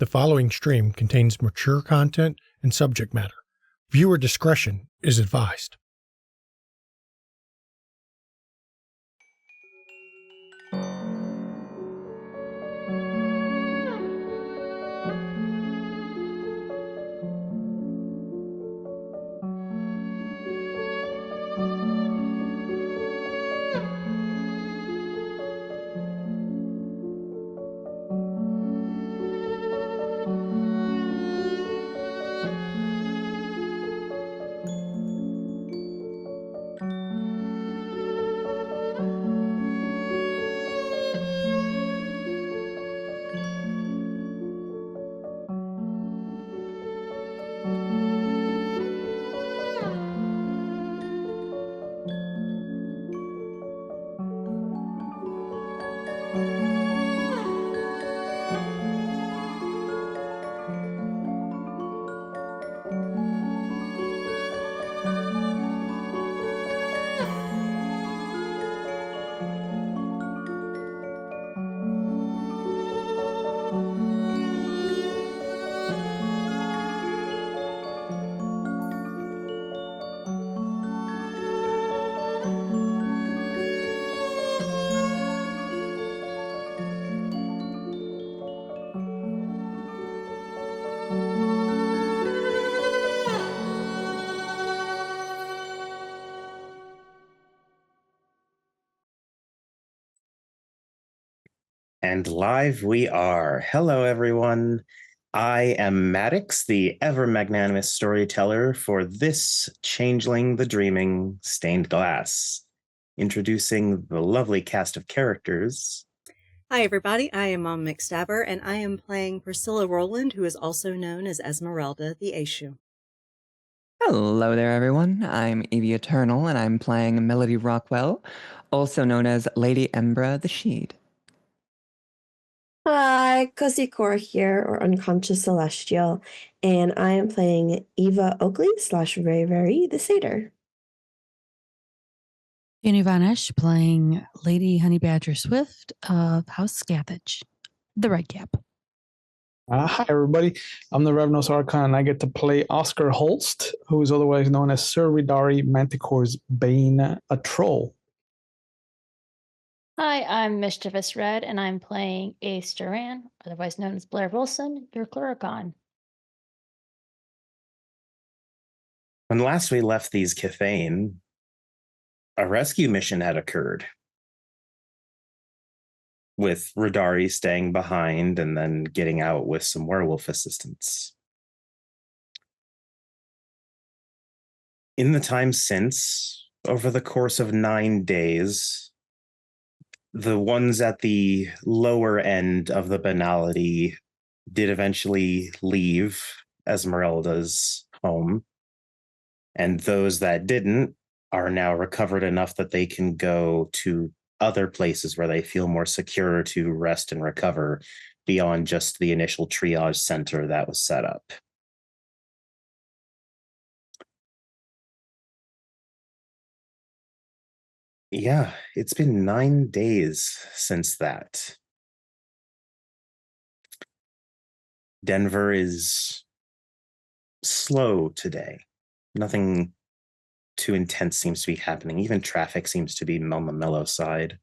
The following stream contains mature content and subject matter. Viewer discretion is advised. And live we are. Hello, everyone. I am Maddox, the ever magnanimous storyteller for this Changeling the Dreaming Stained Glass. Introducing the lovely cast of characters. Hi, everybody. I am McStabber, and I am playing Priscilla Rowland, who is also known as Esmeralda the Aishu. Hello there, everyone. I'm Evie Eternal, and I'm playing Melody Rockwell, also known as Lady Embra the Sheed. Hi, Kosikor here, or Unconscious Celestial, and I am playing Eva Oakley / Ray Ray the Satyr. Jenny Vanesh playing Lady Honey Badger Swift of House Scathach, the Red Cap. Hi, everybody. I'm the Revenos Archon, and I get to play Oscar Holst, who is otherwise known as Sir Ridari Manticore's Bane, a troll. Hi, I'm Mischievous Red, and I'm playing Ace Duran, otherwise known as Blair Wilson, your Cluricon. When last we left these Cathane, a rescue mission had occurred, with Ridari staying behind and then getting out with some werewolf assistance. In the time since, over the course of 9 days, the ones at the lower end of the banality did eventually leave Esmeralda's home, and those that didn't are now recovered enough that they can go to other places where they feel more secure to rest and recover beyond just the initial triage center that was set up. Yeah, it's been 9 days since that. Denver is slow today. Nothing too intense seems to be happening. Even traffic seems to be on the mellow side.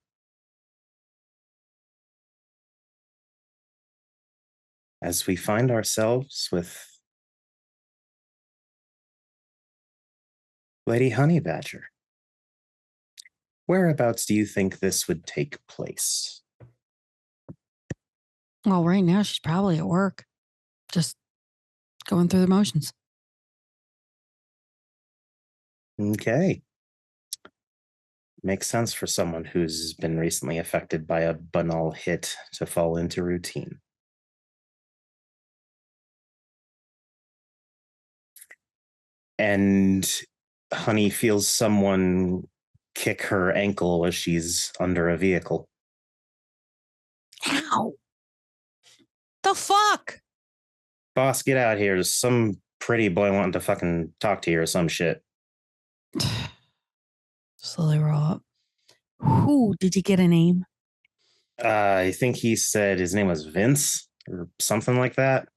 As we find ourselves with Lady Honey Badger. Whereabouts do you think this would take place? Well, right now she's probably at work, just going through the motions. Okay. Makes sense for someone who's been recently affected by a banal hit to fall into routine. And Honey feels someone kick her ankle as she's under a vehicle. Ow! The fuck? Boss, get out here. There's some pretty boy wanting to fucking talk to you or some shit. Slowly roll up. Who did you get a name? I think he said his name was Vince. or something like that.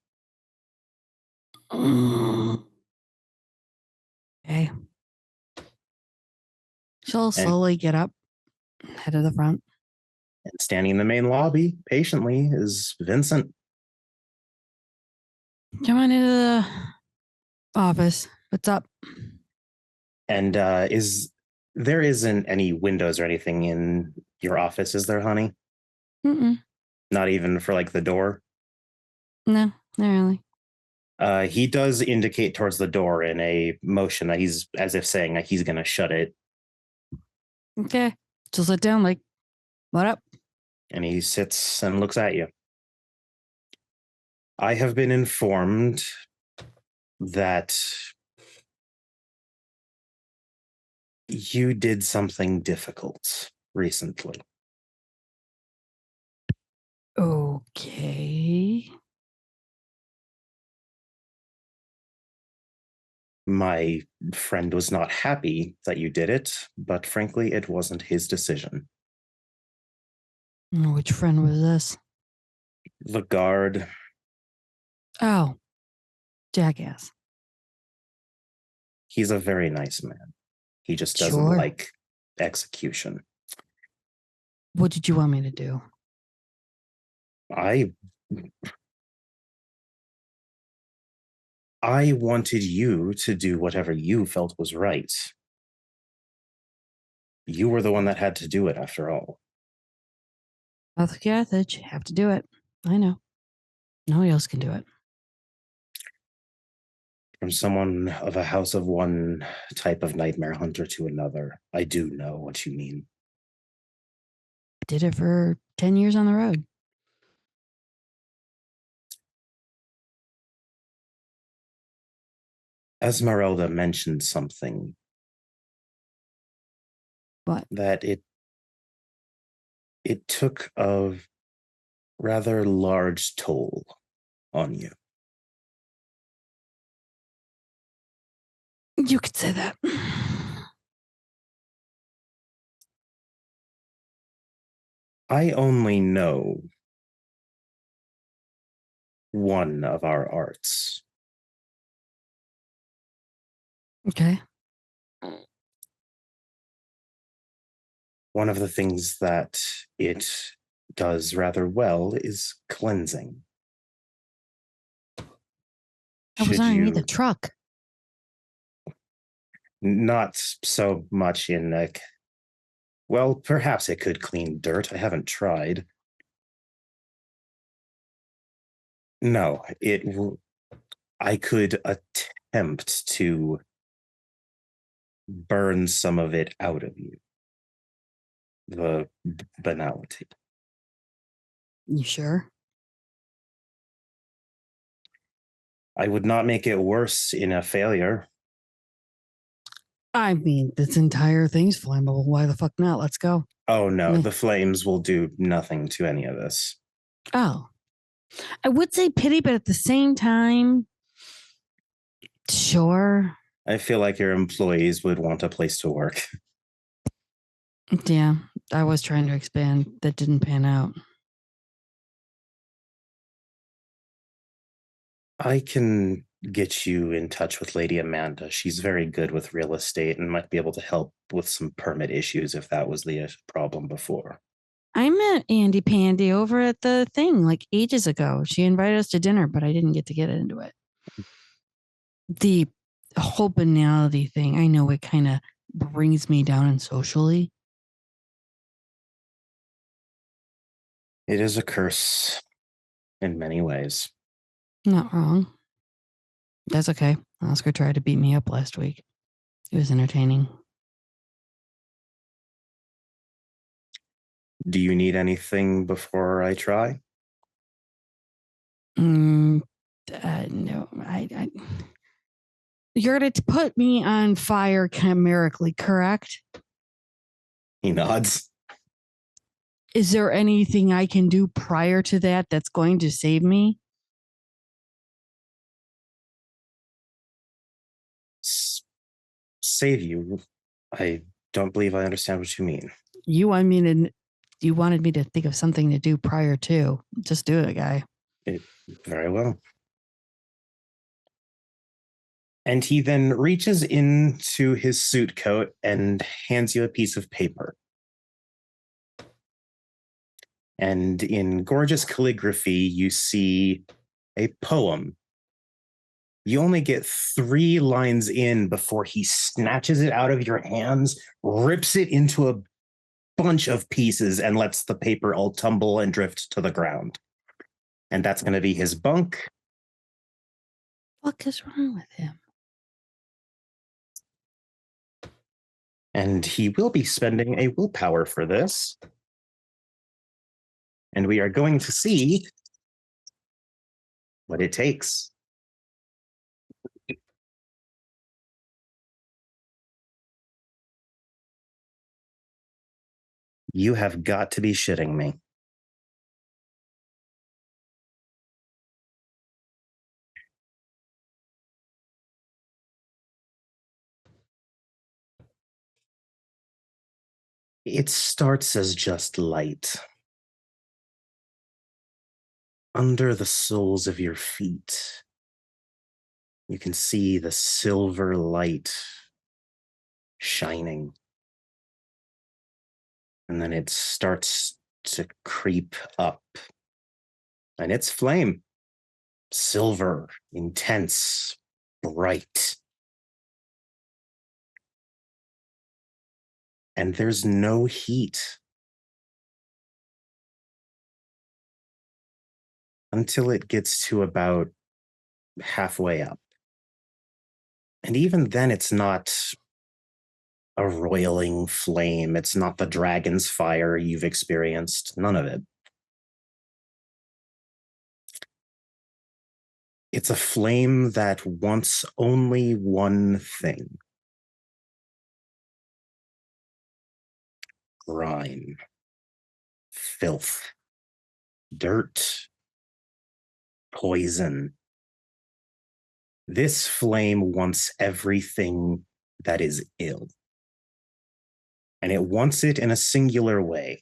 Okay. She'll slowly get up, head to the front. And standing in the main lobby patiently is Vincent. Come on into the office. What's up? And there isn't any windows or anything in your office, is there, honey? Mm-mm. Not even for like the door? No, not really. He does indicate towards the door in a motion that he's as if saying that he's going to shut it. Okay. She'll sit down like, what up? And he sits and looks at you. I have been informed that you did something difficult recently. Okay. My friend was not happy that you did it, but frankly, it wasn't his decision. Which friend was this? The guard. Oh, jackass. He's a very nice man. He just doesn't Sure. like execution. What did you want me to do? I wanted you to do whatever you felt was right. You were the one that had to do it, after all. South Carthage, have to do it. I know. Nobody else can do it. From someone of a house of one type of nightmare hunter to another, I do know what you mean. Did it for 10 years on the road. Esmeralda mentioned something. What? That it took a rather large toll on you. You could say that. I only know one of our arts. Okay. One of the things that it does rather well is cleansing. I was underneath the truck. Not so much in like, well, perhaps it could clean dirt. I haven't tried. No, I could attempt to burn some of it out of you. The banality. You sure? I would not make it worse in a failure. I mean, this entire thing's flammable. Why the fuck not? Let's go. Oh no, Yeah. the flames will do nothing to any of this. Oh. I would say pity, but at the same time, sure. I feel like your employees would want a place to work. Yeah, I was trying to expand. That didn't pan out. I can get you in touch with Lady Amanda. She's very good with real estate and might be able to help with some permit issues if that was the problem before. I met Andy Pandy over at the thing like ages ago. She invited us to dinner, but I didn't get to get into it. The whole banality thing, I know it kind of brings me down and socially. It is a curse in many ways. Not wrong. That's okay. Oscar tried to beat me up last week. It was entertaining. Do you need anything before I try? No, you're going to put me on fire chimerically, correct? He nods. Is there anything I can do prior to that that's going to save me? Save you? I don't believe I understand what you mean. You wanted me to think of something to do prior to. Just do it, guy. Very well. And he then reaches into his suit coat and hands you a piece of paper. And in gorgeous calligraphy, you see a poem. You only get 3 lines in before he snatches it out of your hands, rips it into a bunch of pieces, and lets the paper all tumble and drift to the ground. And that's going to be his bunk. What is wrong with him? And he will be spending a willpower for this. And we are going to see what it takes. You have got to be shitting me. It starts as just light. Under the soles of your feet, you can see the silver light shining. And then it starts to creep up. And it's flame. Silver, intense, bright. And there's no heat. Until it gets to about halfway up. And even then, it's not a roiling flame. It's not the dragon's fire you've experienced. None of it. It's a flame that wants only one thing. Grime. Filth. Dirt. Poison. This flame wants everything that is ill. And it wants it in a singular way,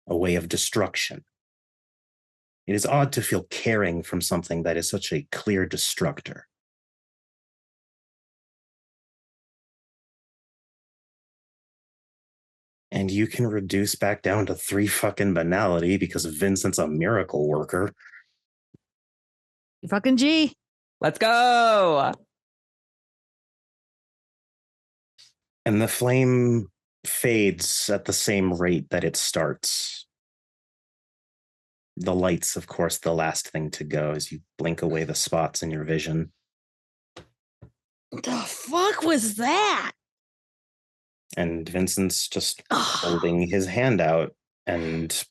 a way of destruction. It is odd to feel caring from something that is such a clear destructor. And you can reduce back down to 3 fucking banality because Vincent's a miracle worker. Fucking G. Let's go. And the flame fades at the same rate that it starts. The light's, of course, the last thing to go as you blink away the spots in your vision. What the fuck was that? And Vincent's just holding his hand out and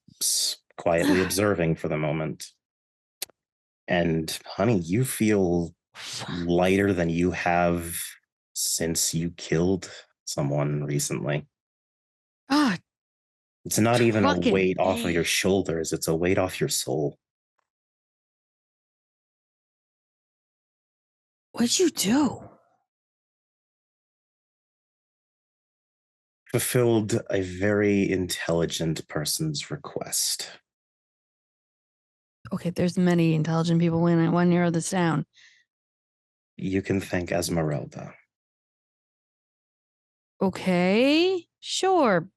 quietly observing for the moment. And honey, you feel lighter than you have since you killed someone recently. Ah, It's not even a fucking weight off of A. your shoulders. It's a weight off your soul. what'd you do? Fulfilled a very intelligent person's request. Okay, there's many intelligent people when I want to narrow this down. You can thank Esmeralda. Okay, sure.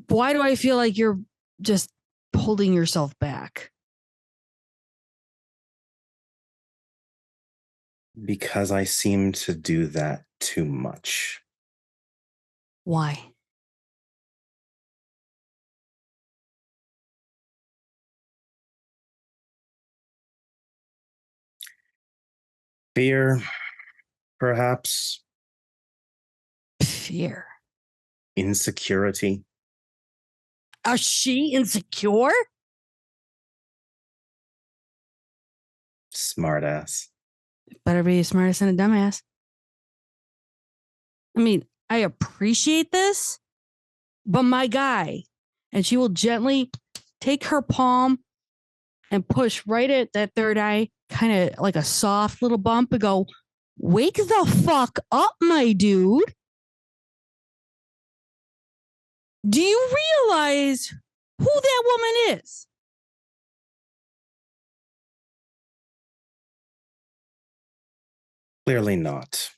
Why do I feel like you're just holding yourself back? Because I seem to do that too much. Why? Fear, perhaps. Fear. Insecurity. Is she insecure? Smartass. Better be a smartass than a dumbass. I mean, I appreciate this, but my guy, and she will gently take her palm and push right at that third eye, kind of like a soft little bump, and go, wake the fuck up, my dude. Do you realize who that woman is. Clearly not.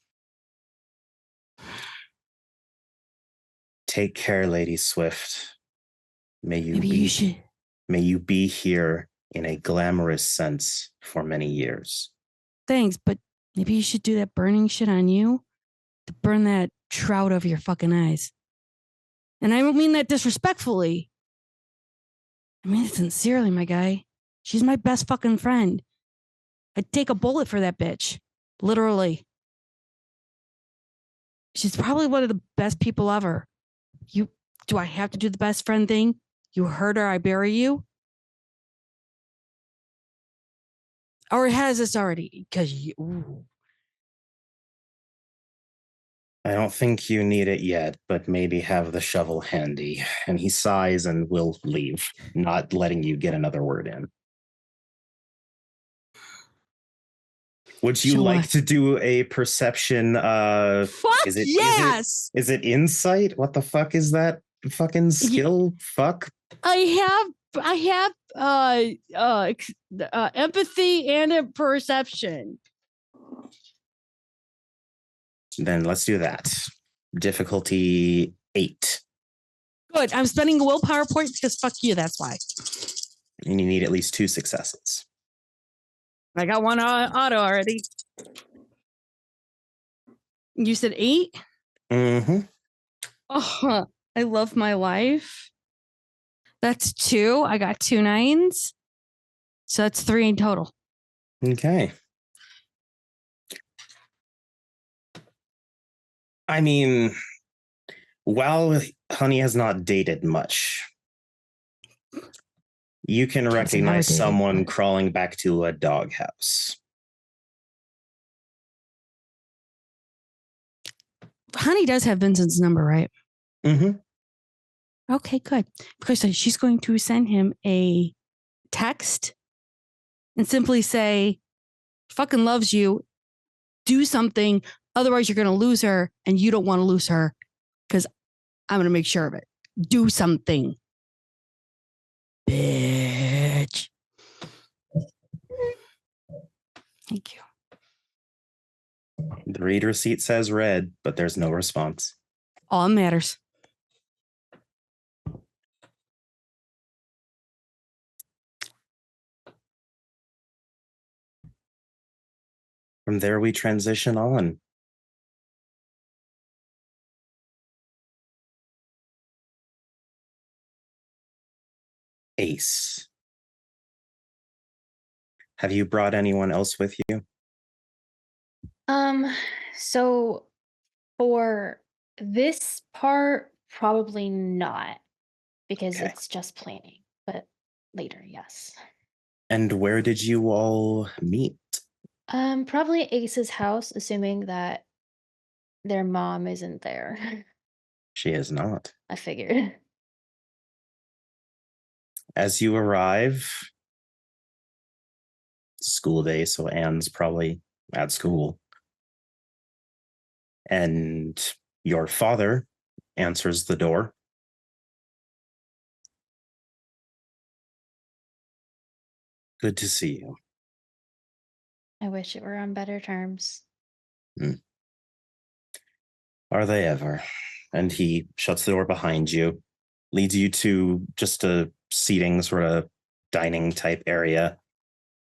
Take care, Lady Swift. May you Maybe be you should. May you be here in a glamorous sense for many years. Thanks, but maybe you should do that burning shit on you to burn that shroud over your fucking eyes. And I don't mean that disrespectfully. I mean it sincerely, my guy. She's my best fucking friend. I'd take a bullet for that bitch. Literally. She's probably one of the best people ever. Do I have to do the best friend thing? You hurt her, I bury you? Or has this already? Because you. I don't think you need it yet, but maybe have the shovel handy. And he sighs and will leave, not letting you get another word in. Would you Show like us. to do a perception? Fuck yes! Is it insight? What the fuck is that fucking skill? Fuck. I have empathy and a perception. Then let's do that. Difficulty 8. Good. I'm spending a willpower point because fuck you. That's why. And you need at least 2 successes. I got one auto already. You said 8? Mm-hmm. Oh, I love my life. That's 2. I got 2 9s. So that's 3 in total. Okay. I mean, while Honey has not dated much, you can recognize someone crawling back to a doghouse. Honey does have Vincent's number, right? Mm-hmm. Okay, good. Because she's going to send him a text and simply say, fucking loves you. Do something. Otherwise, you're going to lose her. And you don't want to lose her because I'm going to make sure of it. Do something. Bitch. Thank you. The read receipt says read, but there's no response. All that matters. From there, we transition on. Ace. Have you brought anyone else with you? So for this part, probably not, because Okay. it's just planning, but later, yes. And where did you all meet? Probably Ace's house, assuming that their mom isn't there. She is not. I figured. As you arrive, school day, so Anne's probably at school. And your father answers the door. Good to see you. I wish it were on better terms. Are they ever? And he shuts the door behind you, leads you to just a seating sort of dining type area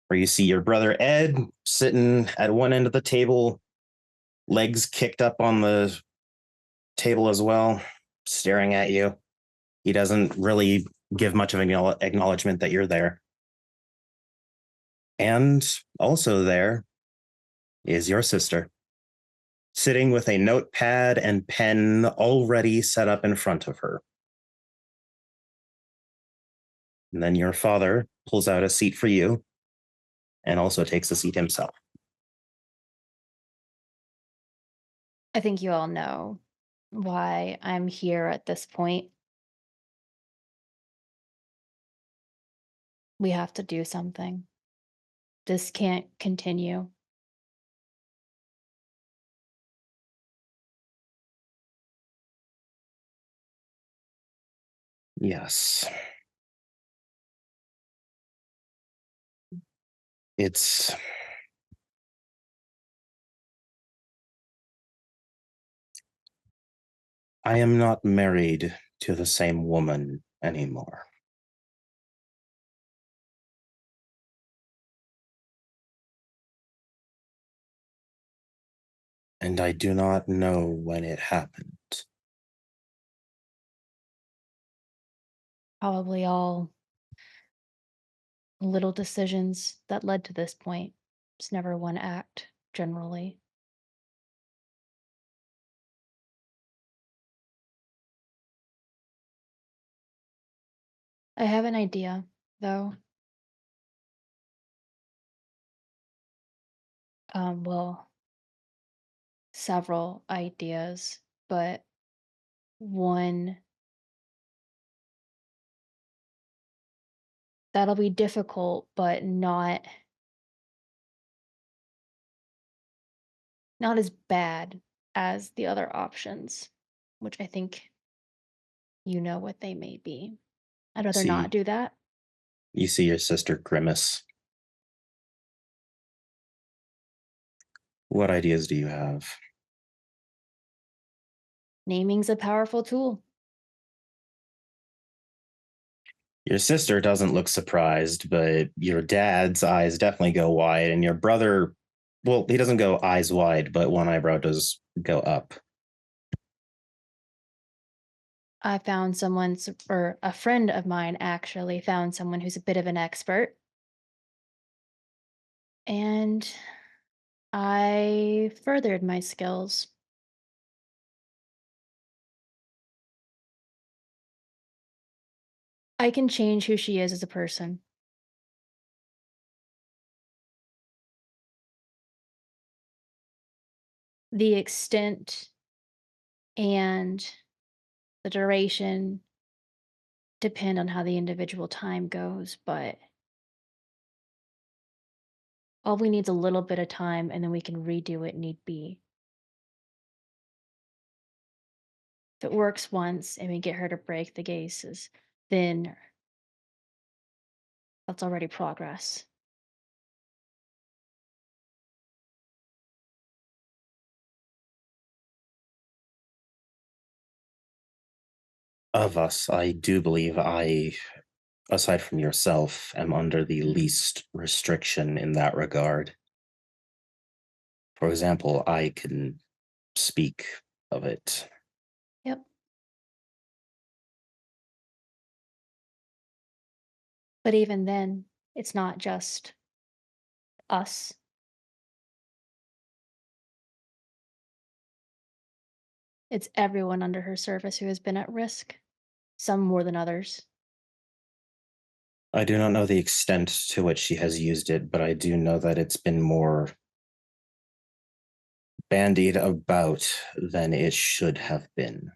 where you see your brother Ed sitting at one end of the table, legs kicked up on the table as well, staring at you. He doesn't really give much of an acknowledgement that you're there. And also there is your sister, sitting with a notepad and pen already set up in front of her. And then your father pulls out a seat for you and also takes a seat himself. I think you all know why I'm here at this point. We have to do something. This can't continue. Yes. It's I am not married to the same woman anymore. And I do not know when it happened. Probably all little decisions that led to this point. It's never one act, generally. I have an idea, though. Well, several ideas, but one that'll be difficult, but not as bad as the other options, which I think you know what they may be. I'd rather not do that. You see your sister grimace. What ideas do you have? Naming's a powerful tool. Your sister doesn't look surprised, but your dad's eyes definitely go wide, and your brother, well, he doesn't go eyes wide, but one eyebrow does go up. I found or a friend of mine actually found someone who's a bit of an expert. And I furthered my skills. I can change who she is as a person. The extent and the duration depend on how the individual time goes, but all we need is a little bit of time and then we can redo it need be. If it works once and we get her to break the gases, then that's already progress. Of us, I do believe I, aside from yourself, am under the least restriction in that regard. For example, I can speak of it. Yep. But even then, it's not just us. It's everyone under her service who has been at risk, some more than others. I do not know the extent to which she has used it, but I do know that it's been more bandied about than it should have been.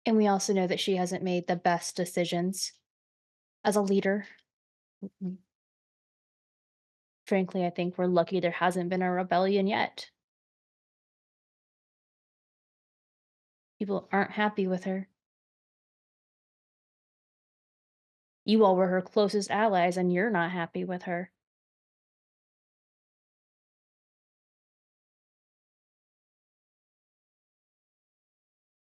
And we also know that she hasn't made the best decisions as a leader. Frankly, I think we're lucky there hasn't been a rebellion yet. People aren't happy with her. You all were her closest allies, and you're not happy with her.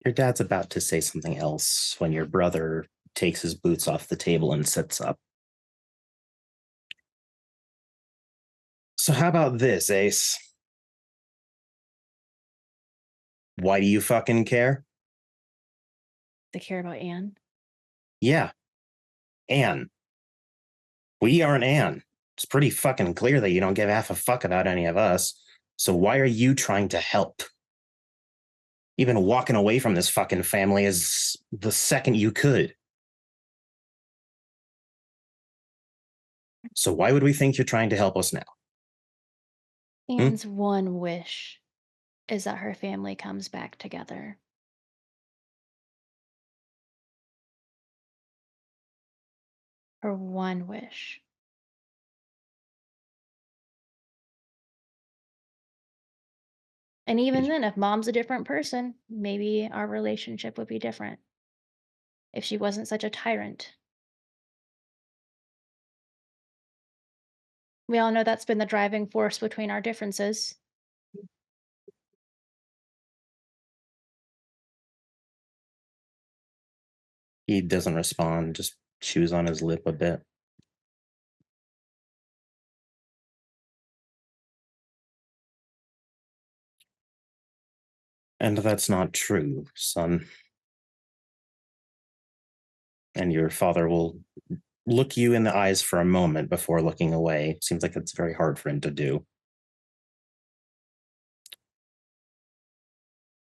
Your dad's about to say something else when your brother takes his boots off the table and sits up. So, how about this, Ace? Why do you fucking care? They care about Anne. Yeah, Anne. We aren't Anne. It's pretty fucking clear that you don't give half a fuck about any of us. So, why are you trying to help? Even walking away from this fucking family is the second you could. So, why would we think you're trying to help us now? Anne's one wish is that her family comes back together. Her one wish. And even then, if mom's a different person, maybe our relationship would be different. if she wasn't such a tyrant. We all know that's been the driving force between our differences. He doesn't respond, just chews on his lip a bit. And that's not true, son. And your father will look you in the eyes for a moment before looking away. Seems like it's very hard for him to do.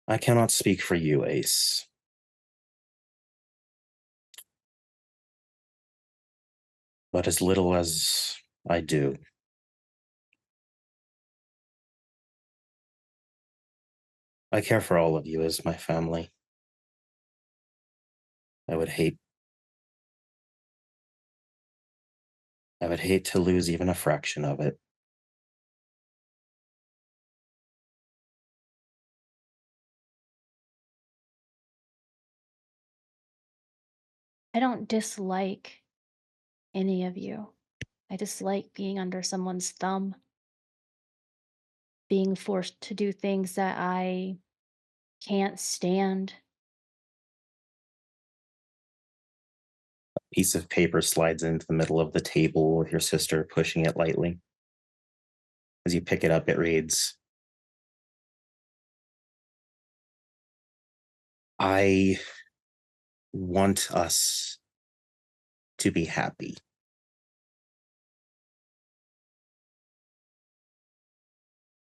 I cannot speak for you, Ace. But as little as I do, I care for all of you as my family. I would hate to lose even a fraction of it. I don't dislike any of you. I dislike being under someone's thumb, being forced to do things that I can't stand. A piece of paper slides into the middle of the table with your sister pushing it lightly. As you pick it up, it reads, I want us to be happy.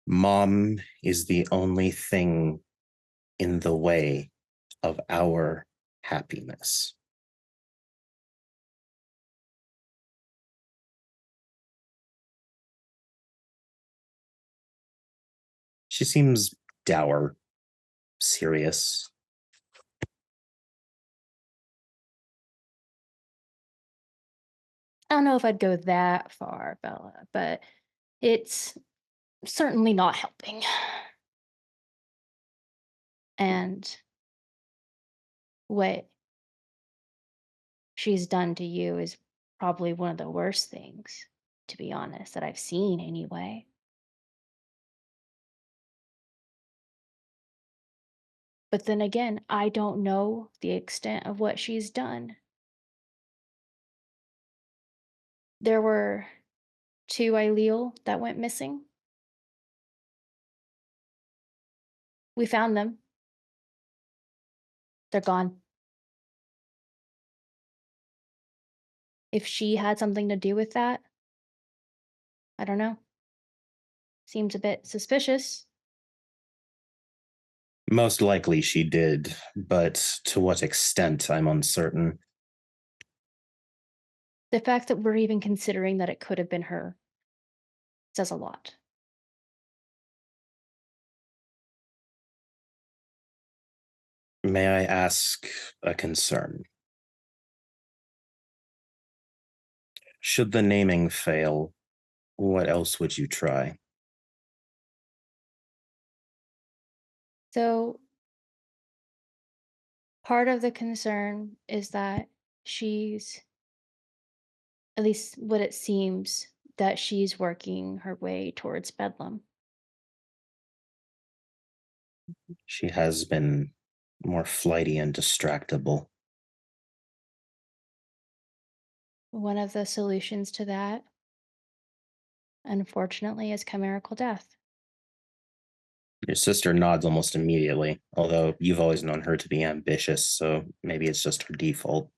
Mom is the only thing in the way of our happiness. She seems dour, serious. I don't know if I'd go that far, Bella, but it's certainly not helping. And what she's done to you is probably one of the worst things, to be honest, that I've seen anyway. But then again, I don't know the extent of what she's done. There were 2 Aileal that went missing. We found them. They're gone. If she had something to do with that, I don't know. Seems a bit suspicious. Most likely she did, but to what extent, I'm uncertain. The fact that we're even considering that it could have been her says a lot. May I ask a concern? Should the naming fail, what else would you try? So, part of the concern is that she's, at least what it seems, that she's working her way towards Bedlam. She has been more flighty and distractible. One of the solutions to that, unfortunately, is chimerical death. Your sister nods almost immediately, although you've always known her to be ambitious, so maybe it's just her default.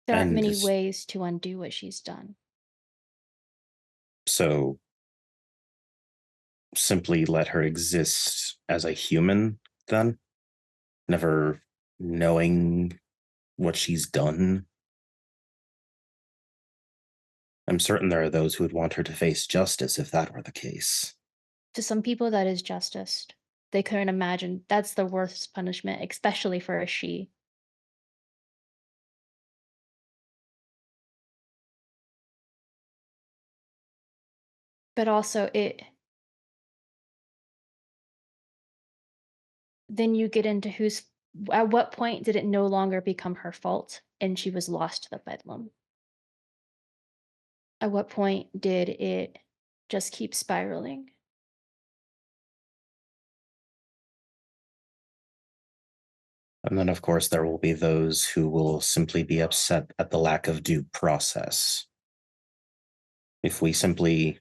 There aren't And many this- ways to undo what she's done. So simply let her exist as a human, then? Never knowing what she's done? I'm certain there are those who would want her to face justice if that were the case. To some people, that is justice. They couldn't imagine that's the worst punishment, especially for a she. But also, then you get into at what point did it no longer become her fault and she was lost to the bedlam? At what point did it just keep spiraling? And then, of course, there will be those who will simply be upset at the lack of due process. If we simply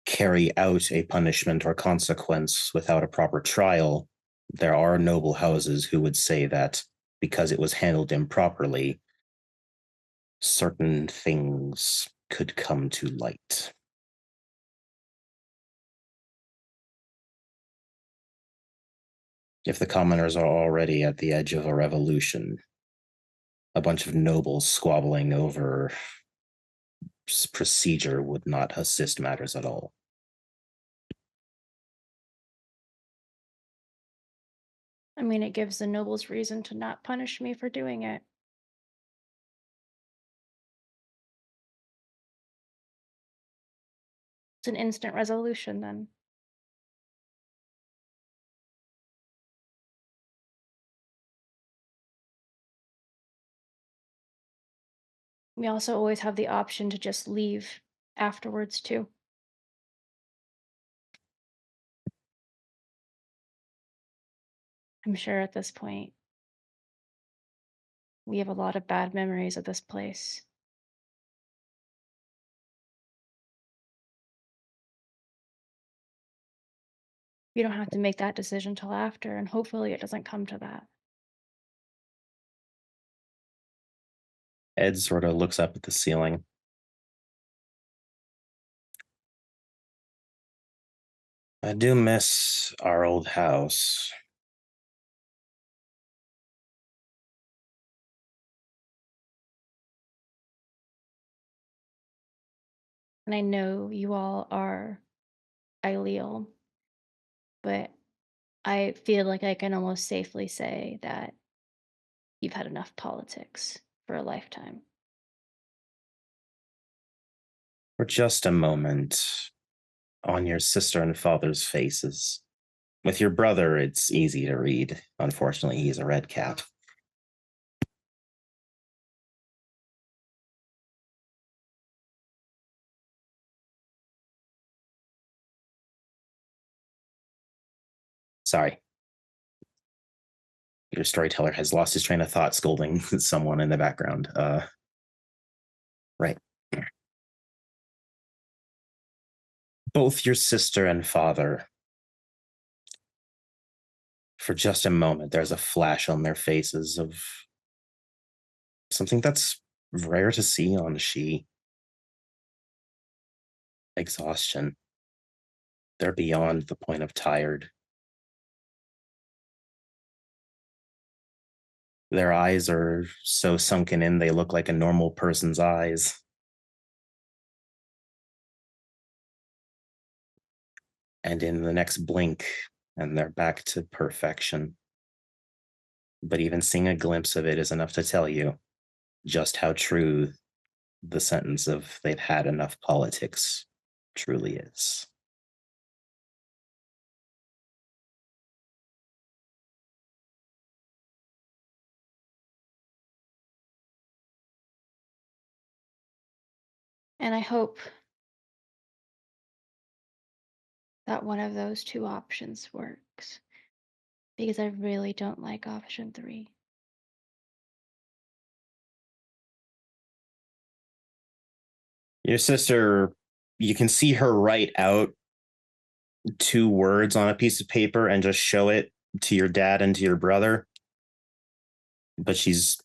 carry out a punishment or consequence without a proper trial, there are noble houses who would say that because it was handled improperly, certain things could come to light. If the commoners are already at the edge of a revolution, a bunch of nobles squabbling over procedure would not assist matters at all. I mean, it gives the nobles reason to not punish me for doing it. It's an instant resolution then. We also always have the option to just leave afterwards, too. I'm sure at this point, we have a lot of bad memories of this place. You don't have to make that decision till after, and hopefully it doesn't come to that. Ed sort of looks up at the ceiling. I do miss our old house. And I know you all are Aileal, but I feel like I can almost safely say that you've had enough politics for a lifetime. For just a moment, on your sister and father's faces. With your brother, it's easy to read. Unfortunately, he's a red cap. Sorry. Your storyteller has lost his train of thought, scolding someone in the background. Right. Both your sister and father, for just a moment, there's a flash on their faces of something that's rare to see on she. Exhaustion. They're beyond the point of tired. Their eyes are so sunken in, they look like a normal person's eyes. And in the next blink, and they're back to perfection. But even seeing a glimpse of it is enough to tell you just how true the sentence of they've had enough politics truly is. And I hope that one of those two options works, because I really don't like option 3. Your sister, you can see her write out 2 words on a piece of paper and just show it to your dad and to your brother. But she's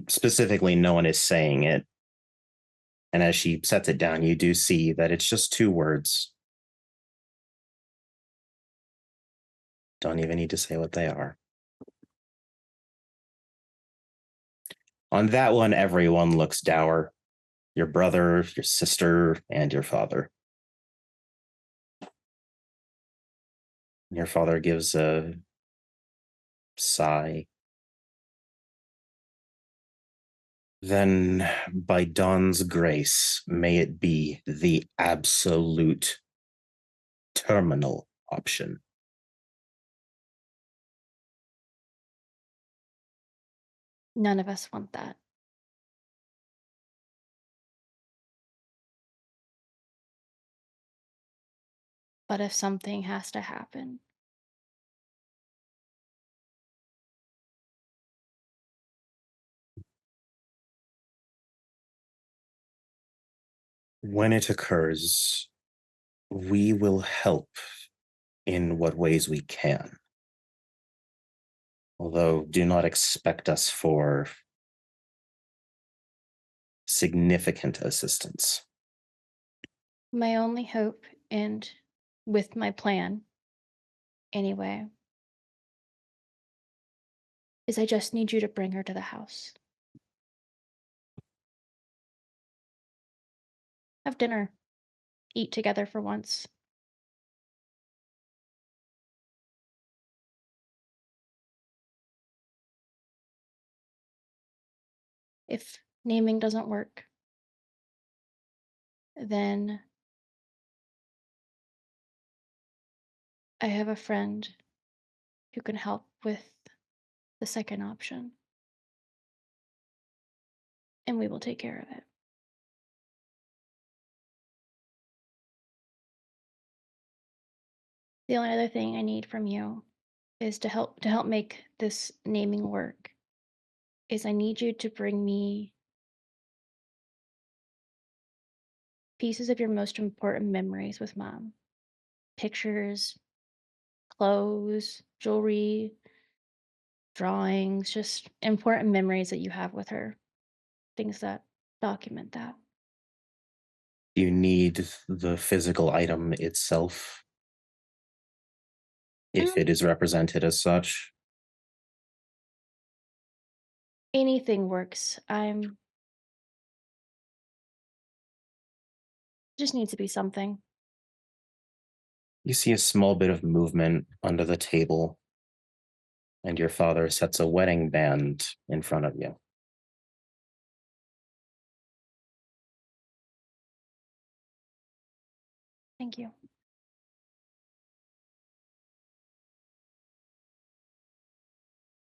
specifically, no one is saying it. And as she sets it down, you do see that it's just 2 words. Don't even need to say what they are. On that one, everyone looks dour. Your brother, your sister, and your father. Your father gives a sigh. Then, by Dawn's grace, may it be the absolute terminal option. None of us want that. But if something has to happen, When it occurs, we will help in what ways we can. Although, do not expect us for significant assistance. my only hope, and with my plan anyway, is I just need you to bring her to the house. Have dinner. Eat together for once. If naming doesn't work, then I have a friend who can help with the second option, and we will take care of it. The only other thing I need from you is to help make this naming work is I need you to bring me pieces of your most important memories with mom. Pictures, clothes, jewelry, drawings, just important memories that you have with her. Things that document that. You need the physical item itself, if it is represented as such. Anything works. I'm just needs to be something. You see a small bit of movement under the table, and your father sets a wedding band in front of you. Thank you.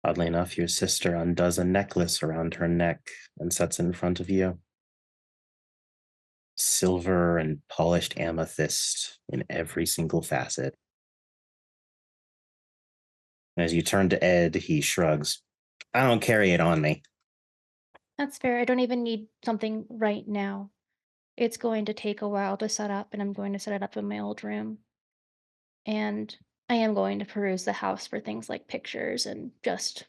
Oddly enough, your sister undoes a necklace around her neck and sets in front of you. Silver and polished amethyst in every single facet. As you turn to Ed, he shrugs. I don't carry it on me. That's fair. I don't even need something right now. It's going to take a while to set up, and I'm going to set it up in my old room. And I am going to peruse the house for things like pictures and just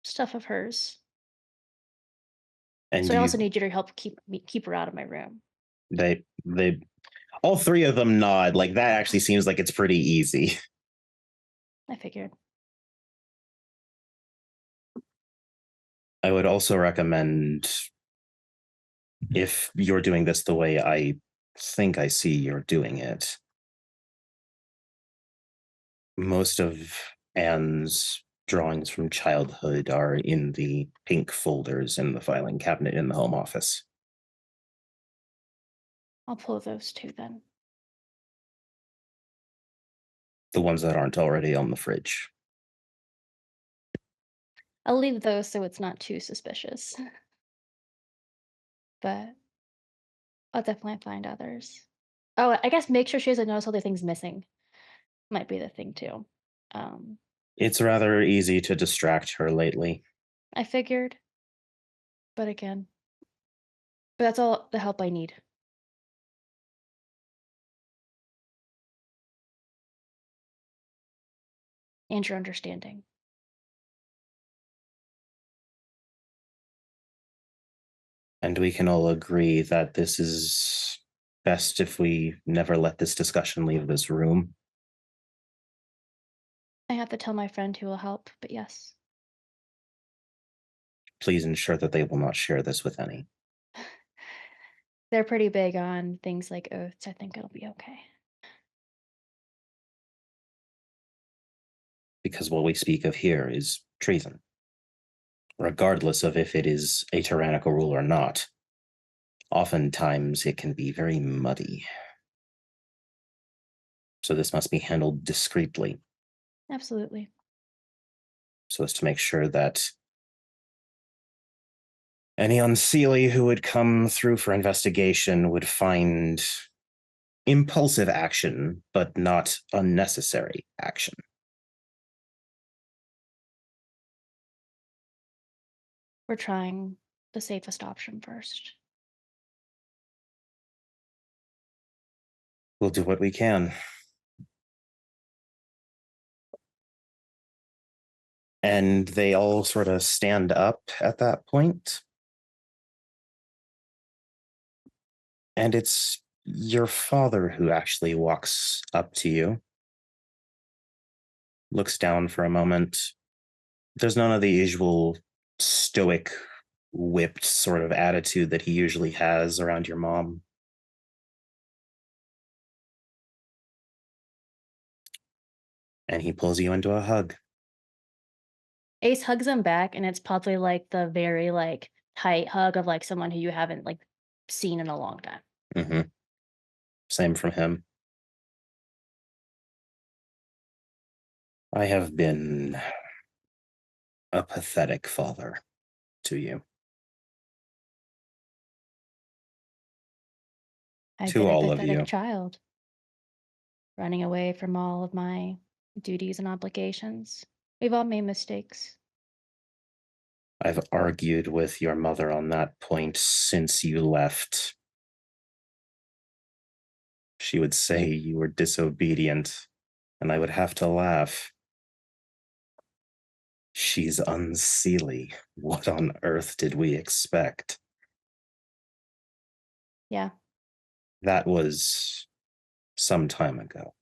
stuff of hers. And So I also you, need you to help keep her out of my room. they, all three of them nod. Like, that actually seems like it's pretty easy. I figured. I would also recommend, if you're doing this the way I think I see you're doing it, most of Anne's drawings from childhood are in the pink folders in the filing cabinet in the home office. I'll pull those two then. The ones that aren't already on the fridge. I'll leave those so it's not too suspicious. But I'll definitely find others. Oh, I guess make sure she doesn't notice other things missing. Might be the thing too. Um, It's rather easy to distract her lately. I figured. But again, but that's all the help I need. And your understanding. And we can all agree that this is best if we never let this discussion leave this room. I have to tell my friend who will help, but yes. Please ensure that they will not share this with any. They're pretty big on things like oaths. I think it'll be okay. Because what we speak of here is treason. Regardless of if it is a tyrannical rule or not, oftentimes it can be very muddy. So this must be handled discreetly, Absolutely. so as to make sure that Any unseelie who would come through for investigation would find impulsive action, but not unnecessary action. We're trying the safest option first. We'll do what we can. And they all sort of stand up at that point. And it's your father who actually walks up to you, looks down for a moment. There's none of the usual stoic, whipped sort of attitude that he usually has around your mom. And he pulls you into a hug. Ace hugs him back, and it's probably like the very like tight hug of like someone who you haven't like seen in a long time. Mm-hmm. Same from him. I have been a pathetic father to you. I've To been a all of pathetic you. child, running away from all of my duties and obligations. We've all made mistakes. I've argued with your mother on that point since you left. She would say you were disobedient, and I would have to laugh. She's unseelie. What on earth did we expect? Yeah. That was some time ago.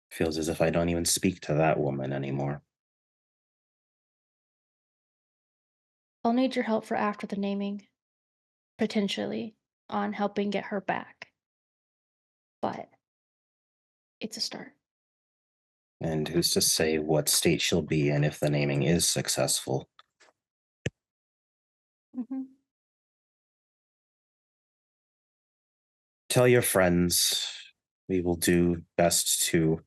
Feels as if I don't even speak to that woman anymore. I'll need your help for after the naming, potentially, on helping get her back. But it's a start. And who's to say what state she'll be in if the naming is successful? Mm-hmm. Tell your friends we will do best to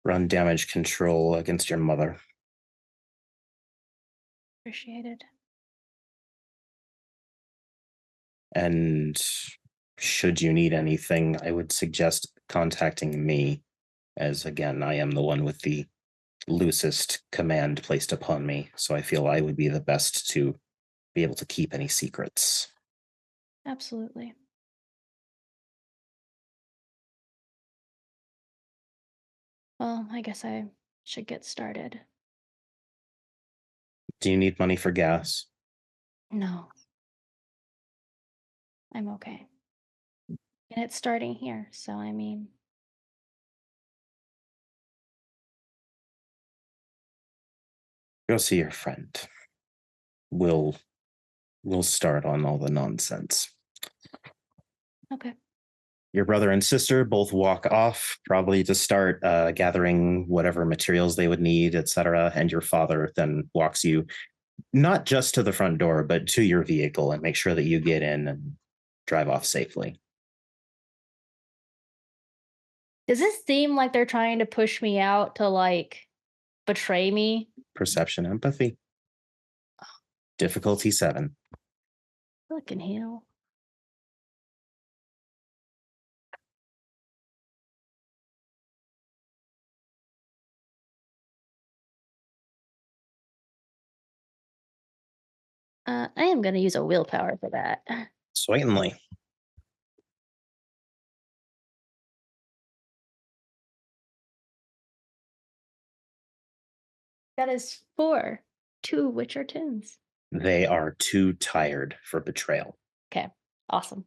run damage control against your mother. Appreciated. And should you need anything, I would suggest contacting me, as again, I am the one with the loosest command placed upon me. So I feel I would be the best to be able to keep any secrets. Absolutely. Well, I guess I should get started. Do you need money for gas? No. I'm okay. And it's starting here, so I mean, Go see your friend. We'll start on all the nonsense. okay. Your brother and sister both walk off, probably to start gathering whatever materials they would need, etc. And your father then walks you not just to the front door, but to your vehicle and make sure that you get in and drive off safely. Does this seem like they're trying to push me out to like betray me? Perception, empathy. Difficulty 7. Fucking hell. I am going to use a willpower for that. Certainly. That is 4, 2 of which are 10s. They are too tired for betrayal. Okay, awesome.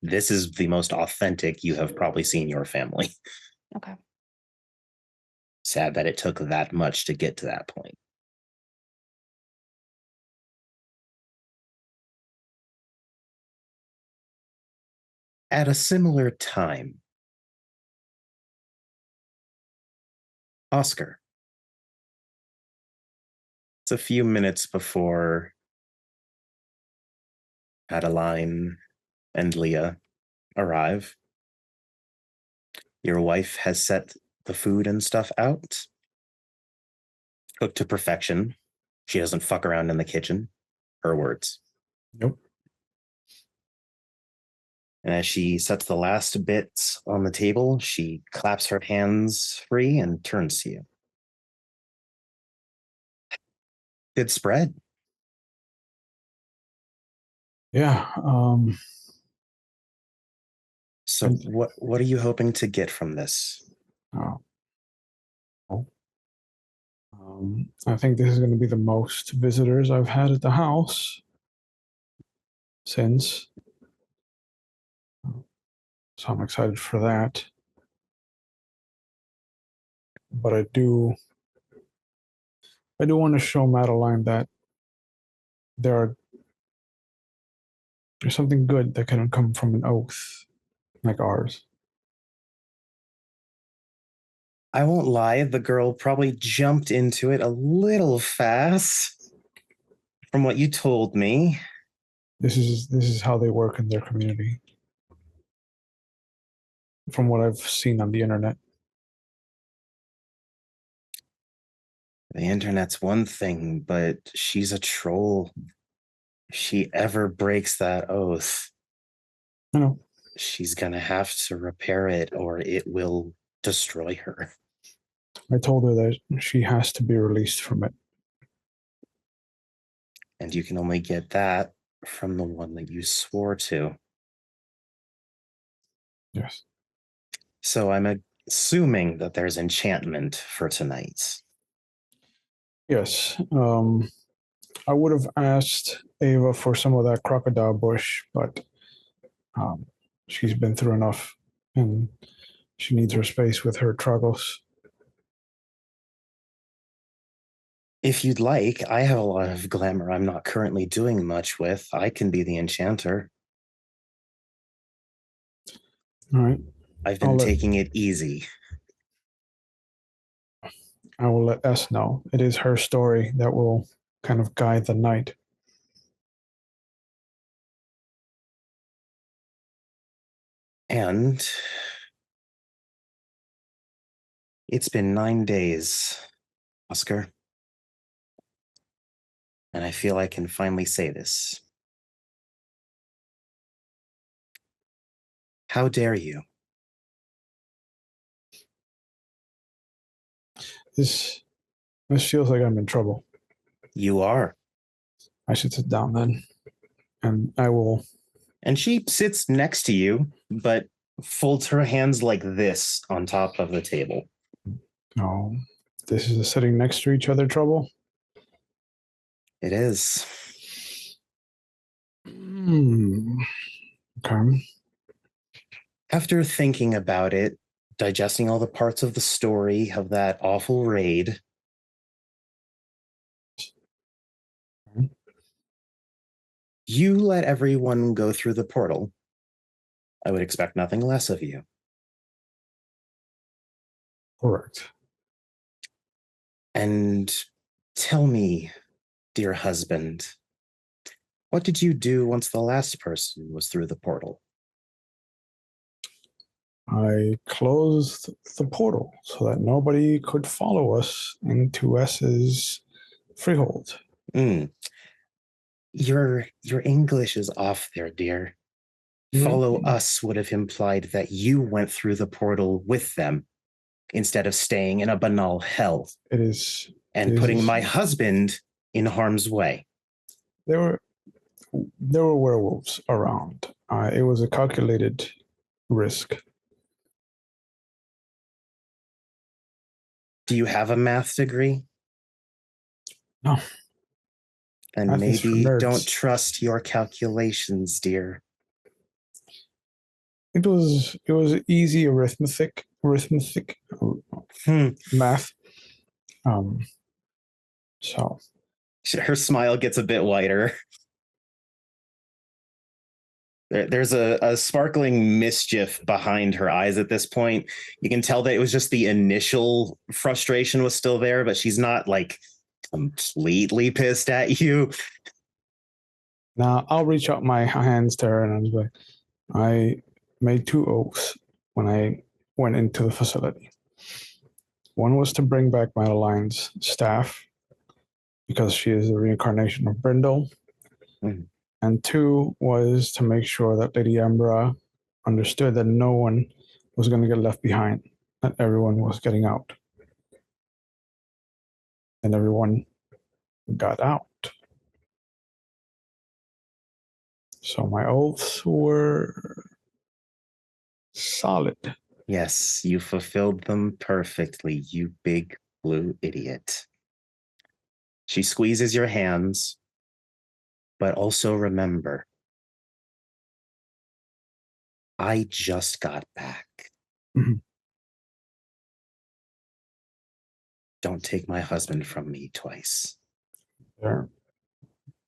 This is the most authentic you have probably seen your family. Okay. Sad that it took that much to get to that point. At a similar time, Oscar. It's a few minutes before Adeline and Leah arrive. Your wife has set the food and stuff out, cooked to perfection. She doesn't fuck around in the kitchen. Her words. Nope. And as she sets the last bits on the table, she claps her hands free and turns to you. Good spread. Yeah. So what are you hoping to get from this? I think this is going to be the most visitors I've had at the house since. So I'm excited for that. But I do want to show Madeline that there's something good that can come from an oath like ours. I won't lie, the girl probably jumped into it a little fast from what you told me. This is how they work in their community. From what I've seen on the internet. The internet's one thing, but she's a troll. If she ever breaks that oath, I know. she's gonna have to repair it or it will destroy her. I told her that she has to be released from it. And you can only get that from the one that you swore to. Yes. So I'm assuming that there's enchantment for tonight. Yes. I would have asked Ava for some of that crocodile bush, but she's been through enough and she needs her space with her troubles. If you'd like, I have a lot of glamour I'm not currently doing much with. I can be the enchanter. All right. I've been taking it easy. I will let S know. It is her story that will kind of guide the night. And it's been 9 days, Oscar. And I feel I can finally say this. How dare you? This feels like I'm in trouble. You are. I should sit down then. And I will. And she sits next to you, but folds her hands like this on top of the table. No, this is a sitting next to each other trouble. It is. Okay. After thinking about it, digesting all the parts of the story of that awful raid, you let everyone go through the portal. I would expect nothing less of you. Correct. And tell me, dear husband, what did you do once the last person was through the portal? I closed the portal so that nobody could follow us into S's freehold. Your English is off there, dear. Follow us would have implied that you went through the portal with them instead of staying in a banal hell. It is. And putting my husband in harm's way. There were werewolves around. It was a calculated risk. Do you have a math degree? No. And Math is for maybe nerds. don't trust your calculations, dear. It was easy arithmetic math. So her smile gets a bit wider. There's a sparkling mischief behind her eyes at this point. You can tell that it was just the initial frustration was still there, but she's not like completely pissed at you. Now I'll reach out my hands to her and I'm like, I made 2 oaths when I went into the facility. One was to bring back Madeline's staff, because she is the reincarnation of Brindle. Mhm. And 2 was to make sure that Lady Ambra understood that no one was going to get left behind, that everyone was getting out. And everyone got out. So my oaths were solid. Yes, you fulfilled them perfectly, you big blue idiot. She squeezes your hands, but also remember, I just got back. Mhm. Don't take my husband from me twice. There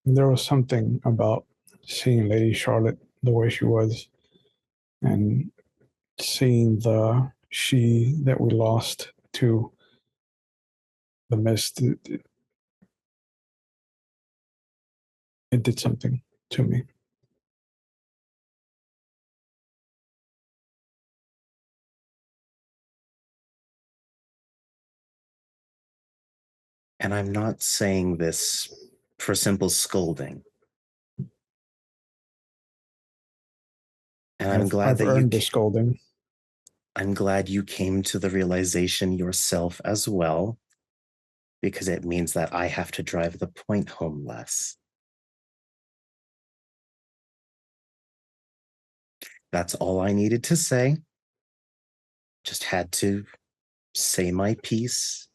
was something about seeing Lady Charlotte the way she was and seeing the she that we lost to the mist. It did something to me. And I'm not saying this for simple scolding. And I'm glad I've that earned the scolding. I'm glad you came to the realization yourself as well, because it means that I have to drive the point home less. That's all I needed to say. Just had to say my piece.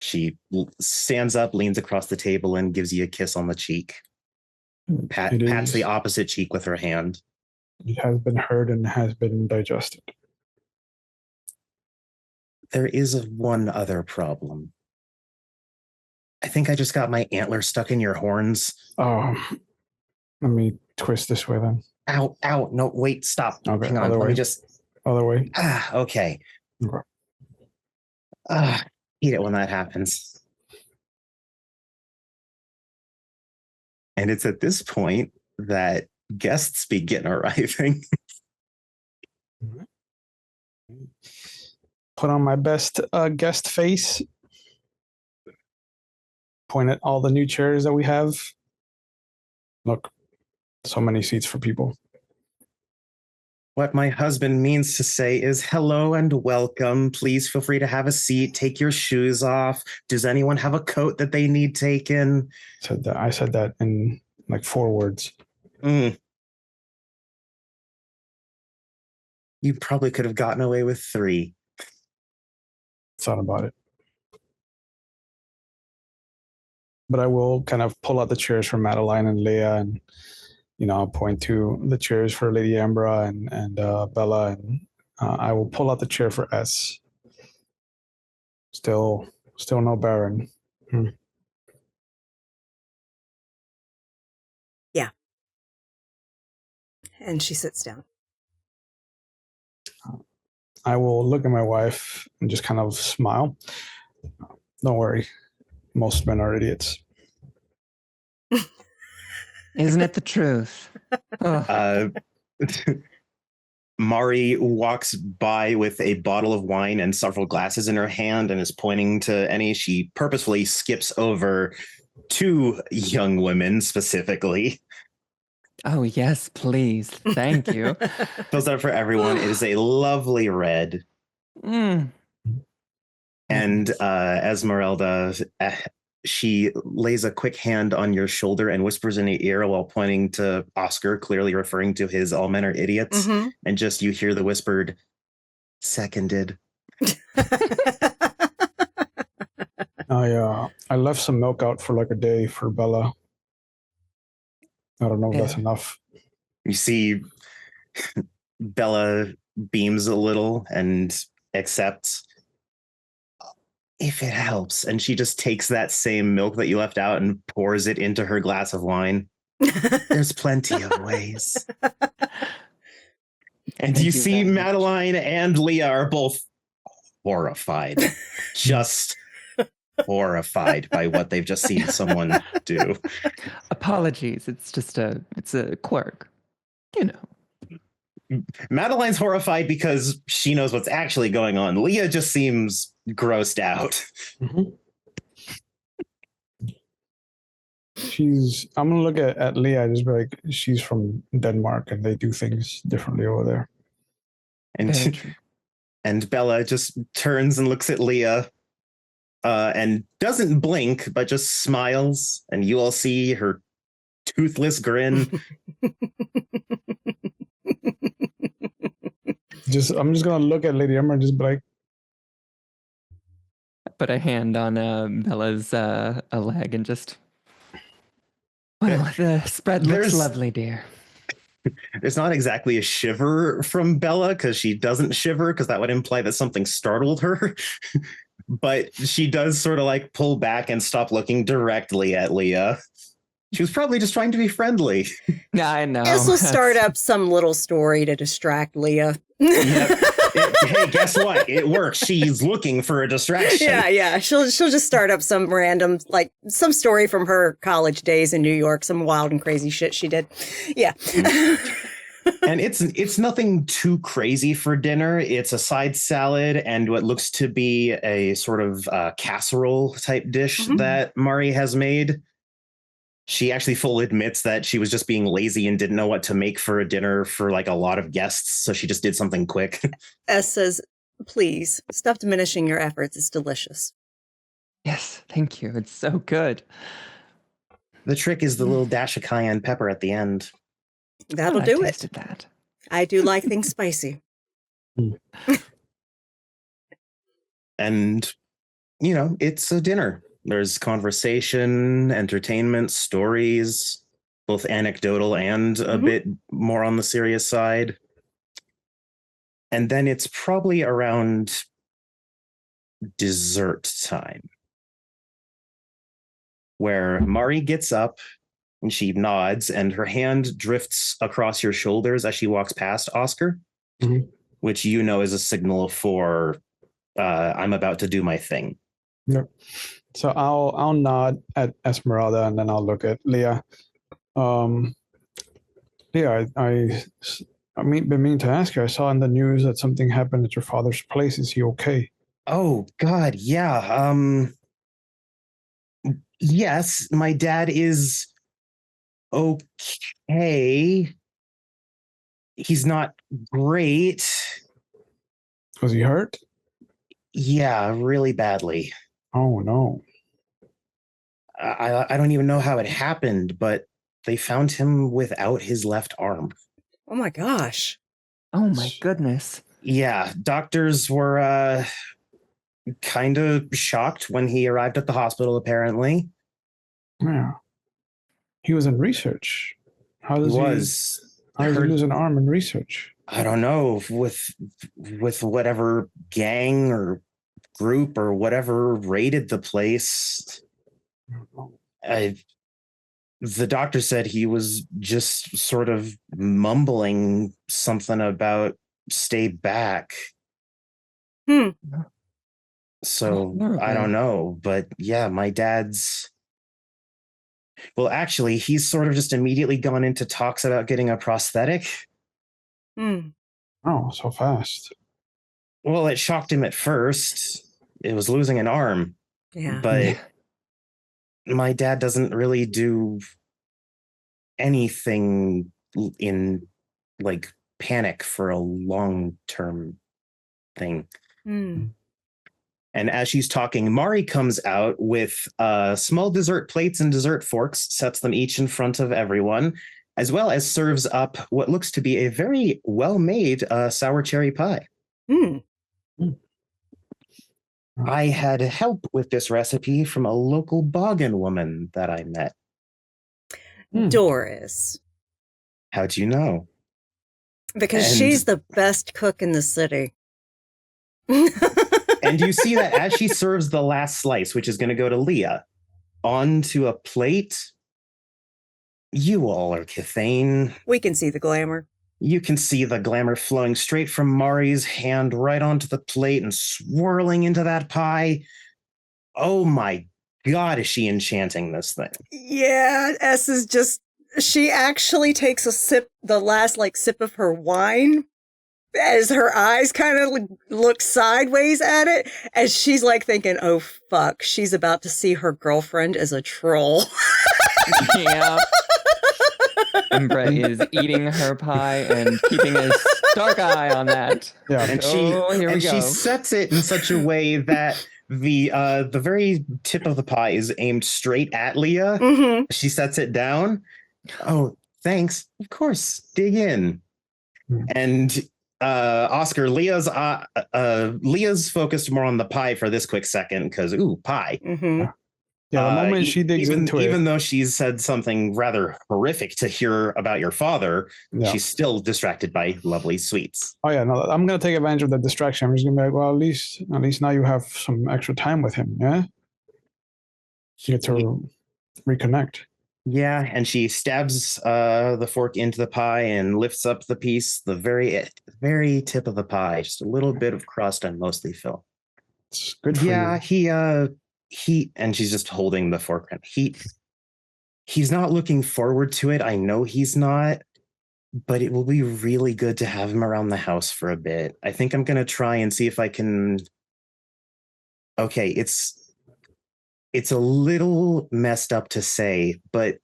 She stands up, leans across the table, and gives you a kiss on the cheek. Pats the opposite cheek with her hand. It has been heard and has been digested. There is one other problem. I think I just got my antler stuck in your horns. Oh, let me twist this way then. Ow, ow. No, wait, stop. Okay, Hang on. other Let way. me just. Other way. Okay. Hate it when that happens. And it's at this point that guests begin arriving. Put on my best guest face. Point at all the new chairs that we have. Look, so many seats for people. What my husband means to say is hello and welcome. Please feel free to have a seat. Take your shoes off. Does anyone have a coat that they need taken? I said that in like 4 words. You probably could have gotten away with 3. Thought about it. But I will kind of pull out the chairs for Madeline and Leia, and I'll point to the chairs for Lady Ambra and Bella, and I will pull out the chair for S. Still no Baron. Yeah. And she sits down. I will look at my wife and just kind of smile. Don't worry. Most men are idiots. Isn't it the truth? Mari walks by with a bottle of wine and several glasses in her hand and is pointing to any. She purposefully skips over 2 young women specifically. Oh, yes, please. Thank you. Fills out for everyone. It is a lovely red. And Esmeralda, she lays a quick hand on your shoulder and whispers in your ear while pointing to Oscar, clearly referring to his all men are idiots. Mm-hmm. And just you hear the whispered, seconded. I left some milk out for like a day for Bella. I don't know if that's enough. You see Bella beams a little and accepts. If it helps. And she just takes that same milk that you left out and pours it into her glass of wine. There's plenty of ways. And you see Madeline and Leah are both horrified. Just horrified by what they've just seen someone do. Apologies. It's a quirk. Madeline's horrified because she knows what's actually going on. Leah just seems grossed out. Mm-hmm. I'm gonna look at Leah, just be like, she's from Denmark and they do things differently over there. Very And true. and Bella just turns and looks at Leah, and doesn't blink, but just smiles, and you all see her toothless grin. I'm just gonna look at Lady Emma and just be like, Put a hand on Bella's a leg and just. Well, the spread looks There's- lovely, dear. There's not exactly a shiver from Bella, because she doesn't shiver, because that would imply that something startled her. But she does sort of like pull back and stop looking directly at Leah. She was probably just trying to be friendly. Yeah, I know. This will start up some little story to distract Leah. Yep. Hey, guess what? It works. She's looking for a distraction. Yeah. She'll just start up some random, like some story from her college days in New York, some wild and crazy shit she did. Yeah. And it's nothing too crazy for dinner. It's a side salad and what looks to be a sort of casserole type dish that Mari has made. She actually fully admits that she was just being lazy and didn't know what to make for a dinner for like a lot of guests, so she just did something quick. S says, please, stop diminishing your efforts. It's delicious. Yes, thank you. It's so good. The trick is the little dash of cayenne pepper at the end. That'll I do it. tasted that. I do like things spicy. And, you know, it's a dinner. There's conversation, entertainment, stories, both anecdotal and a bit more on the serious side. And then it's probably around dessert time, where Mari gets up and she nods and her hand drifts across your shoulders as she walks past Oscar, which you know is a signal for I'm about to do my thing. Yep. So I'll nod at Esmeralda and then I'll look at Leah. Leah, I been meaning to ask you. I saw in the news that something happened at your father's place. Is he okay? Oh God, yeah. Yes, my dad is okay. He's not great. Was he hurt? Yeah, really badly. Oh no. I don't even know how it happened, but they found him without his left arm. Oh my gosh. Oh my goodness. Yeah, doctors were kind of shocked when he arrived at the hospital, apparently. Yeah. He was in research. How does he lose an arm in research? I don't know, with whatever gang or group or whatever raided the place. The doctor said he was just sort of mumbling something about stay back. So I don't know, but yeah, my dad's. Well, actually, he's sort of just immediately gone into talks about getting a prosthetic. Oh, so fast. Well, it shocked him at first. It was losing an arm. Yeah. But my dad doesn't really do anything in like panic for a long-term thing. And as she's talking, Mari comes out with small dessert plates and dessert forks, sets them each in front of everyone, as well as serves up what looks to be a very well-made sour cherry pie. I had help with this recipe from a local Boggin woman that I met. Doris. How'd you know? Because she's the best cook in the city. And you see that as she serves the last slice, which is going to go to Leah, onto a plate. You all are Cathane. We can see the glamour. You can see the glamour flowing straight from Mari's hand right onto the plate and swirling into that pie. Oh my God, is she enchanting this thing? Yeah, S is just, she actually takes a sip, the last sip of her wine, as her eyes kind of look sideways at it, as she's thinking, oh fuck, she's about to see her girlfriend as a troll. Yeah. Embra is eating her pie and keeping a stark eye on that. Yeah. And Here we she go. sets it in such a way that the very tip of the pie is aimed straight at Leah. Mm-hmm. She sets it down. Oh, thanks. Of course. Dig in. And Oscar, Leah's focused more on the pie for this quick second because pie. Mm-hmm. Yeah, the moment she digs into it. Even though she's said something rather horrific to hear about your father, she's still distracted by lovely sweets. Oh yeah, no, I'm gonna take advantage of the distraction. I'm just gonna be like, well, at least now you have some extra time with him, yeah? You get to reconnect. Yeah, and she stabs the fork into the pie and lifts up the piece, the very tip of the pie, just a little bit of crust and mostly fill. It's good for you. He and she's just holding the fork. He's not looking forward to it. I know he's not, but it will be really good to have him around the house for a bit. I think I'm gonna try and see if I can. Okay, it's a little messed up to say, but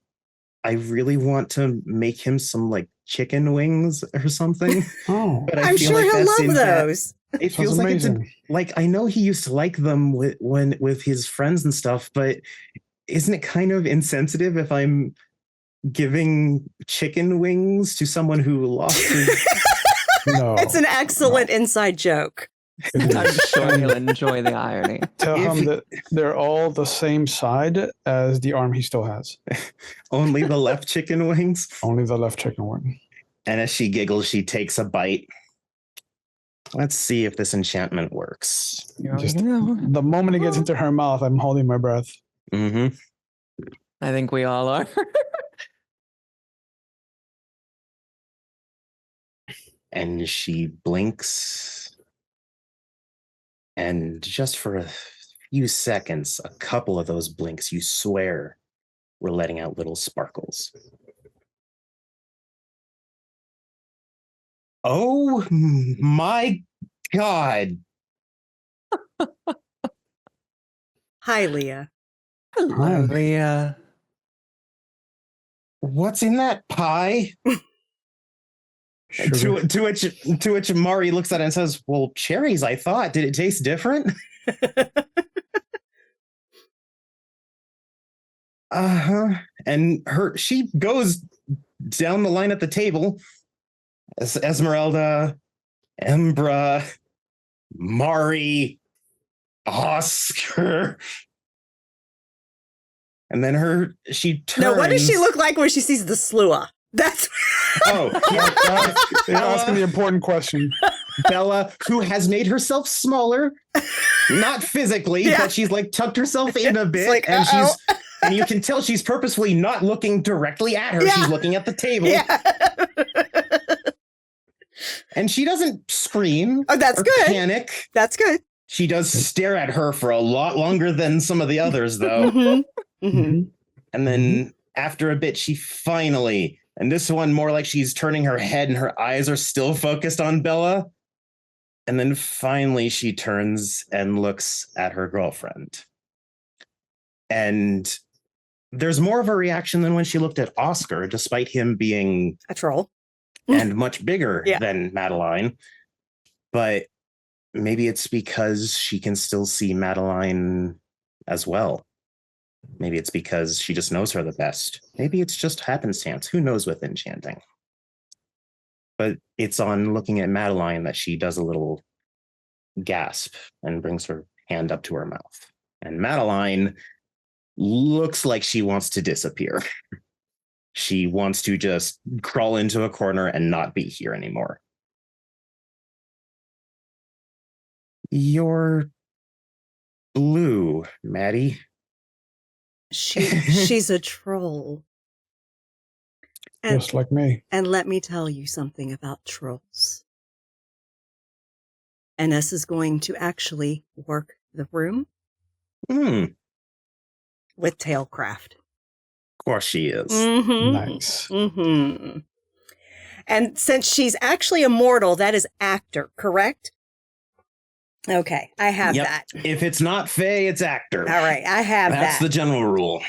I really want to make him some like chicken wings or something. Oh, but I'm sure he'll love those. It feels like it's like I know he used to like them with his friends and stuff, but isn't it kind of insensitive if I'm giving chicken wings to someone who lost his... No. It's an excellent inside joke. I'm sure he'll enjoy the irony. Tell him that they're all the same side as the arm he still has. Only the left chicken wings? Only the left chicken wing. And as she giggles, she takes a bite. Let's see if this enchantment works. Just the moment it gets into her mouth, I'm holding my breath. Mm-hmm. I think we all are. And she blinks. And just for a few seconds, a couple of those blinks, you swear, were letting out little sparkles. Oh my God. Hi, Leah. Hello, Leah. What's in that pie? To which Mari looks at it and says, well, cherries, I thought. Did it taste different? Uh-huh. And she goes down the line at the table. Esmeralda, Embra, Mari, Oscar. And then she turns. No, what does she look like when she sees the slua? That's you're asking the important question. Bella, who has made herself smaller, not physically, but she's like tucked herself in a bit, like, and you can tell she's purposefully not looking directly at her. Yeah. She's looking at the table. Yeah. And she doesn't scream. Oh, that's good. Panic. That's good. She does stare at her for a lot longer than some of the others, though. Mm-hmm. Mm-hmm. And then after a bit, she finally, and this one more like she's turning her head and her eyes are still focused on Bella. And then finally she turns and looks at her girlfriend. And there's more of a reaction than when she looked at Oscar, despite him being a troll and much bigger than Madeline. But maybe it's because she can still see Madeline as well. Maybe it's because she just knows her the best. Maybe it's just happenstance. Who knows with enchanting? But it's on looking at Madeline that she does a little gasp and brings her hand up to her mouth. And Madeline looks like she wants to disappear. She wants to just crawl into a corner and not be here anymore. You're blue, Maddie. She's a troll. Just like me. And let me tell you something about trolls. NS is going to actually work the room with Tailcraft. Of course she is. Mm-hmm. Nice. Mm-hmm. And since she's actually immortal, that is actor, correct? Okay, I have that. If it's not Faye, it's actor. All right, I have that. That's the general rule.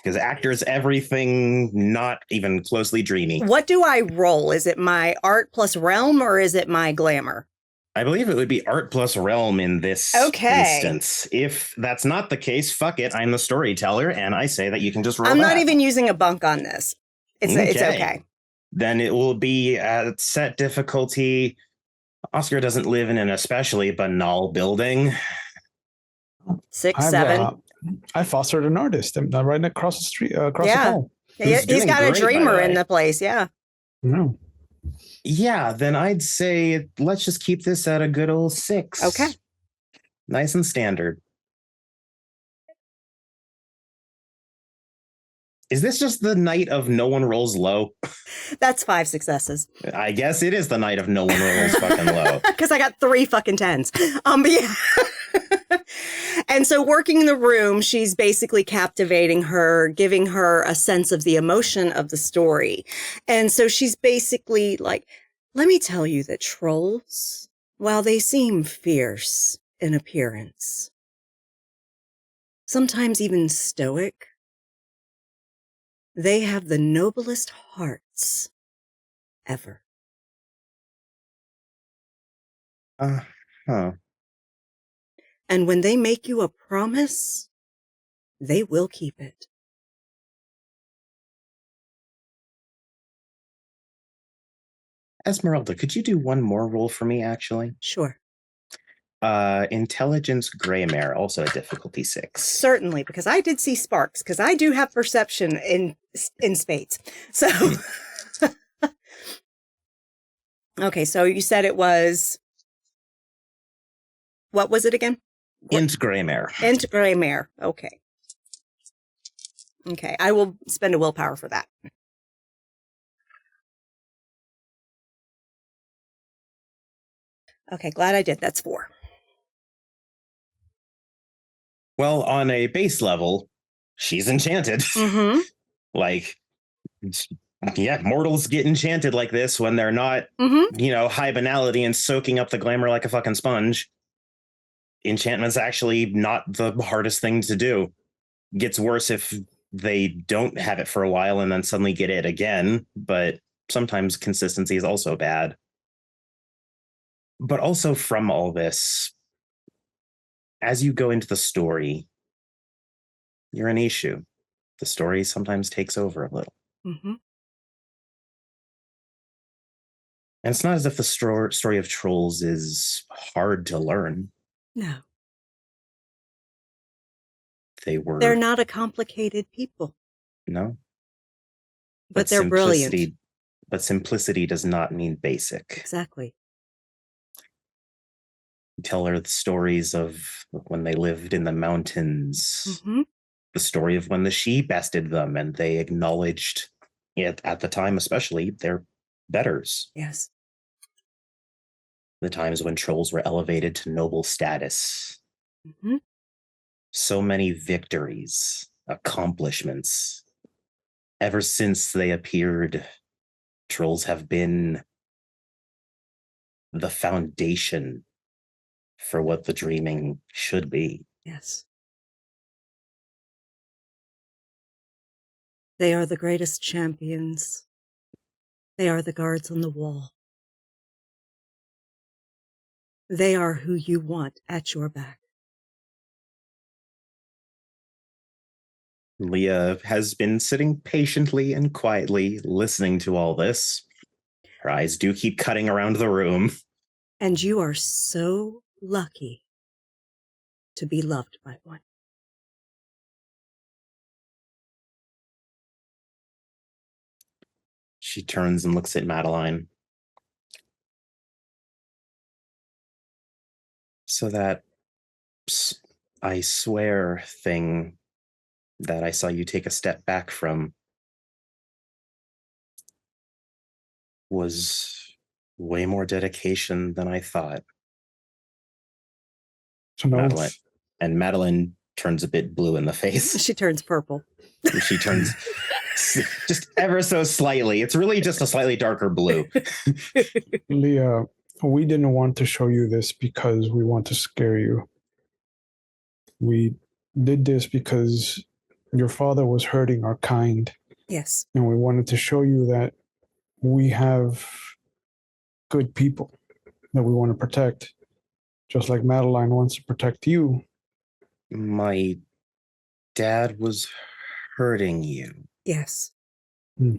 because actors, everything not even closely dreamy. What do I roll? Is it my art plus realm or is it my glamour? I believe it would be art plus realm in this instance. If that's not the case, fuck it. I'm the storyteller, and I say that you can just roll I'm that. not even using a bunk on this. It's okay. Then it will be at set difficulty. Oscar doesn't live in an especially banal building. 6, 7. I fostered an artist. I'm right across the street, across the hall. He's got a dreamer in the place. Yeah. No. Yeah, then I'd say let's just keep this at a good old 6. Okay. Nice and standard. Is this just the night of no one rolls low? That's 5 successes. I guess it is the night of no one rolls fucking low. Because I got 3 fucking 10s. But yeah. And so working in the room, she's basically captivating her, giving her a sense of the emotion of the story. And so she's basically like, let me tell you that trolls, while they seem fierce in appearance, sometimes even stoic, they have the noblest hearts ever. Huh. And when they make you a promise, they will keep it. Esmeralda, could you do one more roll for me, actually? Sure. Intelligence gray mare, also a difficulty 6. Certainly, because I did see sparks, because I do have perception in spades. So, okay, so you said it was, what was it again? Int gray mare. Int gray mare. Okay. Okay, I will spend a willpower for that. Okay, glad I did. That's 4. Well, on a base level, she's enchanted. Mm-hmm. Like, yeah, mortals get enchanted like this when they're not, high banality and soaking up the glamour like a fucking sponge. Enchantment's actually not the hardest thing to do. Gets worse if they don't have it for a while and then suddenly get it again, but sometimes consistency is also bad. But also from all this, as you go into the story, you're an issue. The story sometimes takes over a little. Mm-hmm. And it's not as if the story of trolls is hard to learn. No. They're not a complicated people. No. But they're brilliant. But simplicity does not mean basic. Exactly. Tell her the stories of when they lived in the mountains, the story of when the she bested them and they acknowledged it at the time, especially their betters. Yes. The times when trolls were elevated to noble status. Mm-hmm. So many victories, accomplishments. Ever since they appeared, trolls have been the foundation for what the dreaming should be. Yes. They are the greatest champions. They are the guards on the wall. They are who you want at your back. Leah has been sitting patiently and quietly listening to all this. Her eyes do keep cutting around the room. And you are so lucky to be loved by one. She turns and looks at Madeline. So that I swear thing that I saw you take a step back from was way more dedication than I thought. So no, Madeline turns a bit blue in the face. She turns purple. She turns just ever so slightly. It's really just a slightly darker blue. Leah, we didn't want to show you this because we want to scare you. We did this because Your father was hurting our kind, Yes. and we wanted to show you that we have good people that we want to protect, just like Madeline wants to protect you. My dad was hurting you. Yes. Hmm.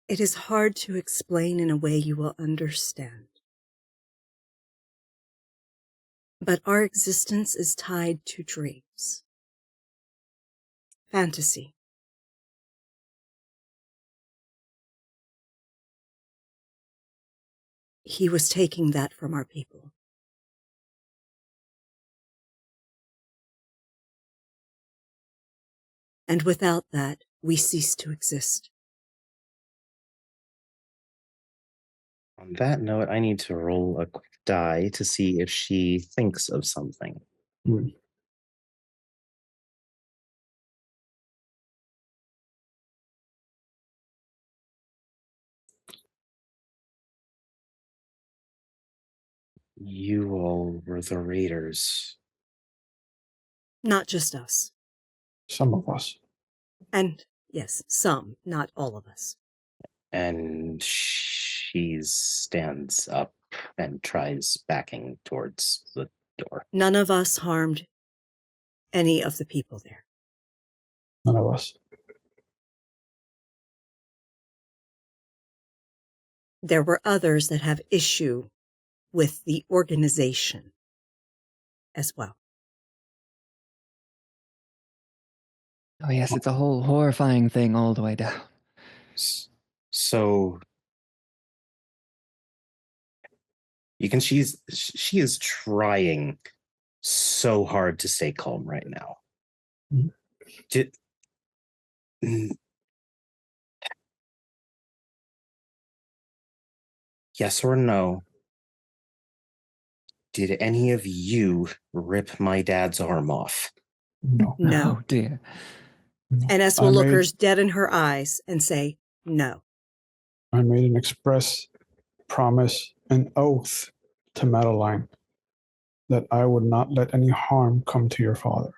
It is hard to explain in a way you will understand. But our existence is tied to dreams. Fantasy. He was taking that from our people. And without that, we cease to exist. On that note, I need to roll a quick die to see if she thinks of something. Hmm. You all were the raiders. Not just us. Some of us. And yes, some, not all of us. And she stands up and tries backing towards the door. None of us harmed any of the people there. None of us. There were others that have issue with the organization as well. Oh, yes, it's a whole horrifying thing all the way down. So you can she is trying so hard to stay calm right now. Mhm. Yes or no? Did any of you rip my dad's arm off? No. No. Oh, dear. And S will look her dead in her eyes and say, no. I made an express promise, an oath to Madeline that I would not let any harm come to your father.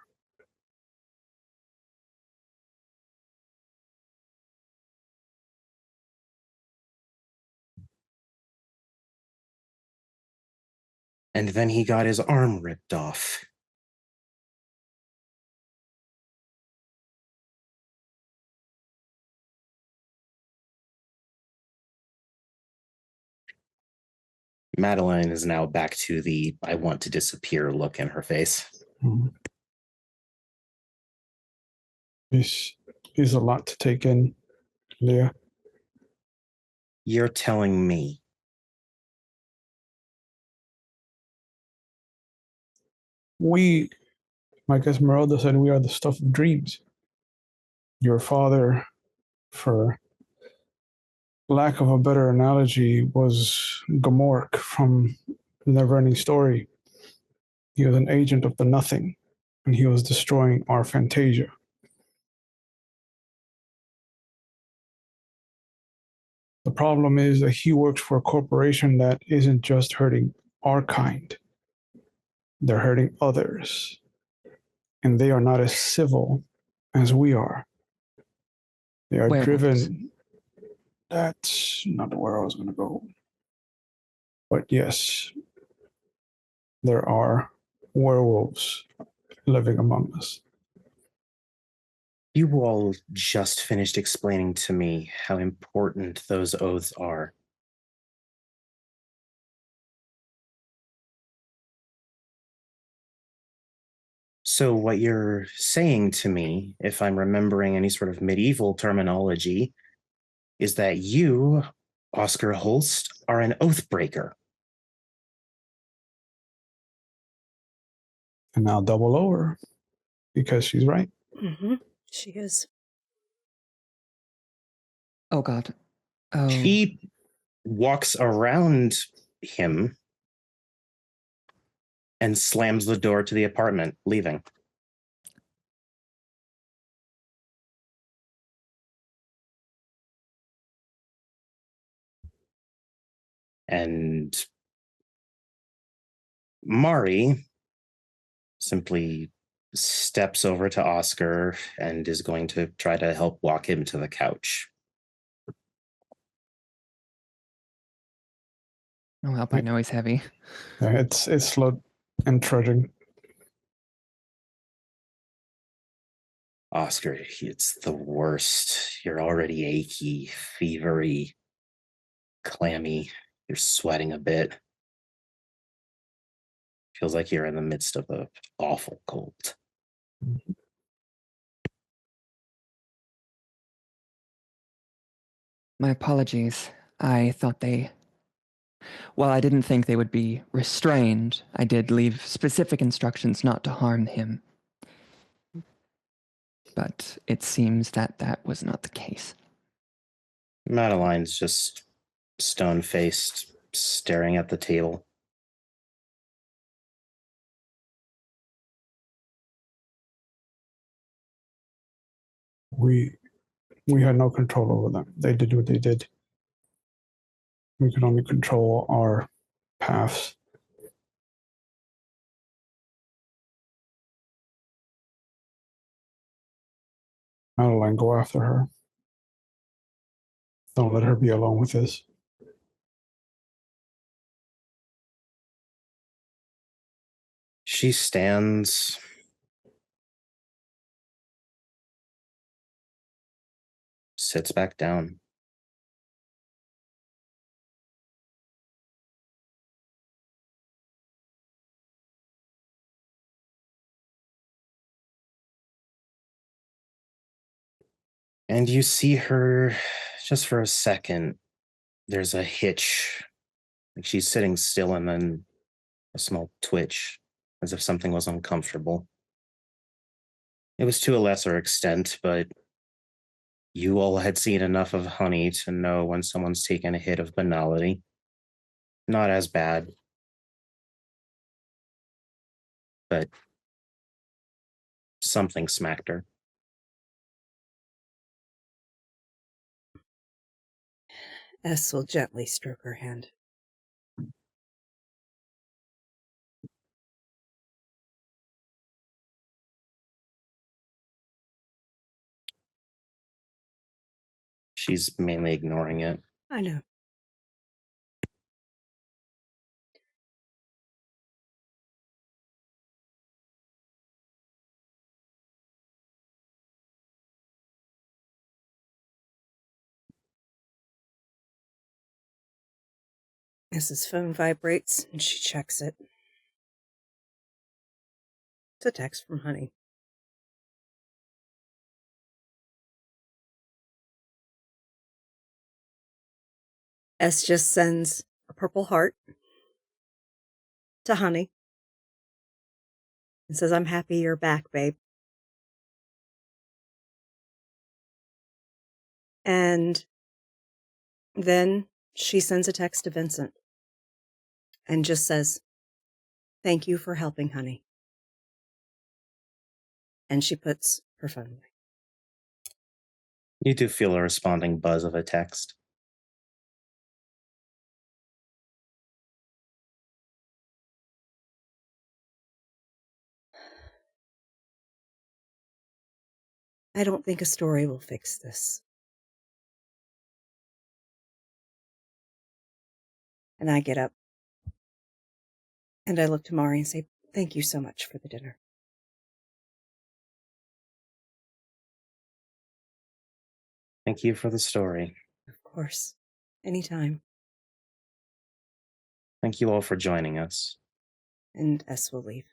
And then he got his arm ripped off. Madeline is now back to the I want to disappear look in her face. Mm-hmm. This is a lot to take in, Leah. You're telling me. We, like Esmeralda said, we are the stuff of dreams. Your father, for lack of a better analogy, was Gamork from the Neverending Story. He was an agent of the nothing, and he was destroying our Fantasia. The problem is that he works for a corporation that isn't just hurting our kind. They're hurting others. And they are not as civil as we are. They are Werewolves. driven. That's not where I was going to go. But yes, there are werewolves living among us. You all just finished explaining to me how important those oaths are. So what you're saying to me, if I'm remembering any sort of medieval terminology, is that you, Oscar Holst, are an oath breaker. And I'll double over because she's right. Mm-hmm. She is. Oh, God. Oh. She walks around him and slams the door to the apartment, leaving. And Mari simply steps over to Oscar and is going to try to help walk him to the couch. Oh, help! I know he's heavy. Yeah, it's slow and trudging. Oscar, it's the worst. You're already achy, fevery, clammy. You're sweating a bit. Feels like you're in the midst of an awful cold. My apologies. I thought well, I didn't think they would be restrained. I did leave specific instructions not to harm him. But it seems that that was not the case. Madeline's just stone-faced, staring at the table. We had no control over them. They did what they did. We could only control our paths. Madeline, go after her. Don't let her be alone with this. She stands, sits back down. And you see her just for a second. There's a hitch. Like she's sitting still and then a small twitch, as if something was uncomfortable. It was to a lesser extent, but you all had seen enough of Honey to know when someone's taken a hit of banality. Not as bad, but something smacked her. S will gently stroke her hand. She's mainly ignoring it. I know. S's phone vibrates and she checks it. It's a text from Honey. S just sends a purple heart to Honey and says, "I'm happy you're back, babe." And then she sends a text to Vincent and just says, "Thank you for helping, Honey." And she puts her phone away. You do feel a responding buzz of a text. I don't think a story will fix this. And I get up and I look to Mari and say, "Thank you so much for the dinner." Thank you for the story. Of course. Anytime. Thank you all for joining us. And S will leave.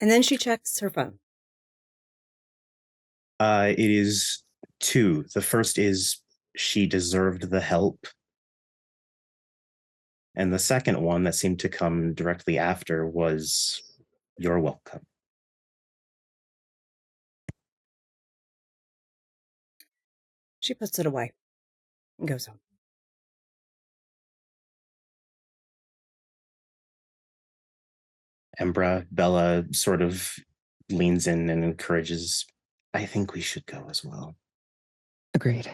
And then she checks her phone. It is two. The first is she deserved the help. And the second one that seemed to come directly after was you're welcome. She puts it away and goes home. Embra, Bella sort of leans in and encourages, I think we should go as well. Agreed.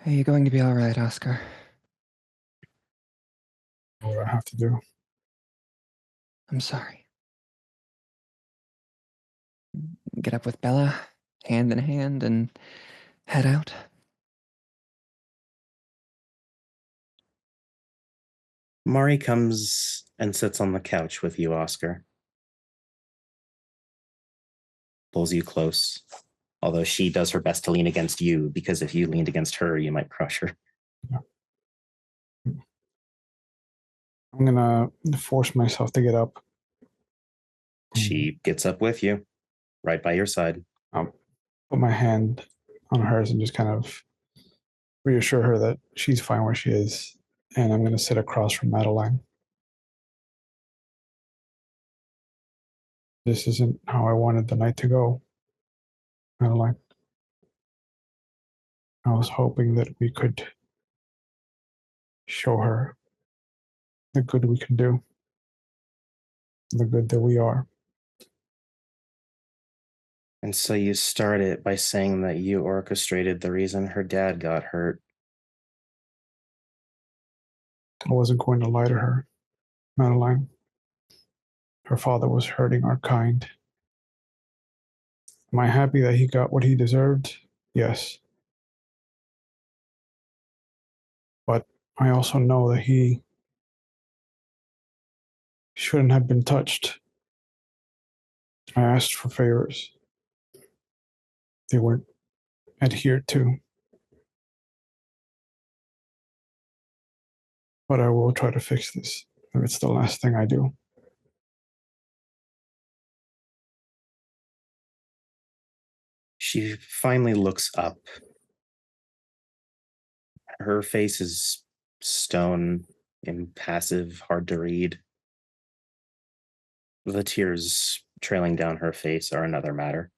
Are you going to be all right, Oscar? what I have to do. I'm sorry. Get up with Bella, hand in hand, and head out. Mari comes and sits on the couch with you, Oscar. Pulls you close, although she does her best to lean against you, because if you leaned against her, you might crush her. Yeah. I'm gonna force myself to get up. She gets up with you, right by your side. I'll put my hand on hers and just kind of reassure her that she's fine where she is. And I'm gonna sit across from Madeline. This isn't how I wanted the night to go, Madeline. I was hoping that we could show her the good we can do, the good that we are. And so you start it by saying that you orchestrated the reason her dad got hurt. I wasn't going to lie to her, Madeline. Her father was hurting our kind. Am I happy that he got what he deserved? Yes. But I also know that he shouldn't have been touched. I asked for favors. They weren't adhered to. But I will try to fix this if it's the last thing I do. She finally looks up. Her face is stone, impassive, hard to read. The tears trailing down her face are another matter.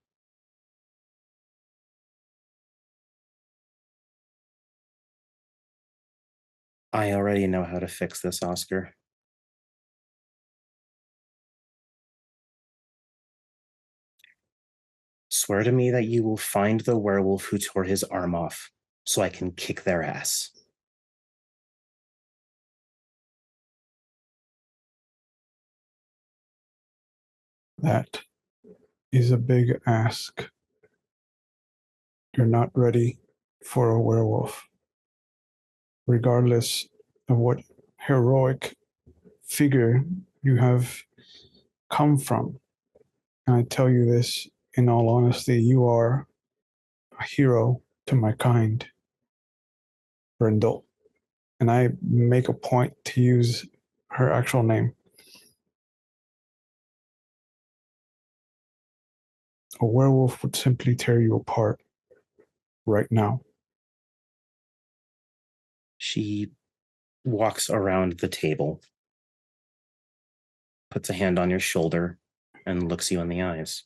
I already know how to fix this, Oscar. Swear to me that you will find the werewolf who tore his arm off so I can kick their ass. That is a big ask. You're not ready for a werewolf. Regardless of what heroic figure you have come from. And I tell you this in all honesty, you are a hero to my kind, Brindle. And I make a point to use her actual name. A werewolf would simply tear you apart right now. She walks around the table, puts a hand on your shoulder, and looks you in the eyes.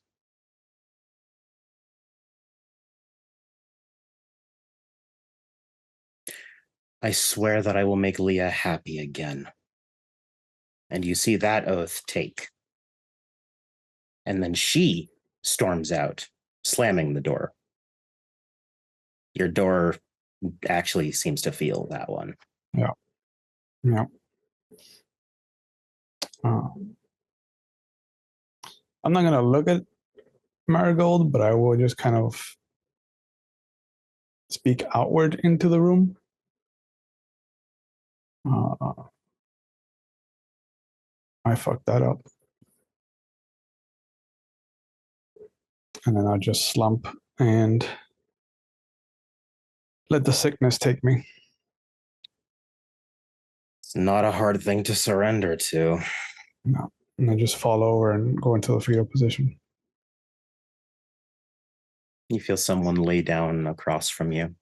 I swear that I will make Leah happy again. And you see that oath take. And then she storms out, slamming the door. Your door actually seems to feel that one. Yeah. Yeah. I'm not going to look at Marigold, but I will just kind of speak outward into the room. I fucked that up. And then I'll just slump and let the sickness take me. It's not a hard thing to surrender to. No. And I just fall over and go into the fetal position. You feel someone lay down across from you,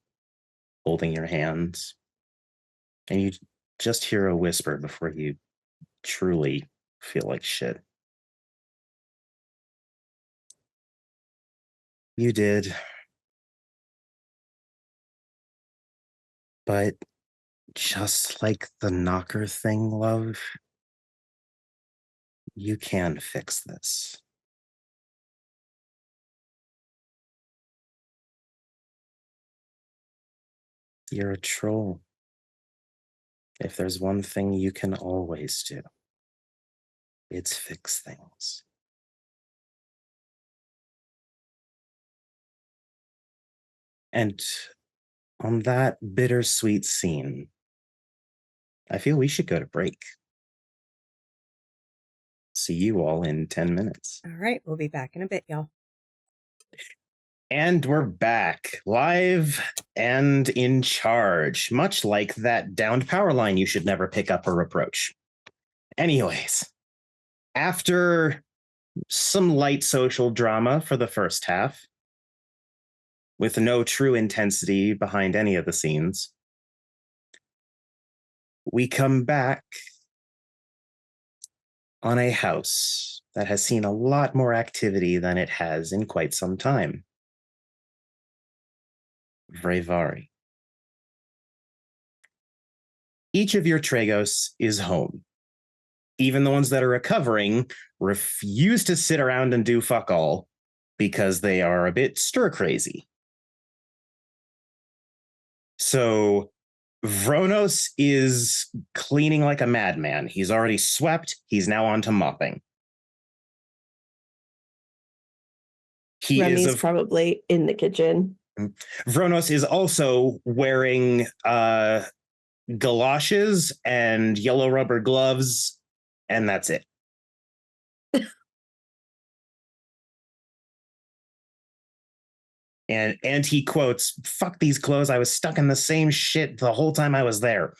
holding your hands. And you just hear a whisper before you truly feel like shit. You did. But just like the knocker thing, love, you can fix this. You're a troll. If there's one thing you can always do, it's fix things. And on that bittersweet scene, I feel we should go to break. See you all in 10 minutes. All right, we'll be back in a bit, y'all. And we're back, live and in charge, much like that downed power line you should never pick up or approach. Anyways, after some light social drama for the first half, with no true intensity behind any of the scenes, we come back on a house that has seen a lot more activity than it has in quite some time. Vrevari. Each of your Tragos is home. Even the ones that are recovering refuse to sit around and do fuck all because they are a bit stir crazy. So Vronos is cleaning like a madman. He's already swept. He's now on to mopping. Remy's probably in the kitchen. Vronos is also wearing galoshes and yellow rubber gloves, and that's it. And he quotes, "Fuck these clothes. I was stuck in the same shit the whole time I was there."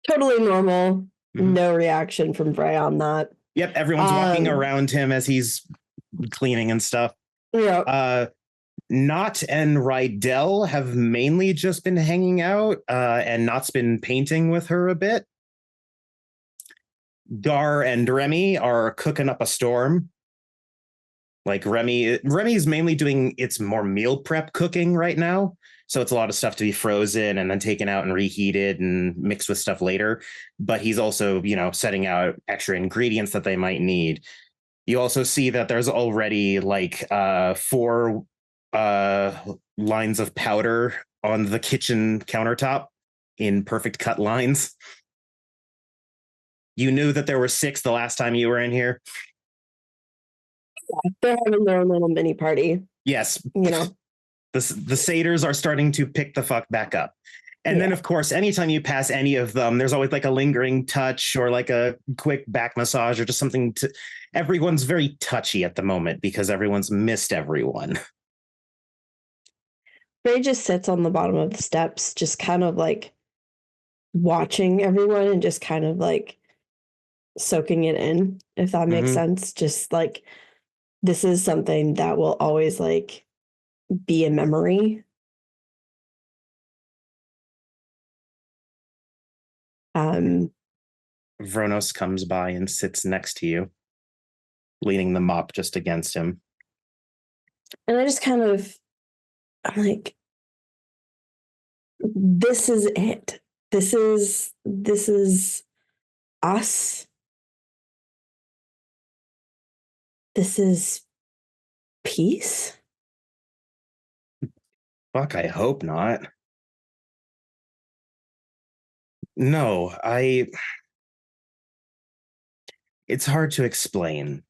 Totally normal. Mm-hmm. No reaction from Bray on that. Yep, everyone's walking around him as he's cleaning and stuff. Yeah. Not and Rydell have mainly just been hanging out, and Not's been painting with her a bit. Gar and Remy are cooking up a storm. Like Remy's mainly doing its more meal prep cooking right now. So it's a lot of stuff to be frozen and then taken out and reheated and mixed with stuff later. But he's also, setting out extra ingredients that they might need. You also see that there's already like 4 lines of powder on the kitchen countertop in perfect cut lines. You knew that there were 6 the last time you were in here. Yeah, they're having their own little mini party. Yes. The satyrs are starting to pick the fuck back up. And then, of course, anytime you pass any of them, there's always like a lingering touch or like a quick back massage or just something to... Everyone's very touchy at the moment because everyone's missed everyone. Ray just sits on the bottom of the steps, just kind of like watching everyone and just kind of like soaking it in, if that makes sense. Just like, this is something that will always like be a memory. Vronos comes by and sits next to you, leaning the mop just against him. And I just kind of, I'm like, this is it. This is us. This is peace. Fuck, I hope not. No, it's hard to explain.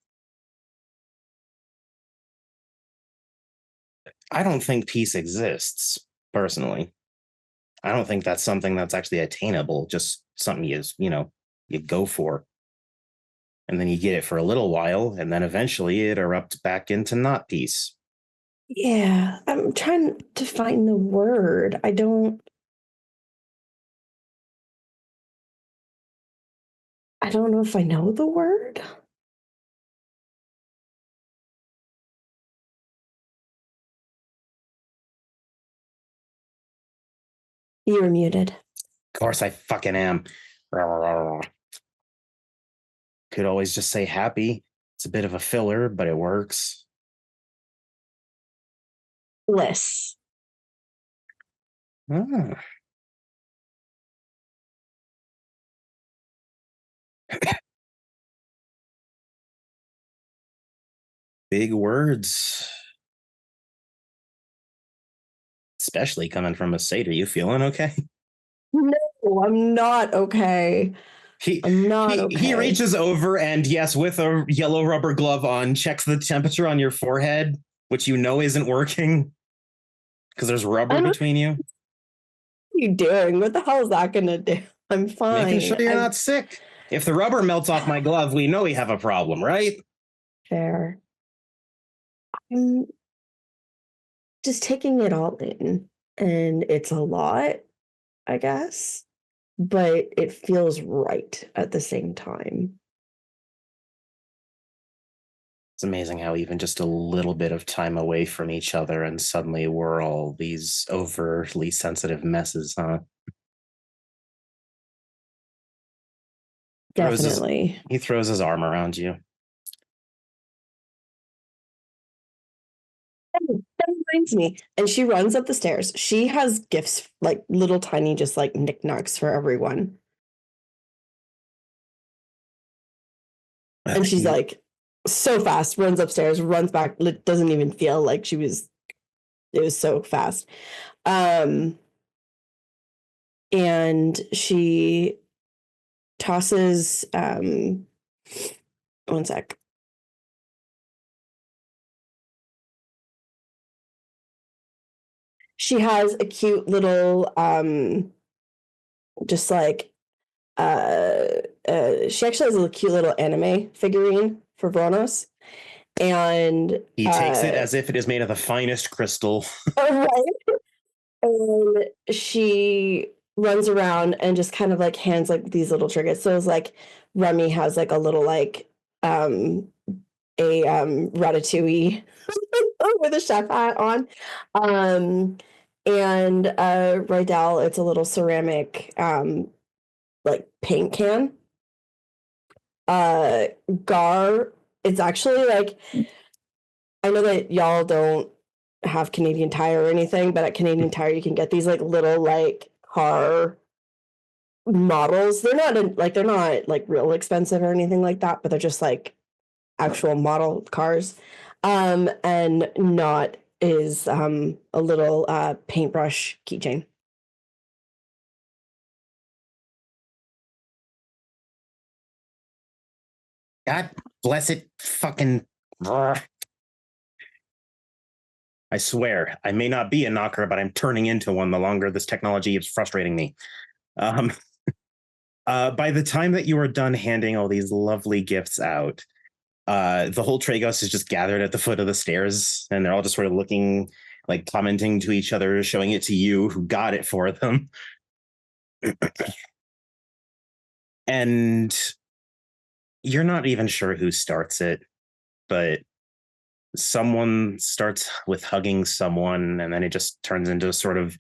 I don't think peace exists, personally. I don't think that's something that's actually attainable, just something you go for. And then you get it for a little while, and then eventually it erupts back into not peace. Yeah, I'm trying to find the word. I don't know if I know the word. You're muted. Of course I fucking am. Could always just say happy. It's a bit of a filler, but it works. Bliss. Ah. Big words. Especially coming from a satyr. You feeling okay? No, Oh, I'm not okay. I'm not okay. He reaches over and, yes, with a yellow rubber glove on, checks the temperature on your forehead, which you know isn't working because there's rubber between you. What are you doing? What the hell is that going to do? I'm fine. Making sure you're not sick. If the rubber melts off my glove, we know we have a problem, right? Fair. I'm just taking it all in, and it's a lot, I guess, but it feels right at the same time. It's amazing how even just a little bit of time away from each other and suddenly we're all these overly sensitive messes, huh? Definitely. He throws his arm around you. That reminds me. And she runs up the stairs. She has gifts, like little tiny, just like knickknacks for everyone. And she's like so fast, runs upstairs, runs back, doesn't even feel like it was so fast. And she tosses, one sec. She has a cute little, just like, she actually has a cute little anime figurine for Vronos. And he takes it as if it is made of the finest crystal. Right. And she runs around and just kind of like hands like these little trinkets. So it's like Remy has like a little like ratatouille with a chef hat on. And Rydell, it's a little ceramic like paint can. Gar, it's actually like, I know that y'all don't have Canadian Tire or anything, but at Canadian Tire you can get these like little like car models. They're not like real expensive or anything like that, but they're just like actual model cars. And Not is a little paintbrush keychain. God bless it, fucking. I swear, I may not be a knocker, but I'm turning into one the longer this technology is frustrating me. By the time that you are done handing all these lovely gifts out, the whole Tragos is just gathered at the foot of the stairs, and they're all just sort of looking, like commenting to each other, showing it to you who got it for them. And you're not even sure who starts it, but someone starts with hugging someone, and then it just turns into a sort of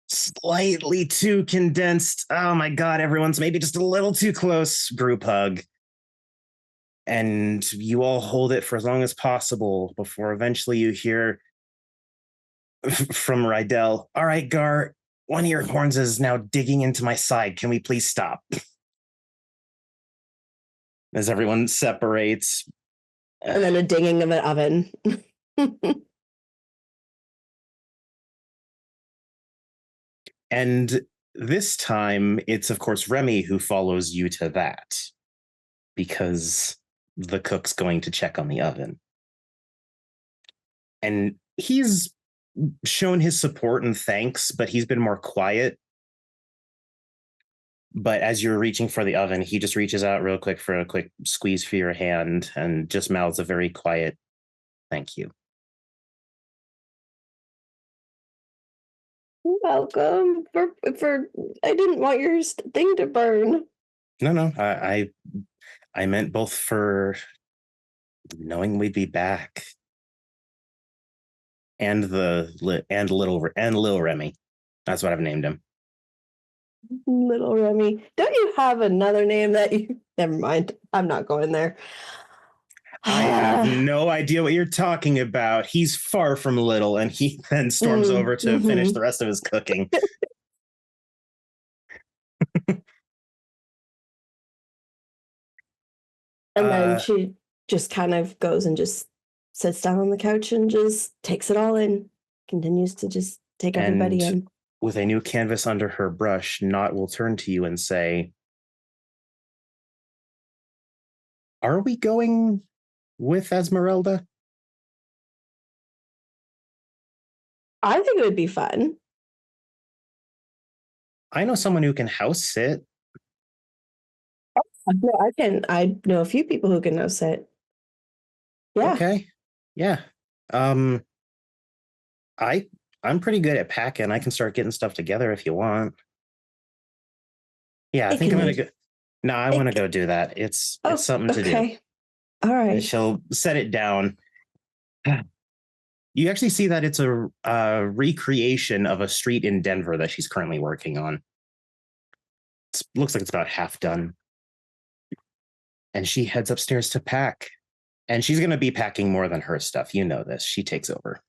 slightly too condensed, oh my God, everyone's maybe just a little too close group hug. And you all hold it for as long as possible before eventually you hear from Rydell, all right, Gar, one of your horns is now digging into my side. Can we please stop? As everyone separates. And then a dinging of an oven. And this time, it's, of course, Remy who follows you to that, because the cook's going to check on the oven. And he's shown his support and thanks, but he's been more quiet. But as you're reaching for the oven, he just reaches out real quick for a quick squeeze for your hand and just mouths a very quiet thank you. You're welcome. For I didn't want your thing to burn. No, I meant both for knowing we'd be back and little Remy. That's what I've named him. Little Remy. Don't you have another name that you... Never mind. I'm not going there. I have no idea what you're talking about. He's far from little, and he then storms over to finish the rest of his cooking. And then she just kind of goes and just sits down on the couch and just takes it all in. Continues to just take everybody in. with a new canvas under her brush, Not will turn to you and say, "Are we going with Esmeralda?" I think it would be fun. I know someone who can house sit. No, I know a few people who can house sit. Yeah. Okay. Yeah. I'm pretty good at packing. I can start getting stuff together if you want. Yeah, I think I'm gonna go. No, I want to go do that. It's something to do. Okay. All right. She'll set it down. You actually see that it's a recreation of a street in Denver that she's currently working on. It looks like it's about half done. And she heads upstairs to pack. And she's going to be packing more than her stuff. You know this. She takes over.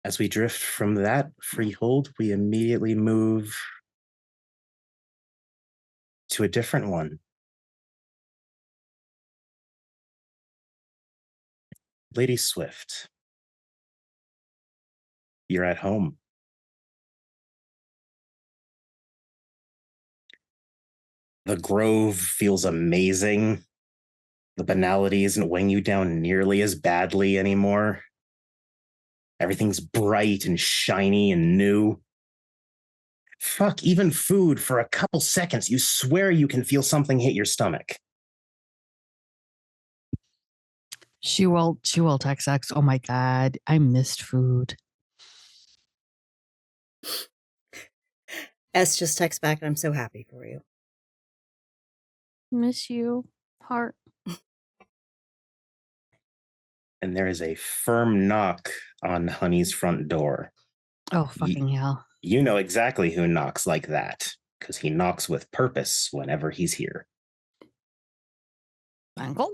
As we drift from that freehold, we immediately move to a different one. Lady Swift, you're at home. The grove feels amazing. The banality isn't weighing you down nearly as badly anymore. Everything's bright and shiny and new. Fuck, even food, for a couple seconds, you swear you can feel something hit your stomach. She will text X. Oh my God, I missed food. S just texts back, and I'm so happy for you. Miss you, heart. And there is a firm knock on Honey's front door. Oh, fucking hell. You know exactly who knocks like that, because he knocks with purpose whenever he's here. Uncle?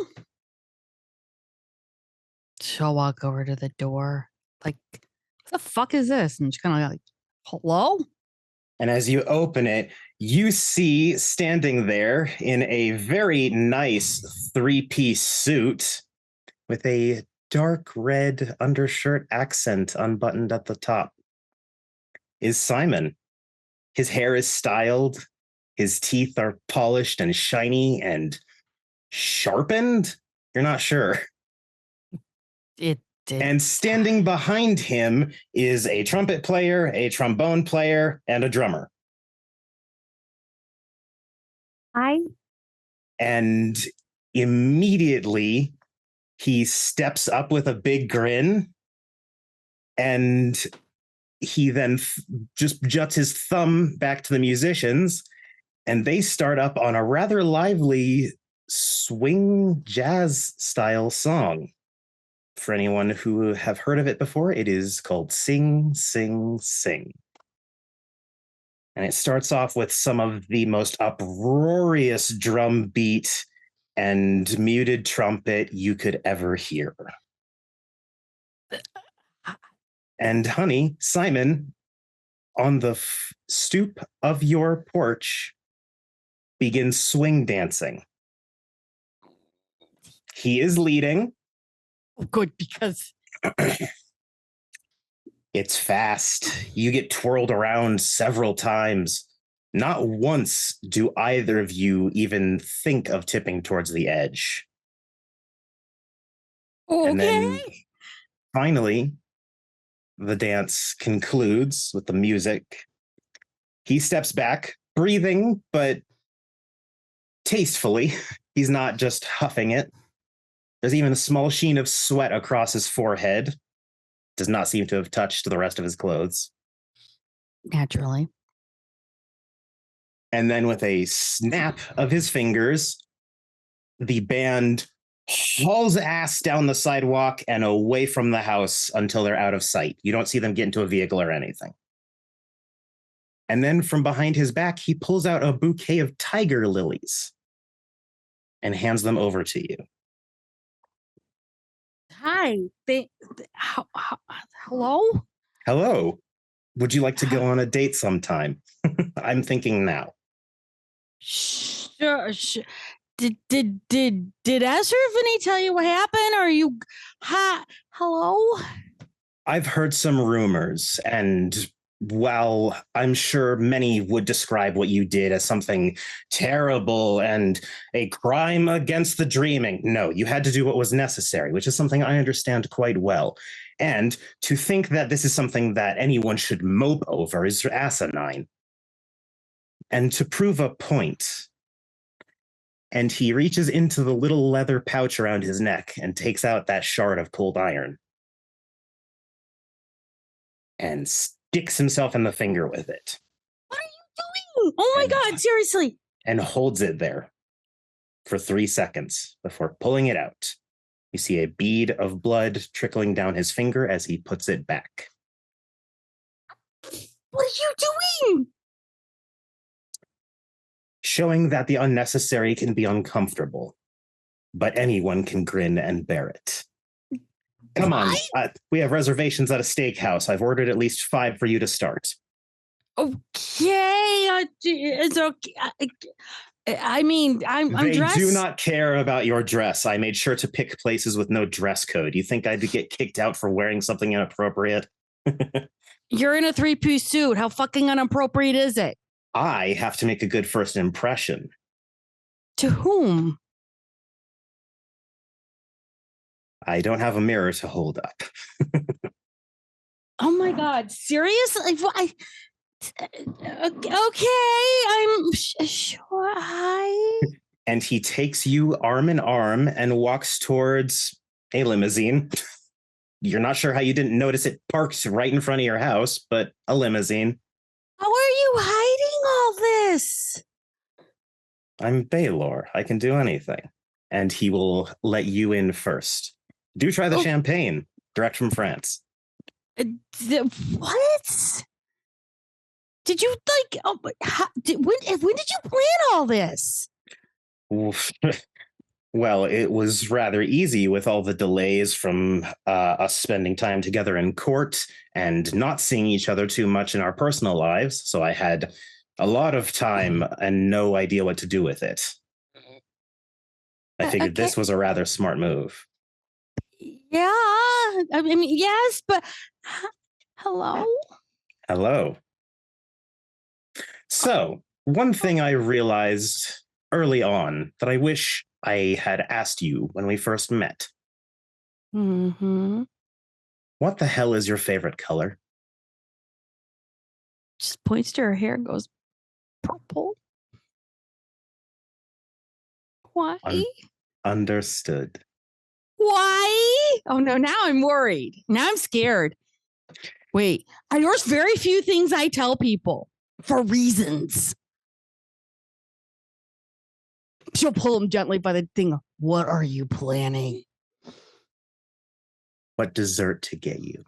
She'll walk over to the door. Like, what the fuck is this? And she's kind of like, hello? And as you open it, you see standing there in a very nice 3-piece suit with a dark red undershirt accent unbuttoned at the top is Simon. His hair is styled. His teeth are polished and shiny and sharpened. You're not sure. And standing behind him is a trumpet player, a trombone player, and a drummer. And immediately he steps up with a big grin, and he then just juts his thumb back to the musicians, and they start up on a rather lively swing jazz style song. For anyone who have heard of it before, it is called Sing, Sing, Sing. And it starts off with some of the most uproarious drum beat and muted trumpet you could ever hear. And honey, Simon, on the stoop of your porch, begins swing dancing. He is leading. Good, because it's fast. You get twirled around several times. Not once do either of you even think of tipping towards the edge. okay. And then finally, the dance concludes with the music. He steps back, breathing, but tastefully. He's not just huffing it. There's even a small sheen of sweat across his forehead. Does not seem to have touched the rest of his clothes. Naturally. And then with a snap of his fingers, the band hauls ass down the sidewalk and away from the house until they're out of sight. You don't see them get into a vehicle or anything. And then from behind his back, he pulls out a bouquet of tiger lilies and hands them over to you. Hi. Hello? Hello. Would you like to go on a date sometime? I'm thinking now. Sure. Did Esrafini tell you what happened? Or are you? Hello? I've heard some rumors, and while I'm sure many would describe what you did as something terrible and a crime against the dreaming, no, you had to do what was necessary, which is something I understand quite well. And to think that this is something that anyone should mope over is asinine. And to prove a point, and he reaches into the little leather pouch around his neck and takes out that shard of cold iron and sticks himself in the finger with it. What are you doing? Oh my God, seriously. And holds it there for 3 seconds before pulling it out. You see a bead of blood trickling down his finger as he puts it back. What are you doing? Showing that the unnecessary can be uncomfortable, but anyone can grin and bear it. Come on, we have reservations at a steakhouse. I've ordered at least 5 for you to start. Okay, it's okay. I mean, I'm dressed. They do not care about your dress. I made sure to pick places with no dress code. You think I'd get kicked out for wearing something inappropriate? You're in a 3-piece suit. How fucking inappropriate is it? I have to make a good first impression. To whom? I don't have a mirror to hold up. Oh my God, seriously? Okay, I'm sure. Hi. And he takes you arm in arm and walks towards a limousine. You're not sure how you didn't notice it parked right in front of your house, but a limousine. How are you hiding all this? I'm Baylor. I can do anything. And he will let you in first. Do try the champagne, direct from France. What? Did you like? Oh, when did you plan all this? Well, it was rather easy with all the delays from us spending time together in court and not seeing each other too much in our personal lives. So I had a lot of time and no idea what to do with it. I figured this was a rather smart move. Yeah, I mean, yes, but hello? Hello. So, one thing I realized early on that I wish I had asked you when we first met. Mm-hmm. What the hell is your favorite color? Just points to her hair and goes, purple. Why? Understood. Why? Oh no, now I'm worried. Now I'm scared. Wait, there's very few things I tell people for reasons. She'll pull him gently by the thing. What are you planning? What dessert to get you?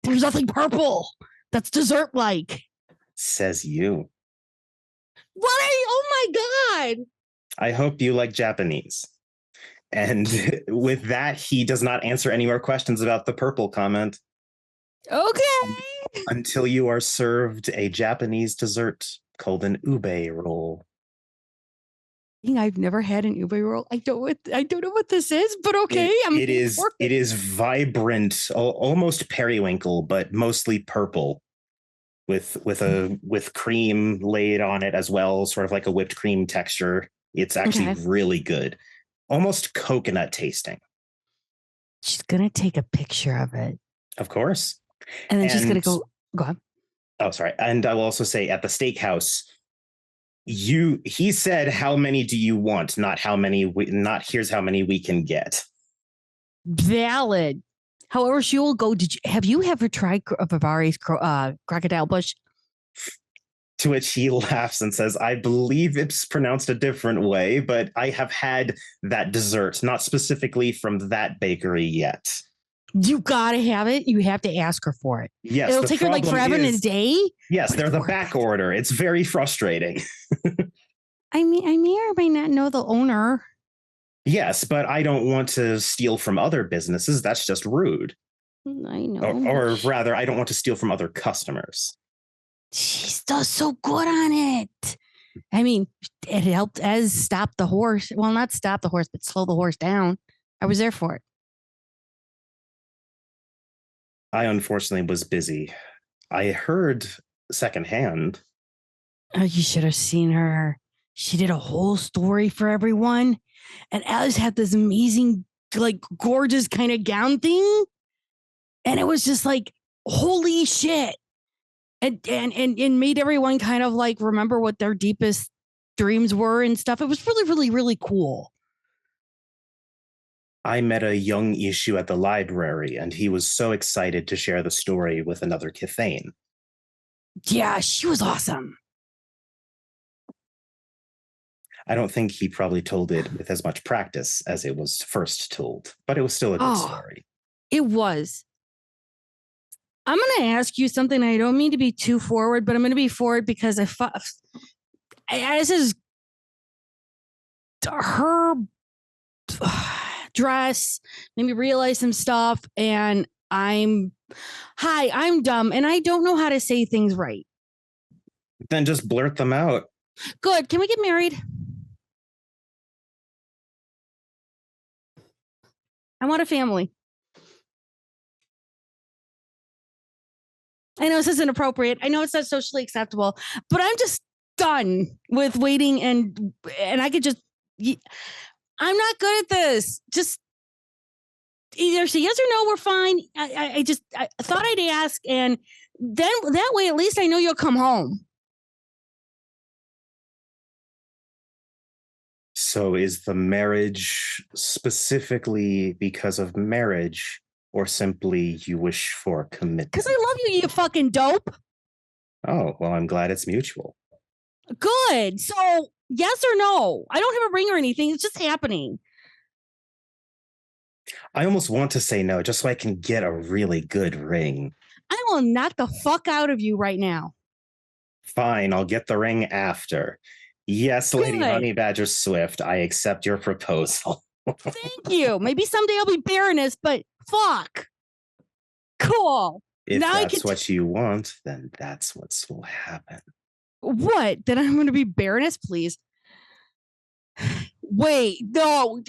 There's nothing purple. That's dessert-like. Says you. What are you? Oh my God. I hope you like Japanese. And with that, he does not answer any more questions about the purple comment. Okay. Until you are served a Japanese dessert called an ube roll. I've never had an ube roll. I don't know what this is, but okay. It is vibrant, almost periwinkle, but mostly purple, with cream laid on it as well, sort of like a whipped cream texture. It's actually really good, almost coconut tasting. She's gonna take a picture of it, of course, and then she's gonna go on. Oh, sorry. And I will also say at the steakhouse, he said, how many do you want? Not how many, not here's how many we can get. Valid. However, she will go. Have you ever tried Bavari's crocodile bush? To which he laughs and says, I believe it's pronounced a different way, but I have had that dessert, not specifically from that bakery yet. You gotta have it. You have to ask her for it. Yes, it'll take her like forever and a day. Yes, they're the back order. It's very frustrating. I may or may not know the owner. Yes, but I don't want to steal from other businesses. That's just rude. I know. Or rather, I don't want to steal from other customers. She does so good on it. I mean, it helped as stop the horse. Well, not stop the horse, but slow the horse down. I was there for it. I unfortunately was busy. I heard secondhand. Oh, you should have seen her. She did a whole story for everyone. And Alice had this amazing, like, gorgeous kind of gown thing. And it was just like, holy shit. And made everyone kind of like remember what their deepest dreams were and stuff. It was really, really, really cool. I met a young issue at the library, and he was so excited to share the story with another Kithane. Yeah, she was awesome. I don't think he probably told it with as much practice as it was first told, but it was still a good story. It was. I'm going to ask you something. I don't mean to be too forward, but I'm going to be forward because this is her dress made me realize some stuff, and I'm dumb and I don't know how to say things right. Then just blurt them out. Good. Can we get married? I want a family. I know this isn't appropriate. I know it's not socially acceptable, but I'm just done with waiting and I could just, I'm not good at this. Just either say yes or no, we're fine. I thought I'd ask, and then that way at least I know you'll come home. So is the marriage specifically because of marriage, or simply you wish for commitment? Because I love you, you fucking dope. Oh, well, I'm glad it's mutual. Good. So yes or no? I don't have a ring or anything. It's just happening. I almost want to say no, just so I can get a really good ring. I will knock the fuck out of you right now. Fine, I'll get the ring after. Yes, Good. Lady Honey Badger Swift, I accept your proposal. Thank you. Maybe someday I'll be Baroness, but fuck. Cool. If now that's what you want, then that's what will happen. What? Then I'm going to be Baroness, please. Wait, no.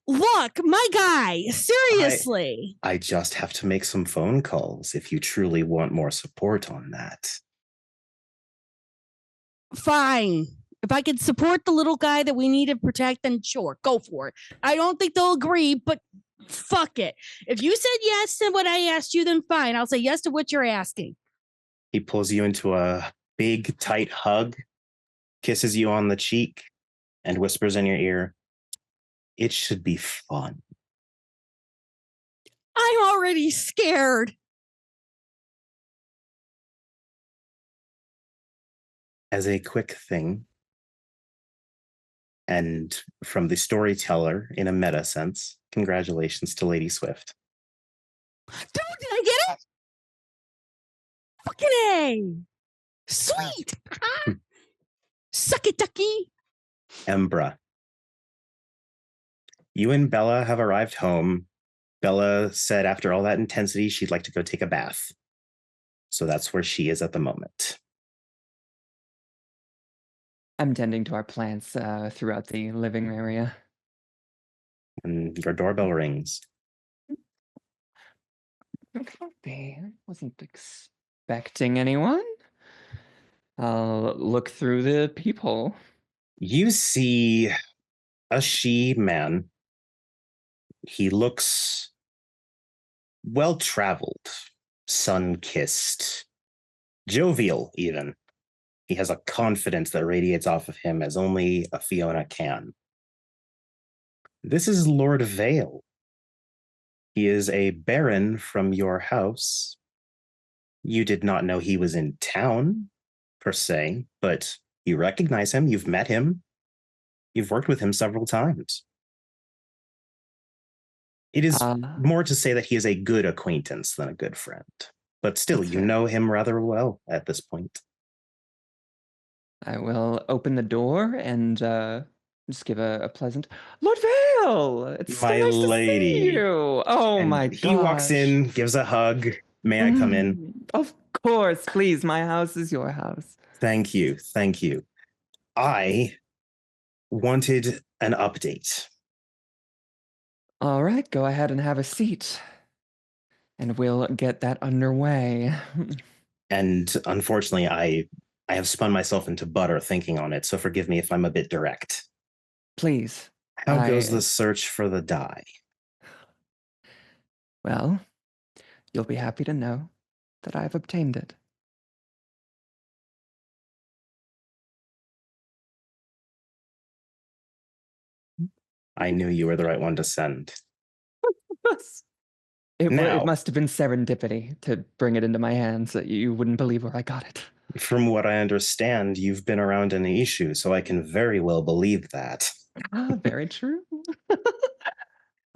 Look, my guy, seriously. I just have to make some phone calls if you truly want more support on that. Fine. If I could support the little guy that we need to protect, then sure, go for it. I don't think they'll agree, but fuck it. If you said yes to what I asked you, then fine. I'll say yes to what you're asking. He pulls you into a big, tight hug, kisses you on the cheek, and whispers in your ear, "It should be fun." I'm already scared. As a quick thing, and from the storyteller in a meta sense, congratulations to Lady Swift. Did I get it? Fucking A. Sweet. Suck it, ducky. Embra. You and Bella have arrived home. Bella said after all that intensity, she'd like to go take a bath. So that's where she is at the moment. I'm tending to our plants throughout the living area. And your doorbell rings. I wasn't expecting anyone. I'll look through the peephole. You see a she-man. He looks well-traveled, sun-kissed, jovial even. He has a confidence that radiates off of him as only a Fiona can. This is Lord Vale. He is a baron from your house. You did not know he was in town, per se, but you recognize him, you've met him, you've worked with him several times. It is more to say that he is a good acquaintance than a good friend, but still, you know him rather well at this point. I will open the door and just give a pleasant Lord Vale. It's so My nice lady. to see you. Oh And my god! He walks in, gives a hug. May I come in? Of course, please. My house is your house. Thank you. Thank you. I wanted an update. All right, go ahead and have a seat. and we'll get that underway. And unfortunately, I have spun myself into butter thinking on it, so forgive me if I'm a bit direct. Please. How goes the search for the die? Well, you'll be happy to know that I've obtained it. I knew you were the right one to send. It Now- must have been serendipity to bring it into my hands that you wouldn't believe where I got it. From what I understand, you've been around an issue, so I can very well believe that. Ah, very true.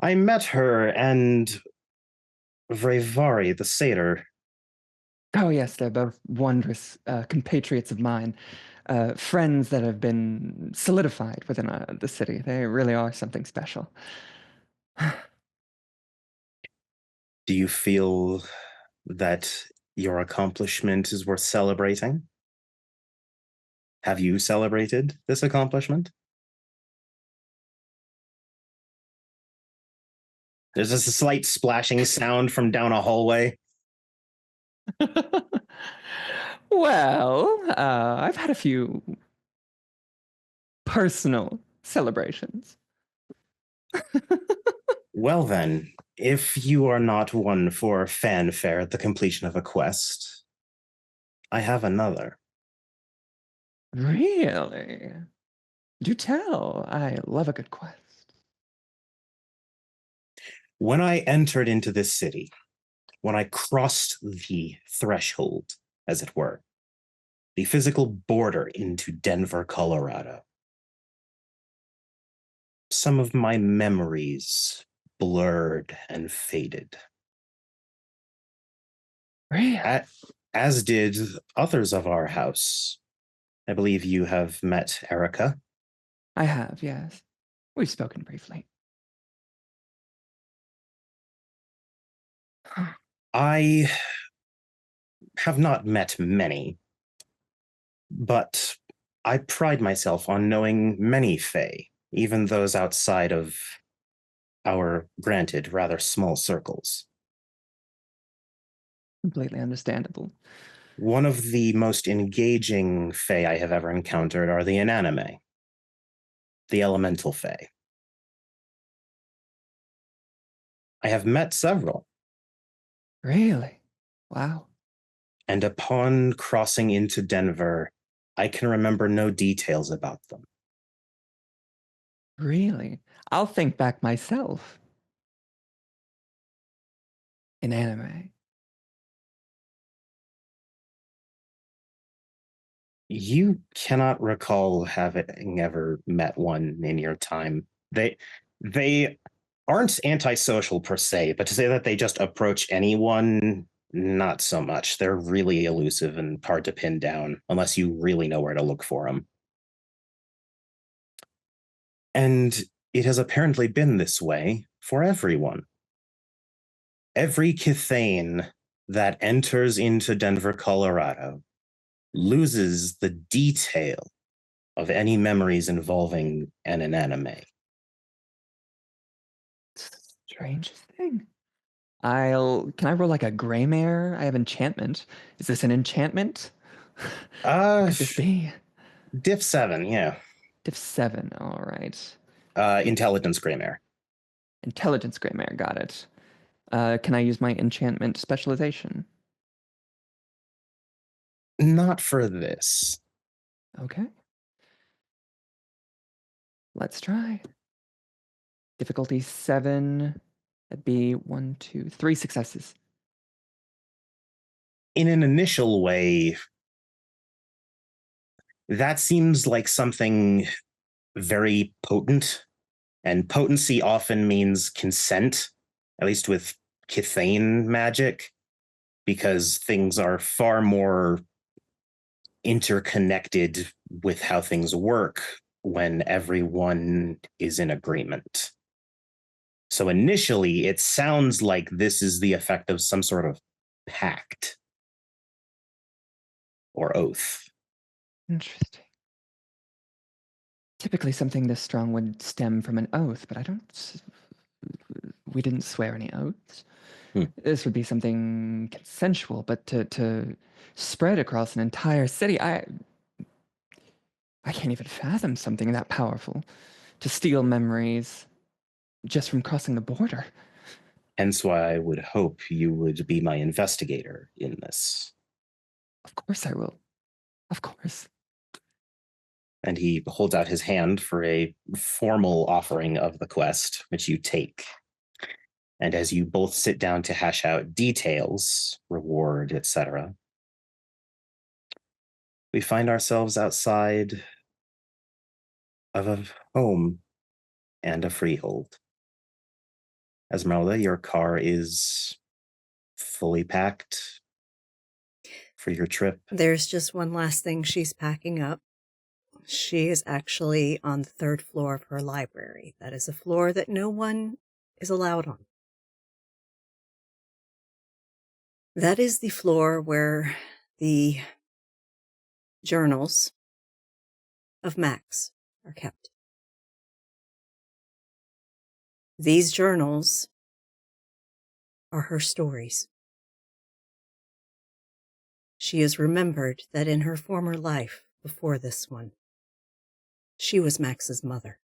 I met her and Vrevari, the satyr. Oh, yes, they're both wondrous compatriots of mine, friends that have been solidified within the city. They really are something special. Do you feel that your accomplishment is worth celebrating? Have you celebrated this accomplishment? There's just a slight splashing sound from down a hallway. Well, I've had a few personal celebrations. Well then, if you are not one for fanfare at the completion of a quest, I have another. Really? Do tell. I love a good quest. When I entered into this city, when I crossed the threshold, as it were, the physical border into Denver, Colorado, some of my memories blurred and faded. Really? As did others of our house. I believe you have met Erica. I have, yes. We've spoken briefly. I have not met many, but I pride myself on knowing many Fae, even those outside of our granted rather small circles. Completely understandable. One of the most engaging Fae I have ever encountered are the Inanime, the elemental Fae. I have met several. Really? Wow. And upon crossing into Denver, I can remember no details about them. Really? I'll think back myself. In anime. You cannot recall having ever met one in your time. They aren't antisocial per se, but to say that they just approach anyone, not so much. They're really elusive and hard to pin down unless you really know where to look for them. And it has apparently been this way for everyone. Every Kithane that enters into Denver, Colorado, loses the detail of any memories involving an anime. Strangest thing. Can I roll like a gray mare? I have enchantment. Is this an enchantment? Could this be? Diff 7, yeah. Diff 7, all right. Intelligence Greymare. Intelligence gray mare, got it. Can I use my enchantment specialization? Not for this. Okay. Let's try. Difficulty 7. That'd be 1, 2, 3 successes. In an initial way, that seems like something very potent, and potency often means consent, at least with Kithane magic, because things are far more interconnected with how things work when everyone is in agreement. So initially, it sounds like this is the effect of some sort of pact or oath. Interesting. Typically, something this strong would stem from an oath, but we didn't swear any oaths. This would be something consensual, but to spread across an entire city, I can't even fathom something that powerful. To steal memories just from crossing the border. Hence why I would hope you would be my investigator in this. Of course I will. Of course. And he holds out his hand for a formal offering of the quest, which you take. And as you both sit down to hash out details, reward, etc., we find ourselves outside of a home and a freehold. Esmeralda, your car is fully packed for your trip. There's just one last thing she's packing up. She is actually on the 3rd floor of her library. That is a floor that no one is allowed on. That is the floor where the journals of Max are kept. These journals are her stories. She has remembered that in her former life, before this one, she was Max's mother.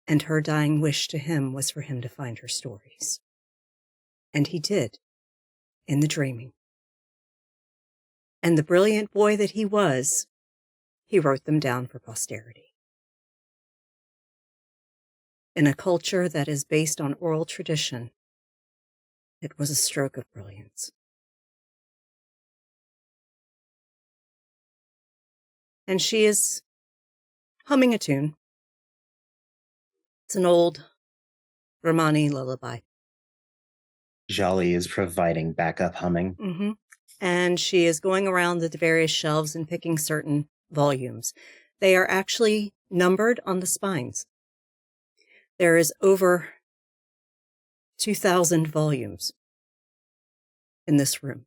And her dying wish to him was for him to find her stories. And he did, in the dreaming. And the brilliant boy that he was, he wrote them down for posterity. In a culture that is based on oral tradition, it was a stroke of brilliance. And she is humming a tune. It's an old Romani lullaby. Jolly is providing backup humming. Mm-hmm. And she is going around the various shelves and picking certain volumes. They are actually numbered on the spines. There is over 2,000 volumes in this room.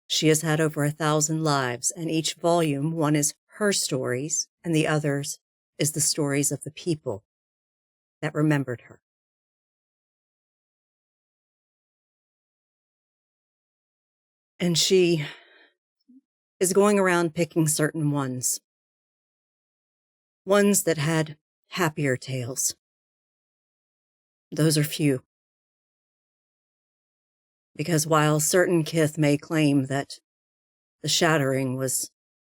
She has had over 1,000 lives, and each volume, one is her stories, and the others is the stories of the people that remembered her. And she is going around picking certain ones that had happier tales. Those are few. Because while certain kith may claim that the shattering was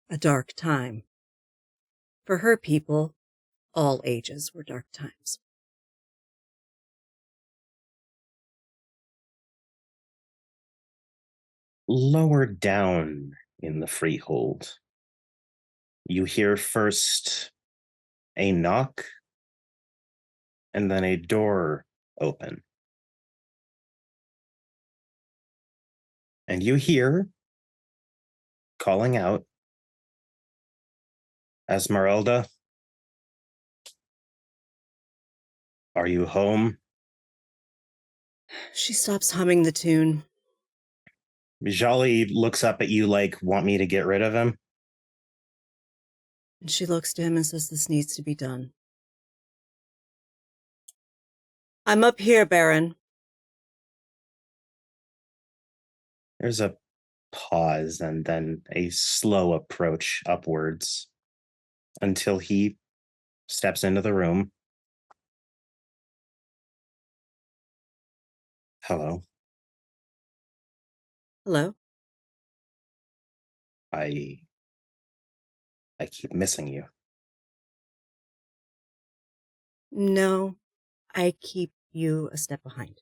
a dark time, for her people, all ages were dark times. Lower down in the freehold, you hear first a knock and then a door open. And you hear calling out, Esmeralda, are you home? She stops humming the tune. Jolly looks up at you like, want me to get rid of him? And she looks to him and says, this needs to be done. I'm up here, Baron. There's a pause and then a slow approach upwards until he steps into the room. Hello. Hello? I keep missing you. No, I keep you a step behind.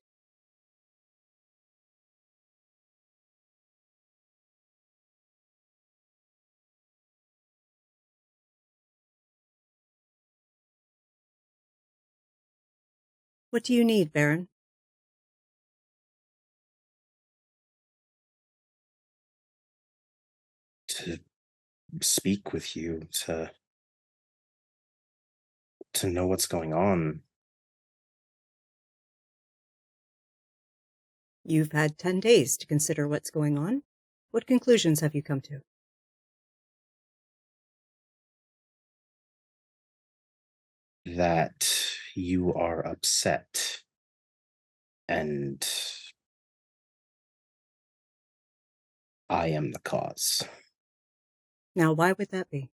What do you need, Baron? To speak with you, to know what's going on. You've had 10 days to consider what's going on. What conclusions have you come to? that you are upset and I am the cause. Now, why would that be?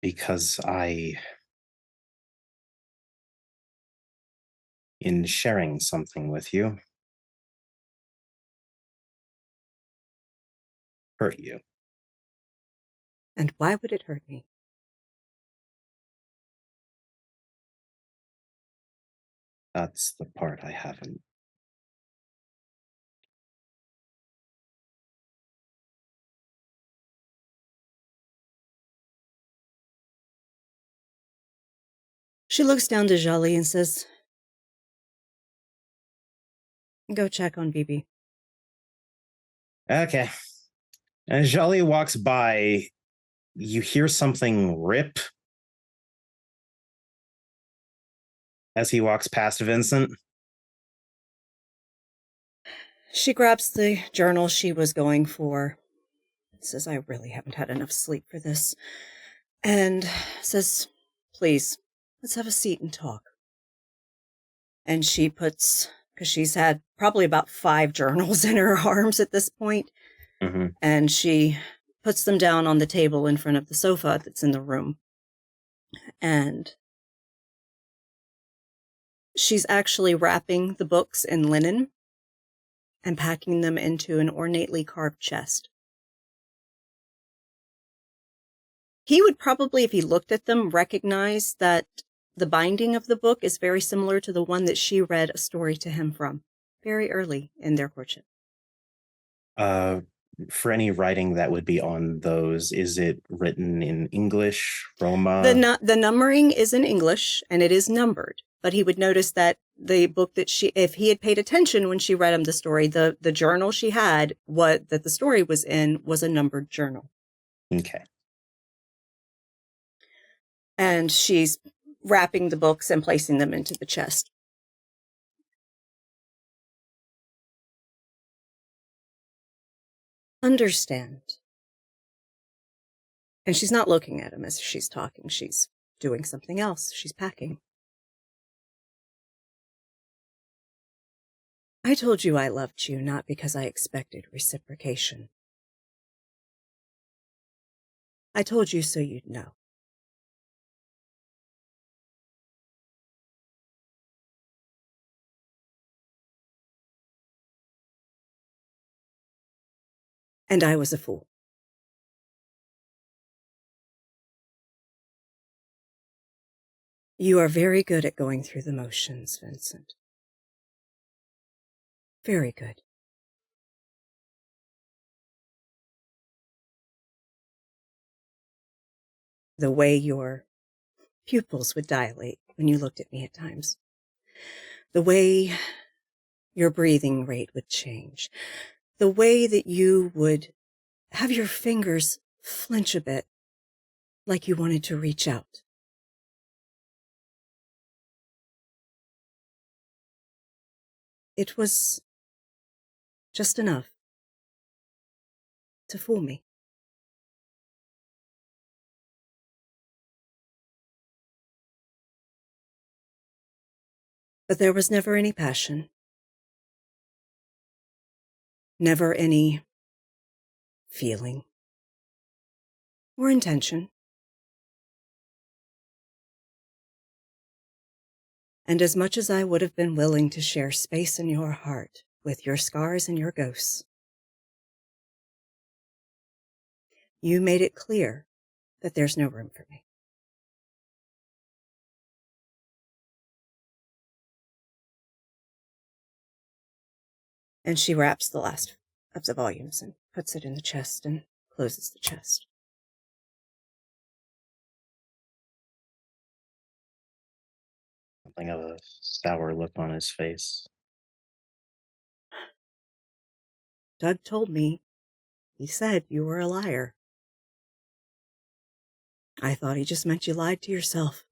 Because in sharing something with you, hurt you. And why would it hurt me? That's the part I haven't. She looks down to Jolly and says, go check on BB. Okay. As Jolly walks by, you hear something rip as he walks past Vincent. She grabs the journal she was going for, says, I really haven't had enough sleep for this, and says, please, let's have a seat and talk. And she puts, because she's had probably about 5 journals in her arms at this point, and she puts them down on the table in front of the sofa that's in the room. And she's actually wrapping the books in linen and packing them into an ornately carved chest. He would probably, if he looked at them, recognize that the binding of the book is very similar to the one that she read a story to him from very early in their courtship. For any writing that would be on those, is it written in English, Roma? The numbering is in English, and it is numbered. But he would notice that the book that if he had paid attention when she read him the story, the journal she had, that the story was in, was a numbered journal. Okay. And she's wrapping the books and placing them into the chest. Understand. And she's not looking at him as she's talking. She's doing something else. She's packing. I told you I loved you, not because I expected reciprocation. I told you so you'd know. And I was a fool. You are very good at going through the motions, Vincent. Very good. The way your pupils would dilate when you looked at me at times. The way your breathing rate would change. The way that you would have your fingers flinch a bit, like you wanted to reach out. It was just enough to fool me. But there was never any passion. Never any feeling or intention. And as much as I would have been willing to share space in your heart with your scars and your ghosts, you made it clear that there's no room for me. And she wraps the last of the volumes and puts it in the chest and closes the chest. Something of a sour look on his face. Doug told me, he said you were a liar. I thought he just meant you lied to yourself.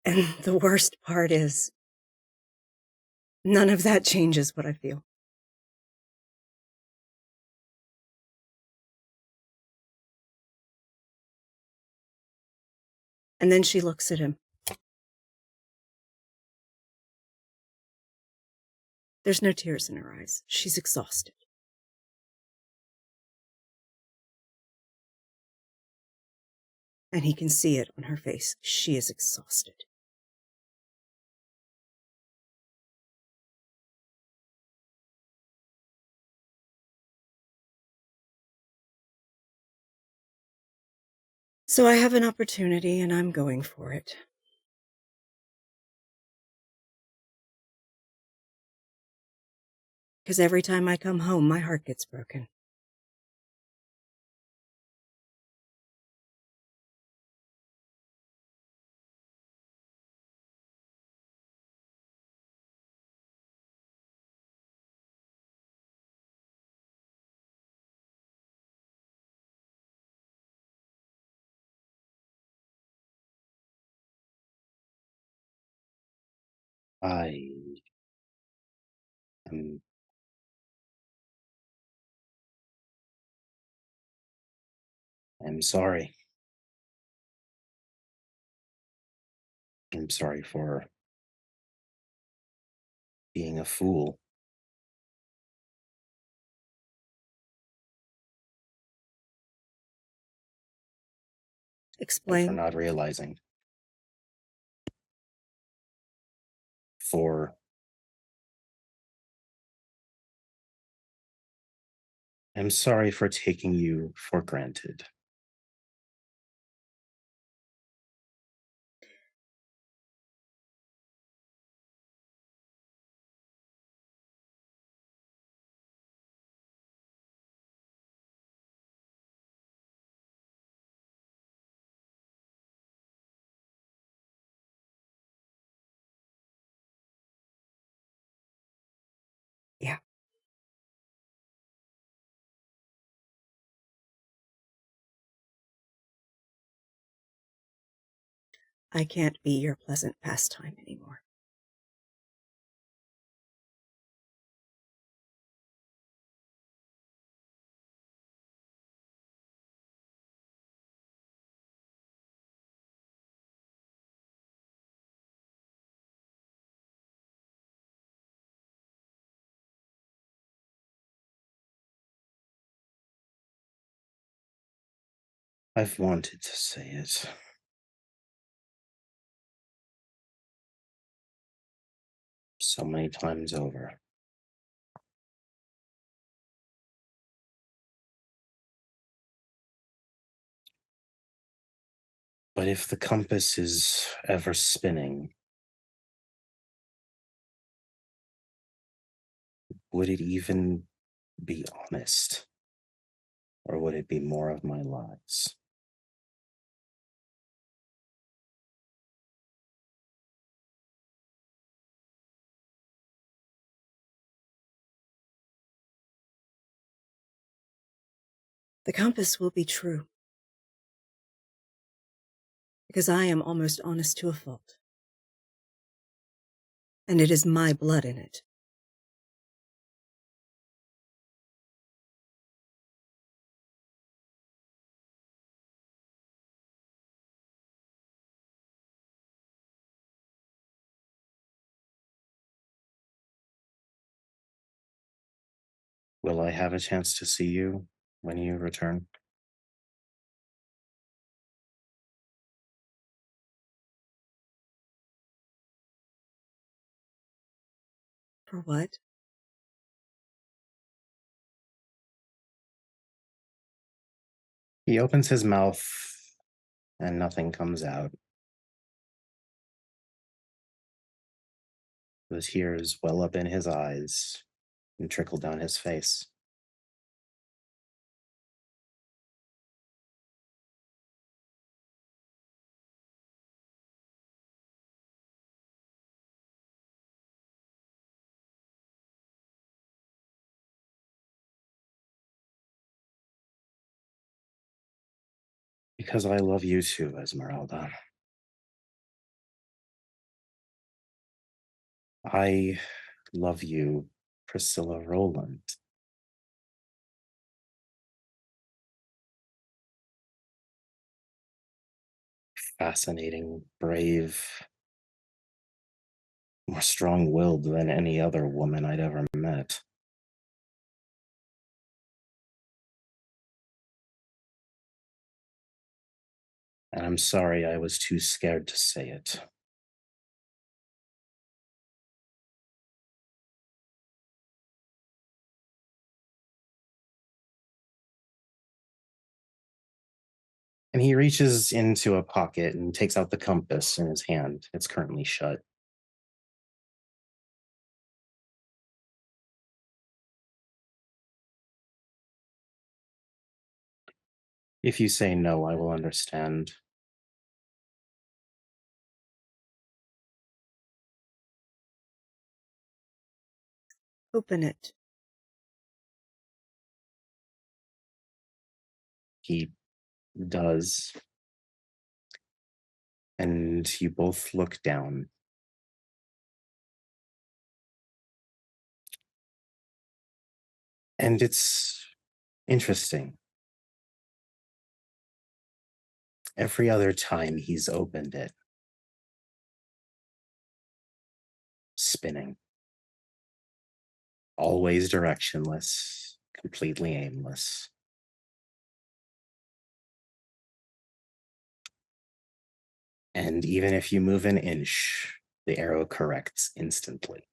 And the worst part is, none of that changes what I feel. And then she looks at him. There's no tears in her eyes. She's exhausted. And he can see it on her face. She is exhausted. So I have an opportunity and I'm going for it. Because every time I come home, my heart gets broken. I am I'm sorry. I'm sorry for being a fool. And for Explain. not realizing. For I'm sorry for taking you for granted. Yeah. I can't be your pleasant pastime anymore. I've wanted to say it. So many times over. But if the compass is ever spinning, would it even be honest? Or would it be more of my lies? The compass will be true. Because I am almost honest to a fault. And it is my blood in it. Will I have a chance to see you when you return? For what? He opens his mouth and nothing comes out. The tears well up in his eyes and trickle down his face. Because I love you too, Esmeralda. I love you, Priscilla Rowland. Fascinating, brave, more strong-willed than any other woman I'd ever met. And I'm sorry I was too scared to say it. And he reaches into a pocket and takes out the compass in his hand. It's currently shut. If you say no, I will understand. Open it. He does. And you both look down. And it's interesting. Every other time he's opened it, spinning. Always directionless, completely aimless. And even if you move an inch, the arrow corrects instantly.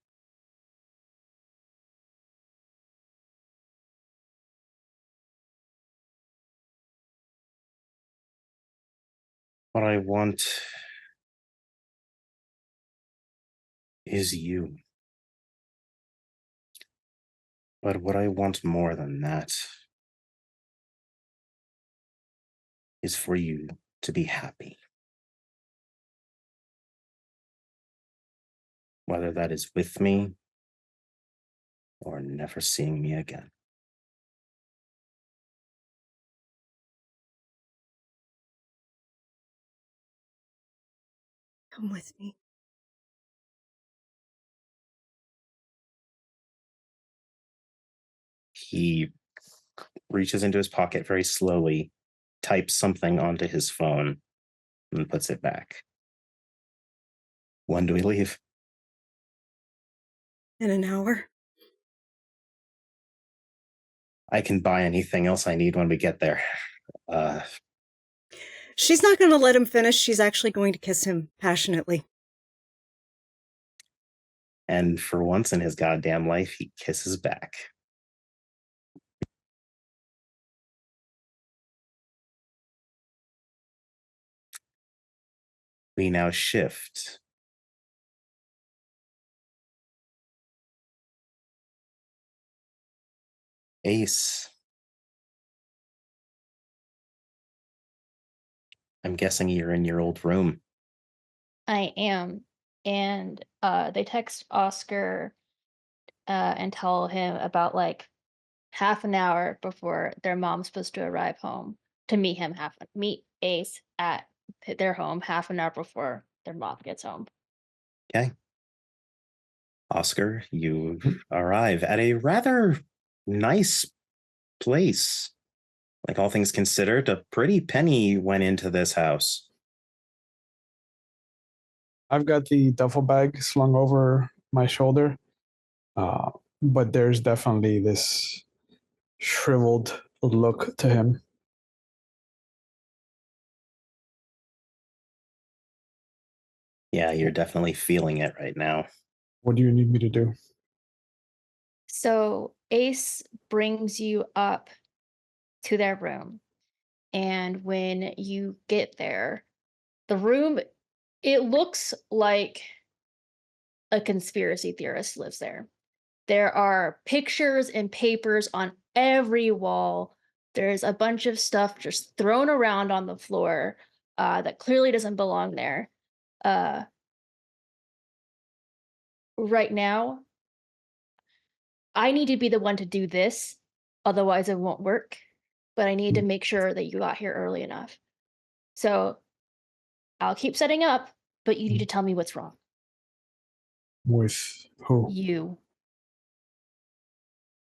What I want is you. But what I want more than that is for you to be happy. Whether that is with me or never seeing me again. Come with me. He reaches into his pocket very slowly, types something onto his phone, and puts it back. When do we leave? In an hour. I can buy anything else I need when we get there. She's not going to let him finish. She's actually going to kiss him passionately. And for once in his goddamn life, he kisses back. We now shift. Ace. I'm guessing you're in your old room. I am. And they text Oscar and tell him about like half an hour before their mom's supposed to arrive home to meet Ace at their home half an hour before their mom gets home. Okay. Oscar, you arrive at a rather nice place. Like all things considered, a pretty penny went into this house. I've got the duffel bag slung over my shoulder, but there's definitely this shriveled look to him. Yeah, you're definitely feeling it right now. What do you need me to do? So Ace brings you up to their room. And when you get there, the room, it looks like a conspiracy theorist lives there. There are pictures and papers on every wall. There's a bunch of stuff just thrown around on the floor that clearly doesn't belong there. Right now, I need to be the one to do this, otherwise it won't work. But I need to make sure that you got here early enough. So I'll keep setting up, but you need to tell me what's wrong. With who? You.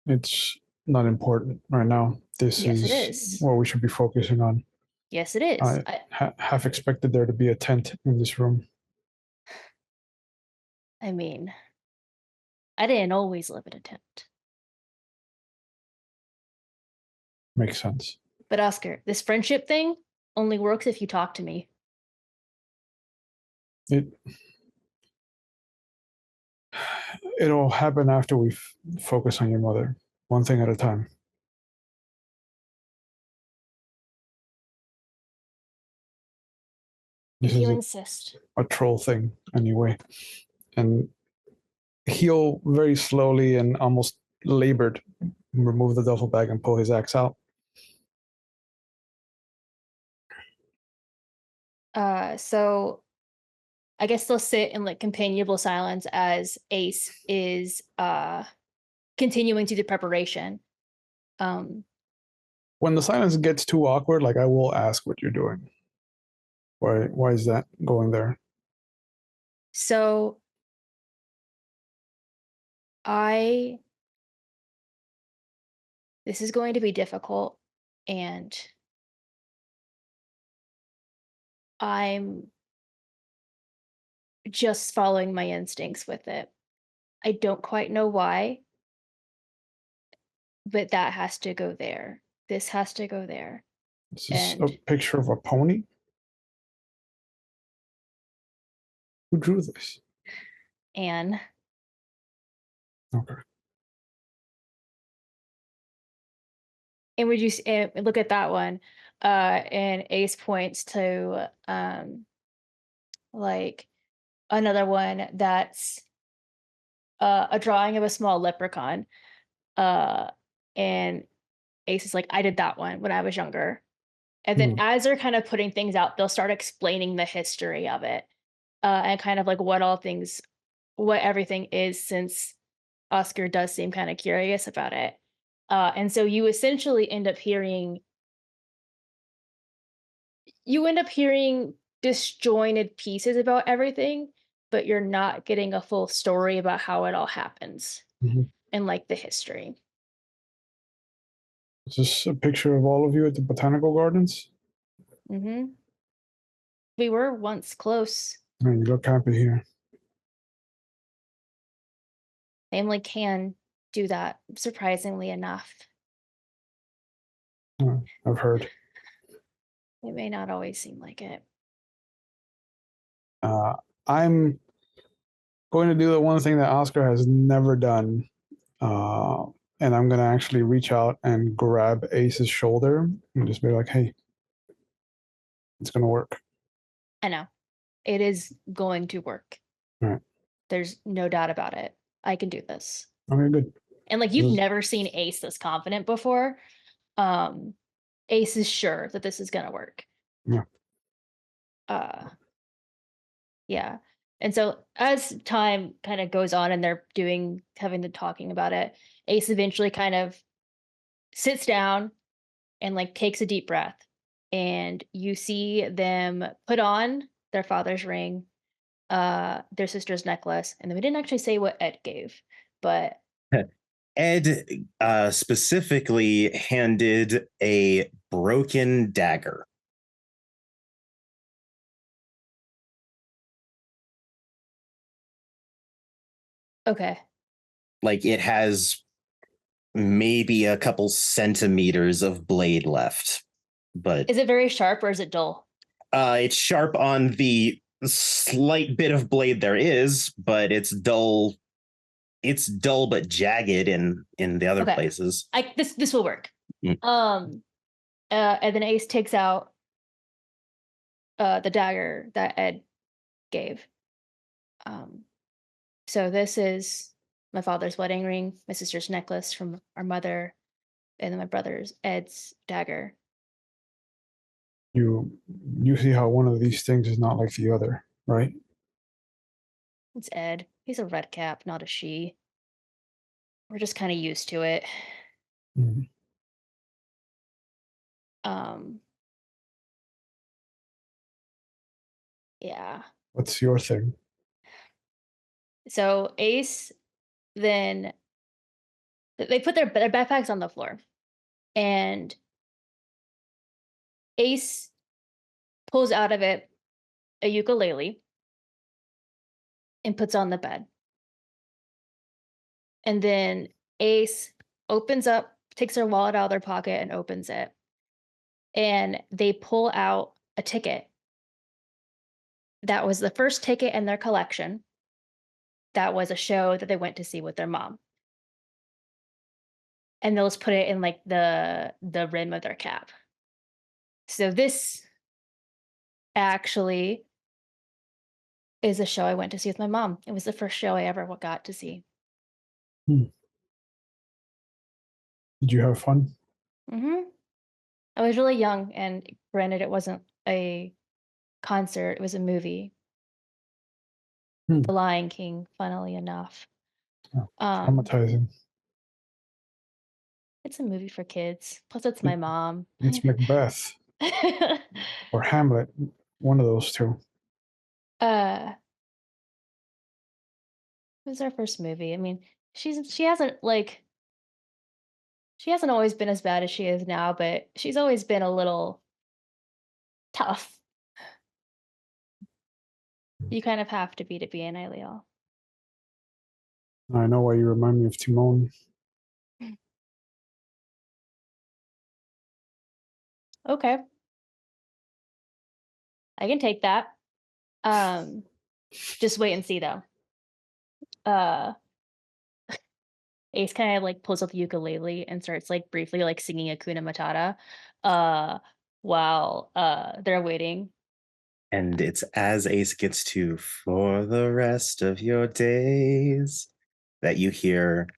It's not important right now. This Yes, is it is. what we should be focusing on. Yes, it is. I half expected there to be a tent in this room. I mean, I didn't always live in a tent. Makes sense. But Oscar, this friendship thing only works if you talk to me. It'll happen after we focus on your mother, one thing at a time. This If you is insist. a troll thing anyway. And he'll very slowly and almost labored remove the duffel bag and pull his axe out. So I guess they'll sit in like companionable silence as Ace is continuing to do preparation. When the silence gets too awkward, like I will ask what you're doing. Why is that going there? So this is going to be difficult, and I'm just following my instincts with it. I don't quite know why, but that has to go there. This has to go there. This is a And picture of a pony. Who drew this? Anne, Okay. and would you look at that one? And Ace points to like another one that's a drawing of a small leprechaun. And Ace is like, I did that one when I was younger. And then as they're kind of putting things out, they'll start explaining the history of it, and kind of like what everything is, since Oscar does seem kind of curious about it. And so you essentially end up hearing disjointed pieces about everything, but you're not getting a full story about how it all happens and like the history. Is this a picture of all of you at the botanical gardens? We were once close. Man, you look happy here. Family can do that, surprisingly enough. I've heard. It may not always seem like it. I'm going to do the one thing that Oscar has never done. And I'm going to actually reach out and grab Ace's shoulder and just be like, hey, it's going to work. I know. It is going to work. Right. There's no doubt about it. I can do this. Okay, good. And like, you've never seen Ace this confident before. Ace is sure that this is going to work. Yeah. Yeah. And so as time kind of goes on and they're having the talking about it, Ace eventually kind of sits down and like takes a deep breath, and you see them put on their father's ring, their sister's necklace, and then we didn't actually say what Ed gave, but Ed specifically handed a broken dagger. okay. Like, it has maybe a couple centimeters of blade left, but Is it very sharp or is it dull? it's sharp on the slight bit of blade there is, but it's dull. It's dull but jagged in the other places. This will work. And then Ace takes out the dagger that Ed gave. So this is my father's wedding ring, my sister's necklace from our mother, and then my brother's Ed's dagger. You see how one of these things is not like the other, right? It's Ed. He's a red cap, not a she. We're just kind of used to it. Mm-hmm. Yeah. What's your thing? So Ace then they put their backpacks on the floor, and Ace pulls out of it a ukulele and puts on the bed. And then Ace takes their wallet out of their pocket and opens it. And they pull out a ticket. That was the first ticket in their collection. That was a show that they went to see with their mom. And they'll just put it in like the rim of their cap. So this actually is a show I went to see with my mom. It was the first show I ever got to see. Did you have fun? Mm-hmm. I was really young, and granted, it wasn't a concert; it was a movie, The Lion King. Funnily enough, Oh, traumatizing. it's a movie for kids. Plus, it's my mom. It's Macbeth or Hamlet, one of those two. It was our first movie. I mean, she hasn't always been as bad as she is now, but she's always been a little tough. You kind of have to be an Aileal. I know why you remind me of Timon. Okay. I can take that. Just wait and see though. Ace kind of like pulls out the ukulele and starts like briefly like singing Hakuna Matata while they're waiting. And it's as Ace gets to "For the Rest of Your Days" that you hear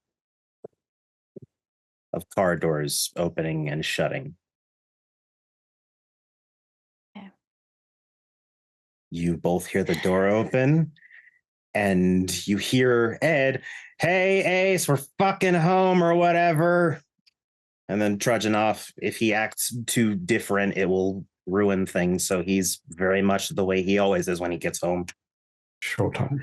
of car doors opening and shutting. Yeah. You both hear the door open, and you hear Ed, "Hey, Ace, we're fucking home," or whatever. And then trudging off. If he acts too different, it will ruin things. So he's very much the way he always is when he gets home. Showtime.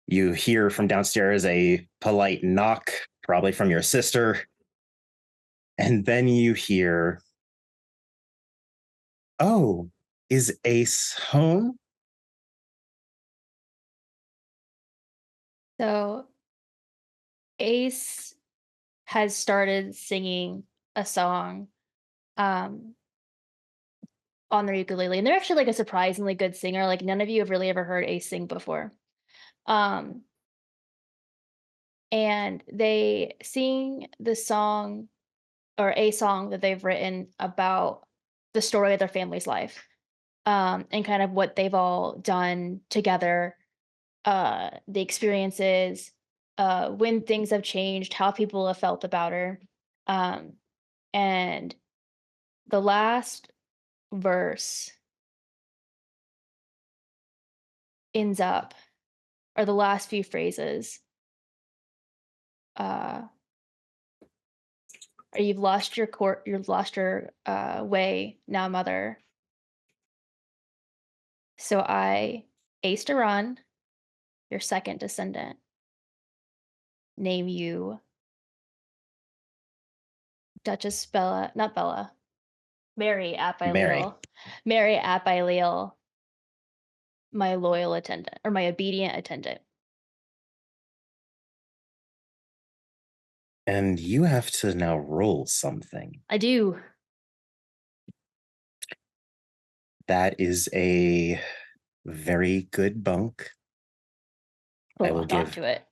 You hear from downstairs a polite knock, probably from your sister. And then you hear, "Oh, is Ace home?" So Ace has started singing a song on their ukulele, and they're actually like a surprisingly good singer. Like none of you have really ever heard Ace sing before. And they sing the song or a song that they've written about the story of their family's life, and kind of what they've all done together, the experiences, when things have changed, how people have felt about her. And the last verse ends up, or the last few phrases, or you've lost your way now, mother. So I, Ace to run, your second descendant, name you Duchess Bella, not Bella, Mary Abileal. Mary Abileal, my loyal attendant, or my obedient attendant. And you have to now roll something. I do. That is a very good bunk. I will Hold on give to it.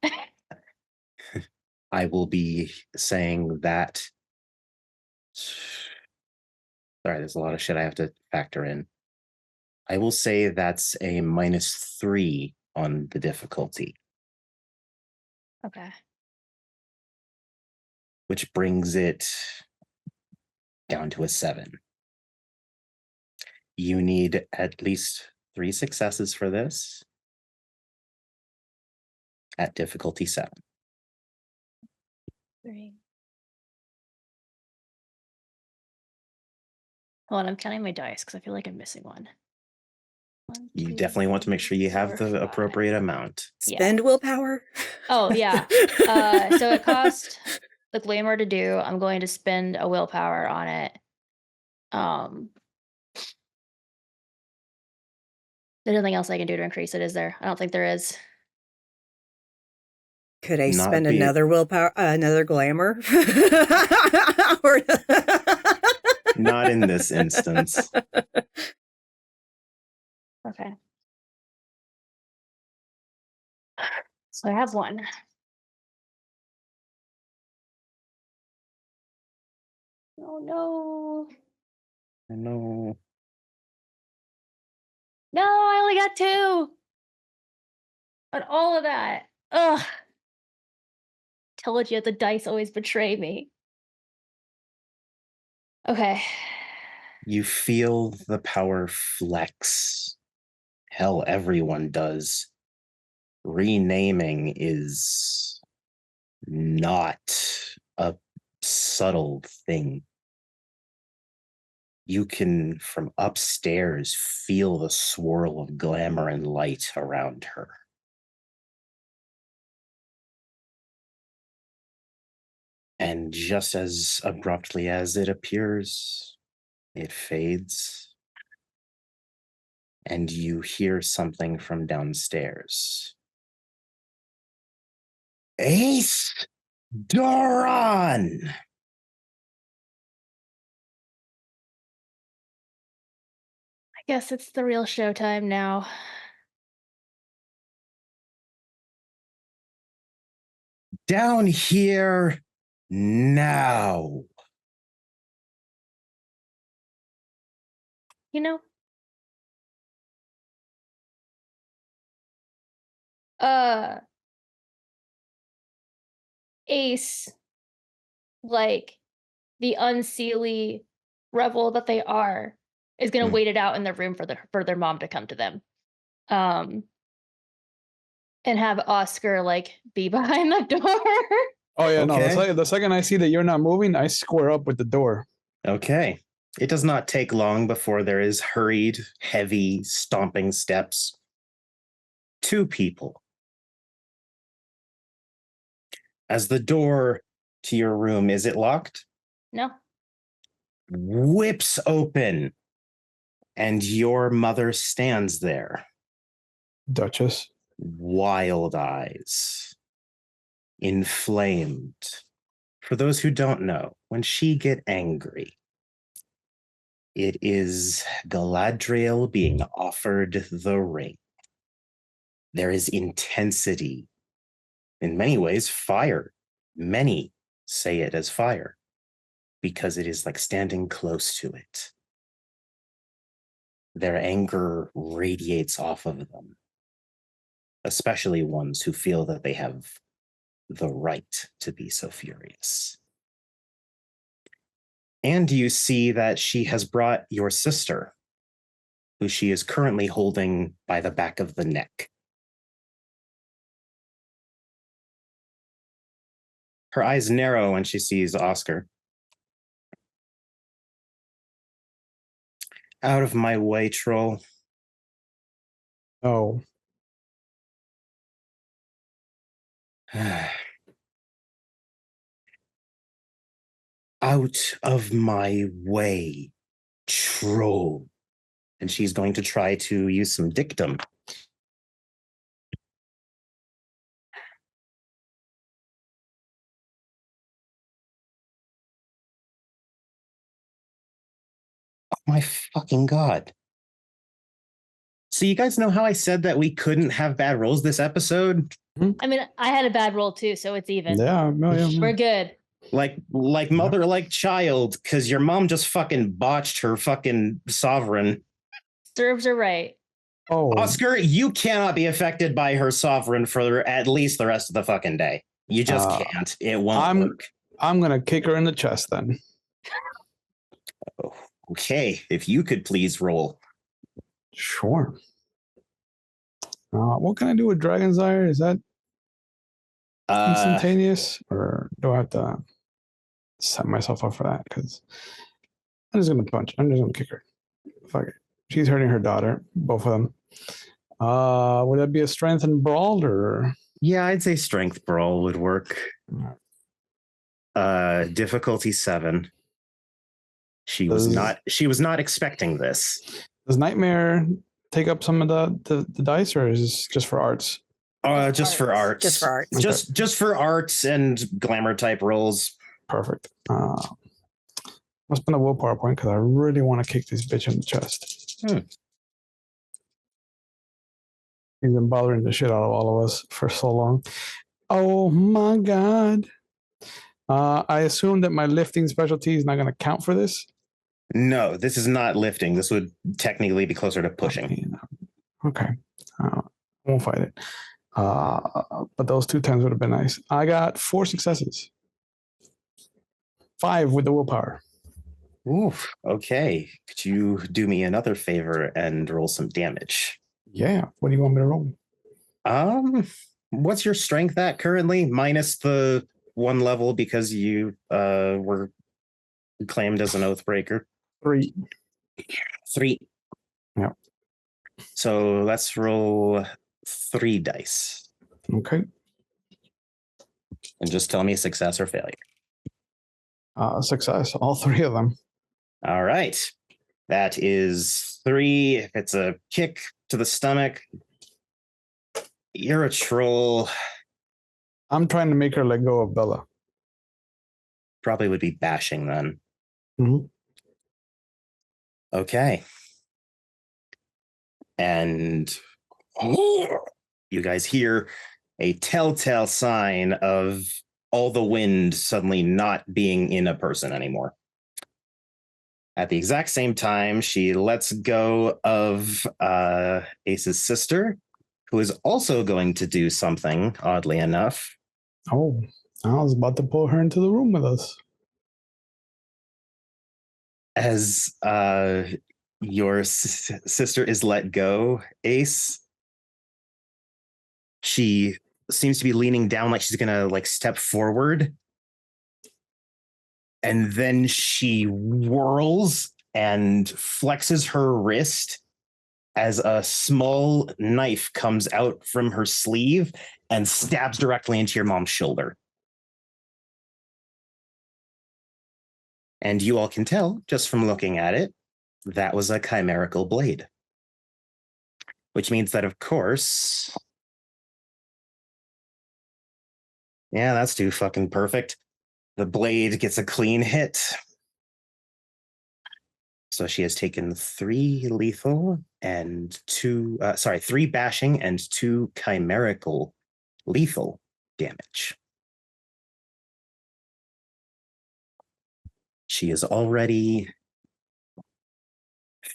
I will be saying that. Sorry, there's a lot of shit I have to factor in. I will say that's a -3 on the difficulty, Okay. which brings it down to a 7. You need at least 3 successes for this at difficulty 7. 3. Hold on, I'm counting my dice because I feel like I'm missing one. 1, You 2, definitely want to make sure you have 4, the 5. appropriate amount. Yeah. Spend willpower. Oh, yeah. So it cost the glamour to do. I'm going to spend a willpower on it. There's nothing else I can do to increase it, is there? I don't think there is. Could I Not spend be- another willpower, another glamour? Or- Not in this instance. Okay. So I have one. Oh no. I know. No, I only got 2. On all of that. Ugh. Told you the dice always betray me. Okay. You feel the power flex. Hell, everyone does. Renaming is not a subtle thing. You can, from upstairs, feel the swirl of glamour and light around her. And just as abruptly as it appears, it fades. And you hear something from downstairs. Ace Doran! I guess it's the real showtime now. Down here now. You know? Ace, like the unseelie rebel that they are, is gonna wait it out in their room for their mom to come to them. And have Oscar like be behind the door. Oh yeah, no. Okay. The second I see that you're not moving, I square up with the door. Okay. It does not take long before there is hurried, heavy, stomping steps. 2 people. As the door to your room, is it locked? No. Whips open, and your mother stands there. Duchess. Wild eyes. Inflamed. For those who don't know, when she get angry, it is Galadriel being offered the ring. There is intensity. In many ways, fire. Many say it as fire because it is like standing close to it. Their anger radiates off of them, especially ones who feel that they have the right to be so furious. And you see that she has brought your sister, who she is currently holding by the back of the neck. Her eyes narrow when she sees Oscar. Out of my way, troll. Oh. Out of my way, troll. And she's going to try to use some dictum. Oh my fucking God. So you guys know how I said that we couldn't have bad rolls this episode? I mean, I had a bad roll too, so it's even. Yeah, no, yeah. We're good. Like mother, like child, because your mom just fucking botched her fucking sovereign. Serves her right. Oh, Oscar, you cannot be affected by her sovereign for at least the rest of the fucking day. You just can't. It won't work. I'm gonna kick her in the chest then. Okay, if you could please roll. Sure. What can I do with Dragon's Ire? Is that instantaneous, or do I have to set myself up for that? Because I'm just gonna punch. I'm just gonna kick her. Fuck it. She's hurting her daughter, both of them. Would that be a strength and brawl or? Yeah, I'd say strength brawl would work. Difficulty 7. She was not expecting this. Does Nightmare take up some of the dice, or is this just for arts? Just for arts. Just for arts. Okay. Just for arts and glamour type rolls. Perfect. I'll spend a willpower point because I really want to kick this bitch in the chest. He's been bothering the shit out of all of us for so long. Oh my god. I assume that my lifting specialty is not going to count for this. No, this is not lifting. This would technically be closer to pushing. Okay. I won't fight it. But those 2 10s would have been nice. I got 4 successes. 5 with the willpower. Oof. Okay. Could you do me another favor and roll some damage? Yeah. What do you want me to roll? What's your strength at currently? Minus the 1 level because you were claimed as an oathbreaker. 3. 3. Yeah. So let's roll 3 dice. Okay. And just tell me success or failure. Success. All 3 of them. All right. That is 3. If it's a kick to the stomach, you're a troll. I'm trying to make her let go of Bella. Probably would be bashing then. Mm-hmm. Okay. And you guys hear a telltale sign of all the wind suddenly not being in a person anymore. At the exact same time, she lets go of Ace's sister, who is also going to do something, oddly enough. Oh, I was about to pull her into the room with us. As your sister is let go, Ace, she seems to be leaning down like she's gonna step forward, and then she whirls and flexes her wrist as a small knife comes out from her sleeve and stabs directly into your mom's shoulder. And you all can tell, just from looking at it, that was a chimerical blade. Which means that, of course... Yeah, that's too fucking perfect. The blade gets a clean hit. So she has taken 3 lethal and 3 bashing and 2 chimerical lethal damage. She is already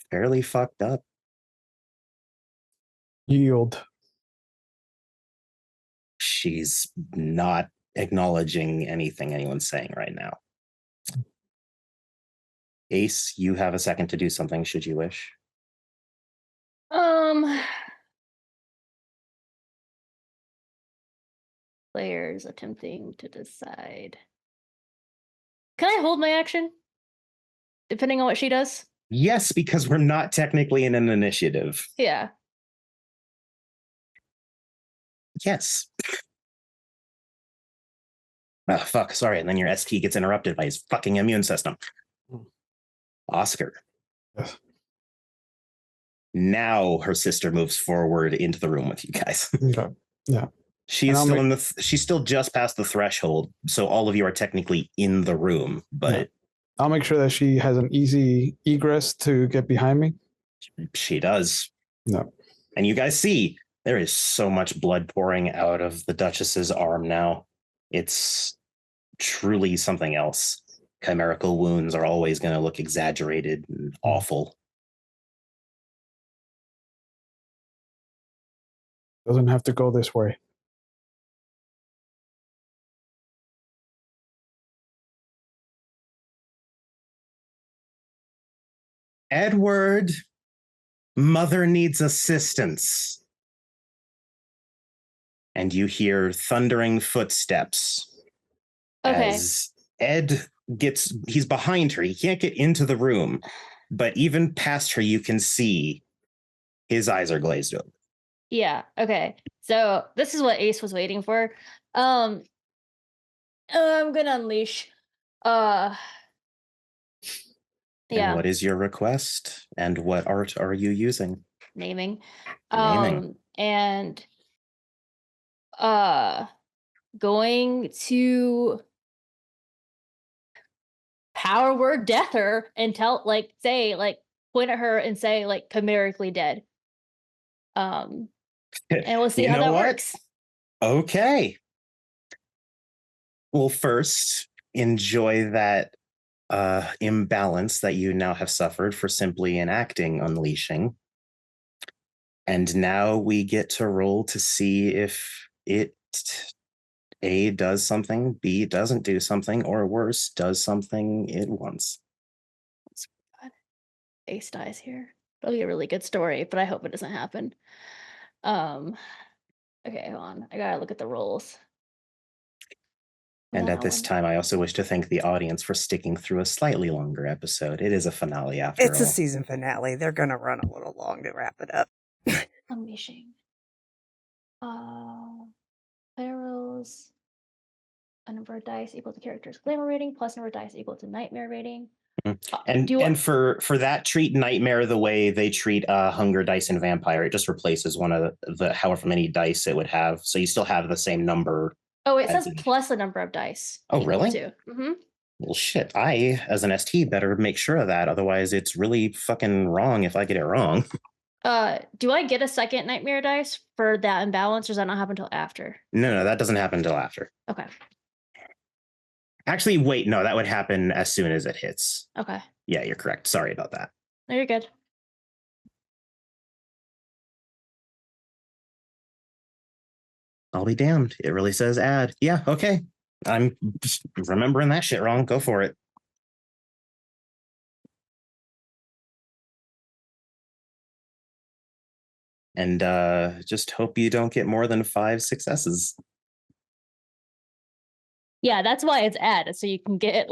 fairly fucked up. Yield. She's not acknowledging anything anyone's saying right now. Ace, you have a second to do something should you wish. Players attempting to decide. Can I hold my action? Depending on what she does? Yes, because we're not technically in an initiative. Yeah. Yes. Oh, fuck, sorry. And then your ST gets interrupted by his fucking immune system. Oscar. Yes. Now her sister moves forward into the room with you guys. Okay. Yeah. She's still just past the threshold, so all of you are technically in the room, but yeah. I'll make sure that she has an easy egress to get behind me. She does. No. And you guys see there is so much blood pouring out of the Duchess's arm now. It's truly something else. Chimerical wounds are always going to look exaggerated and awful. Doesn't have to go this way. Edward, mother needs assistance. And you hear thundering footsteps. Okay. As Ed he's behind her. He can't get into the room. But even past her, you can see his eyes are glazed over. Yeah. Okay. So this is what Ace was waiting for. I'm gonna unleash. Yeah. And what is your request? And what art are you using? Naming. Naming. And going to power word death her and point at her and say chimerically dead. And we'll see how that works. Okay. Well, first, enjoy that imbalance that you now have suffered for simply enacting unleashing. And now we get to roll to see if it A does something, B doesn't do something, or worse, does something it wants. God. Ace dies here. That'll be a really good story, but I hope it doesn't happen. Okay, hold on. I gotta look at the rolls. And at this time, I also wish to thank the audience for sticking through a slightly longer episode. It is a finale after all. It's a season finale. They're going to run a little long to wrap it up. Unleashing. Player rolls a number of dice equal to character's glamour rating plus number of dice equal to nightmare rating. And for that, treat nightmare the way they treat hunger dice and vampire. It just replaces one of the however many dice it would have, so you still have the same number. Oh, it says plus the number of dice. Oh, really? Mm-hmm. Well, shit. I, as an ST, better make sure of that. Otherwise, it's really fucking wrong if I get it wrong. Do I get a second nightmare dice for that imbalance, or does that not happen until after? No, that doesn't happen until after. Okay. Actually, wait, no, that would happen as soon as it hits. Okay. Yeah, you're correct. Sorry about that. No, you're good. I'll be damned. It really says add. Yeah, okay. I'm just remembering that shit wrong. Go for it. And just hope you don't get more than 5 successes. Yeah, that's why it's add, so you can get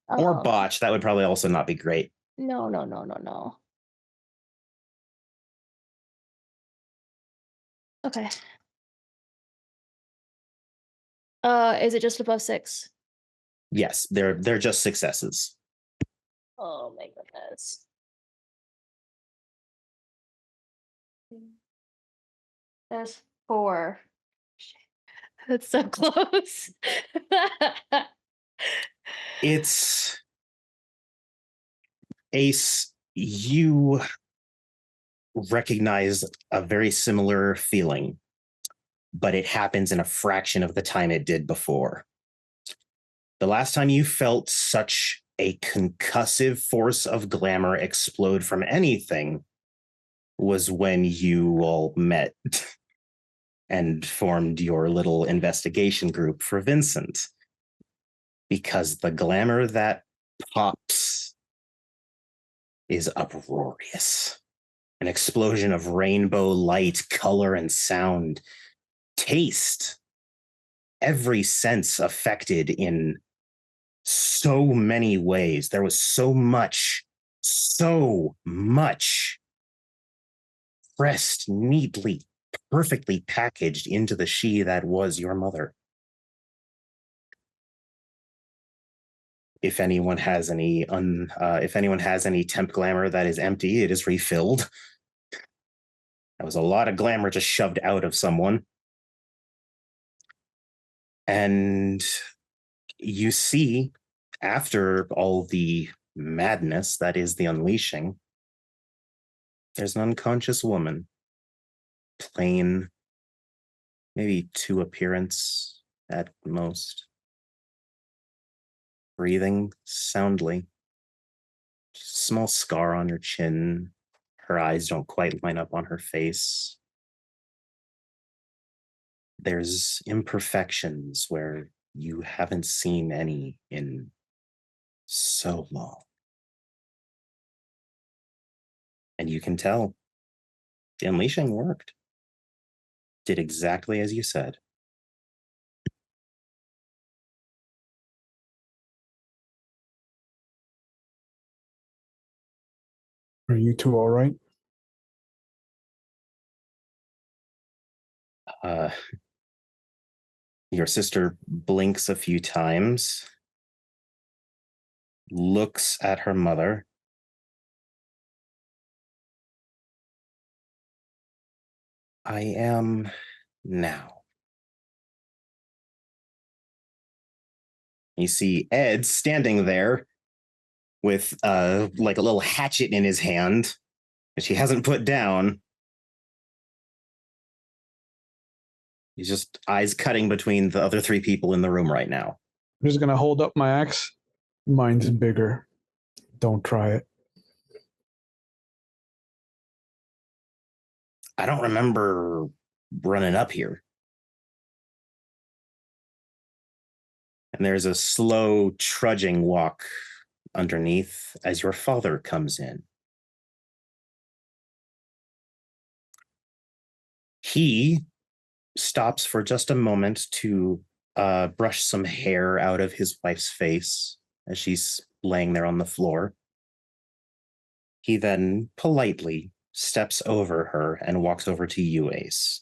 or botch. That would probably also not be great. No. Okay. Is it just above 6? Yes, they're just successes. Oh my goodness. That's 4. That's so close. It's Ace, you recognize a very similar feeling, but it happens in a fraction of the time it did before. The last time you felt such a concussive force of glamour explode from anything was when you all met and formed your little investigation group for Vincent. Because the glamour that pops is uproarious. An explosion of rainbow light, color, and sound. Taste. Every sense affected in so many ways. There was so much pressed neatly, perfectly packaged into the she that was your mother. If anyone has any temp glamour that is empty, it is refilled. That was a lot of glamour just shoved out of someone. And you see, after all the madness that is the unleashing, there's an unconscious woman, plain, maybe 2 appearance at most, breathing soundly. Small scar on her chin. Her eyes don't quite line up on her face. There's imperfections where you haven't seen any in so long. And you can tell the unleashing worked. Did exactly as you said. Are you two all right? Your sister blinks a few times, looks at her mother. I am now. You see Ed standing there with like a little hatchet in his hand, which he hasn't put down. He's just eyes cutting between the other three people in the room right now. I'm just gonna hold up my axe. Mine's bigger. Don't try it. I don't remember running up here. And there's a slow trudging walk underneath as your father comes in. He stops for just a moment to brush some hair out of his wife's face as she's laying there on the floor. He then politely steps over her and walks over to you, Ace,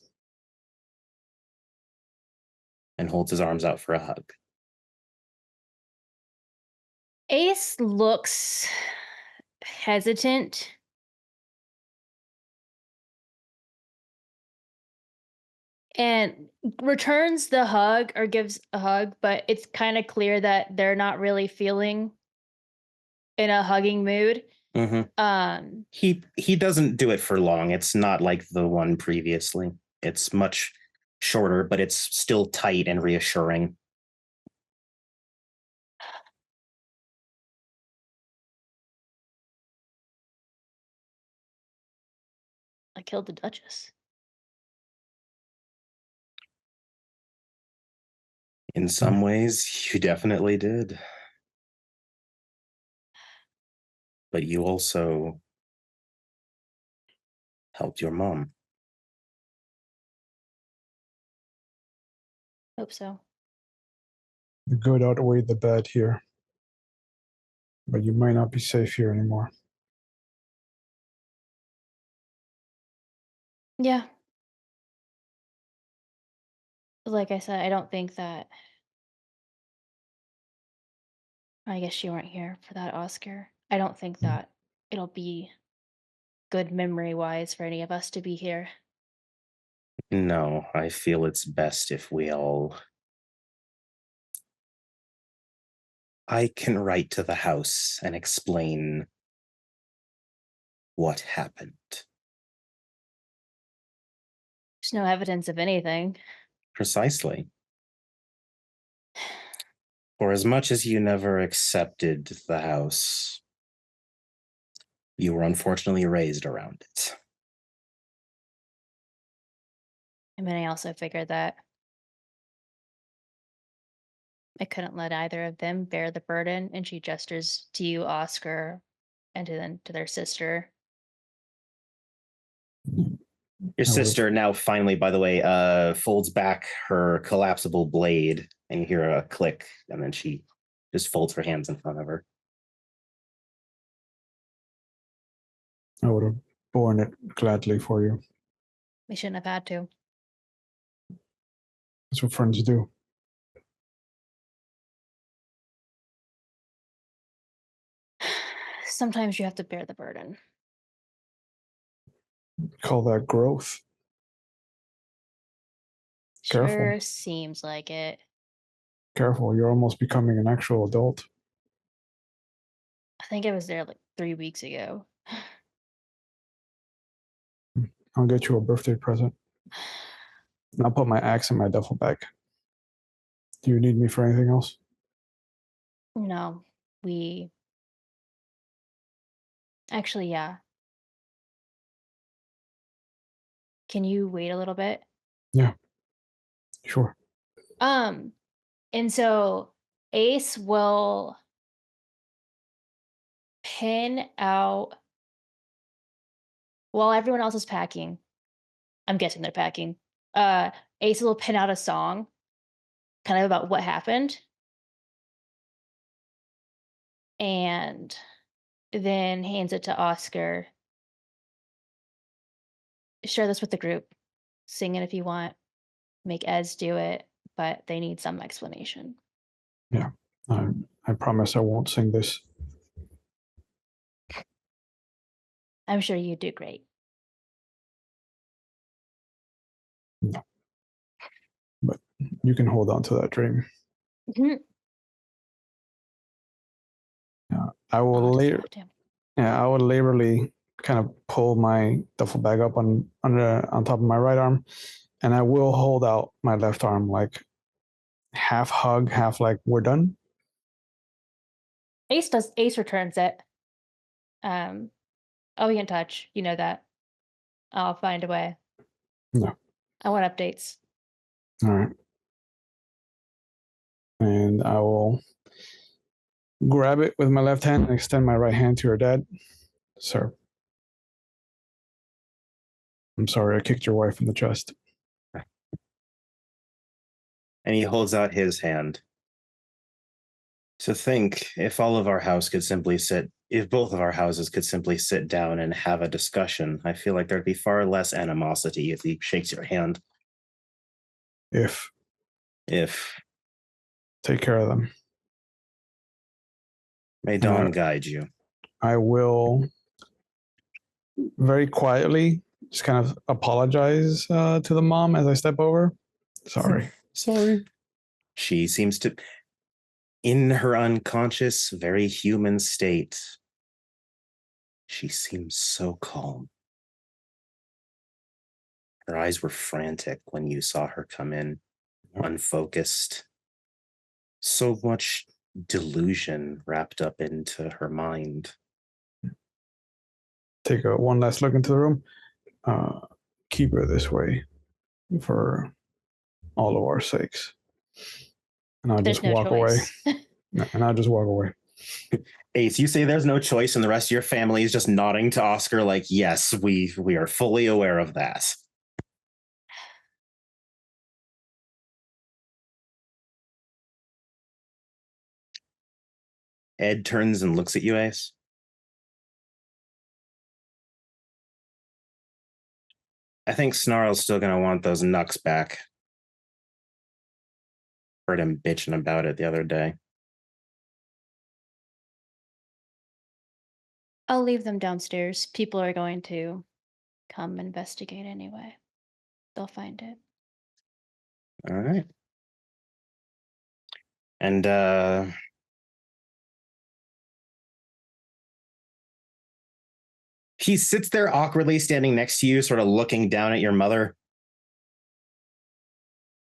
and holds his arms out for a hug. Ace looks hesitant. And returns the hug or gives a hug, but it's kind of clear that they're not really feeling in a hugging mood. Mm-hmm. He doesn't do it for long. It's not like the one previously. It's much shorter, but it's still tight and reassuring. I killed the Duchess. In some ways, you definitely did. But you also helped your mom. Hope so. The good outweighed the bad here. But you might not be safe here anymore. Yeah. Like I said, I don't think that. I guess you weren't here for that, Oscar. I don't think that it'll be good memory wise for any of us to be here. No, I feel it's best if we all... I can write to the house and explain what happened. There's no evidence of anything. Precisely. For as much as you never accepted the house, you were unfortunately raised around it. I mean, I also figured that I couldn't let either of them bear the burden, and she gestures to you, Oscar, and then to their sister. Your sister now finally, by the way, folds back her collapsible blade, and you hear a click, and then she just folds her hands in front of her. I would have borne it gladly for you. We shouldn't have had to. That's what friends do. Sometimes you have to bear the burden. Call that growth. Sure Careful. seems like it. Careful, you're almost becoming an actual adult. I think I was there like 3 weeks ago. I'll get you a birthday present. And I'll put my axe in my duffel bag. Do you need me for anything else? No, we. Actually, yeah. Can you wait a little bit? Yeah. Sure. And so Ace will pin out while everyone else is packing. I'm guessing they're packing. Ace will pin out a song kind of about what happened. And then hands it to Oscar share this with the group. Sing it if you want. Make Ez do it, but they need some explanation. Yeah, I promise I won't sing this. I'm sure you do great. No, but you can hold on to that dream. Mhm. I will I'll just later. have to. Yeah, I would laterally kind of pull my duffel bag up on top of my right arm, and I will hold out my left arm like half hug, half like we're done. Ace returns it. I'll be in touch. You know that. I'll find a way. No. I want updates. All right. And I will grab it with my left hand and extend my right hand to her dad. Sir, I'm sorry I kicked your wife in the chest. And he holds out his hand. To think if all of our house could simply if both of our houses could simply sit down and have a discussion, I feel like there'd be far less animosity if he shakes your hand. If. Take care of them. May dawn guide you. I will very quietly just kind of apologize to the mom as I step over. Sorry. She seems to, in her unconscious, very human state, she seems so calm. Her eyes were frantic when you saw her come in, unfocused. So much delusion wrapped up into her mind. Take one last look into the room. Keep her this way for all of our sakes. And I'll just walk away. And I'll just walk away. Ace, you say there's no choice, and the rest of your family is just nodding to Oscar like, yes, we are fully aware of that. Ed turns and looks at you, Ace. I think Snarl's still going to want those knucks back. Heard him bitching about it the other day. I'll leave them downstairs. People are going to come investigate anyway. They'll find it. All right. And he sits there awkwardly standing next to you, sort of looking down at your mother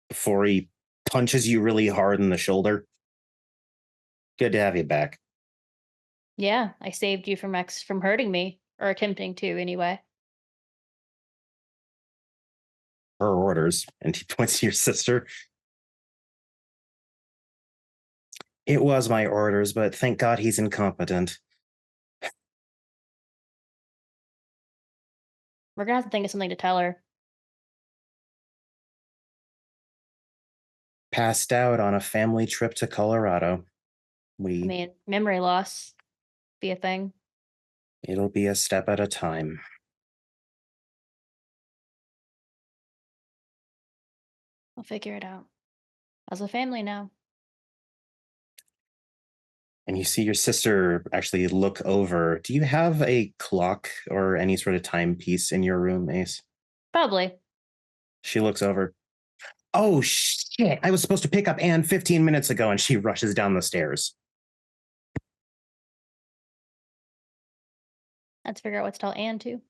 before he punches you really hard in the shoulder. Good to have you back. Yeah, I saved you from hurting me, or attempting to anyway. Her orders. And he points to your sister. It was my orders, but thank God he's incompetent. We're gonna have to think of something to tell her. Passed out on a family trip to Colorado. I mean, memory loss be a thing. It'll be a step at a time. We'll figure it out. As a family now. And you see your sister actually look over. Do you have a clock or any sort of timepiece in your room, Ace? Probably. She looks over. Oh, shit. I was supposed to pick up Anne 15 minutes ago, and she rushes down the stairs. Let's figure out what to tell Anne too.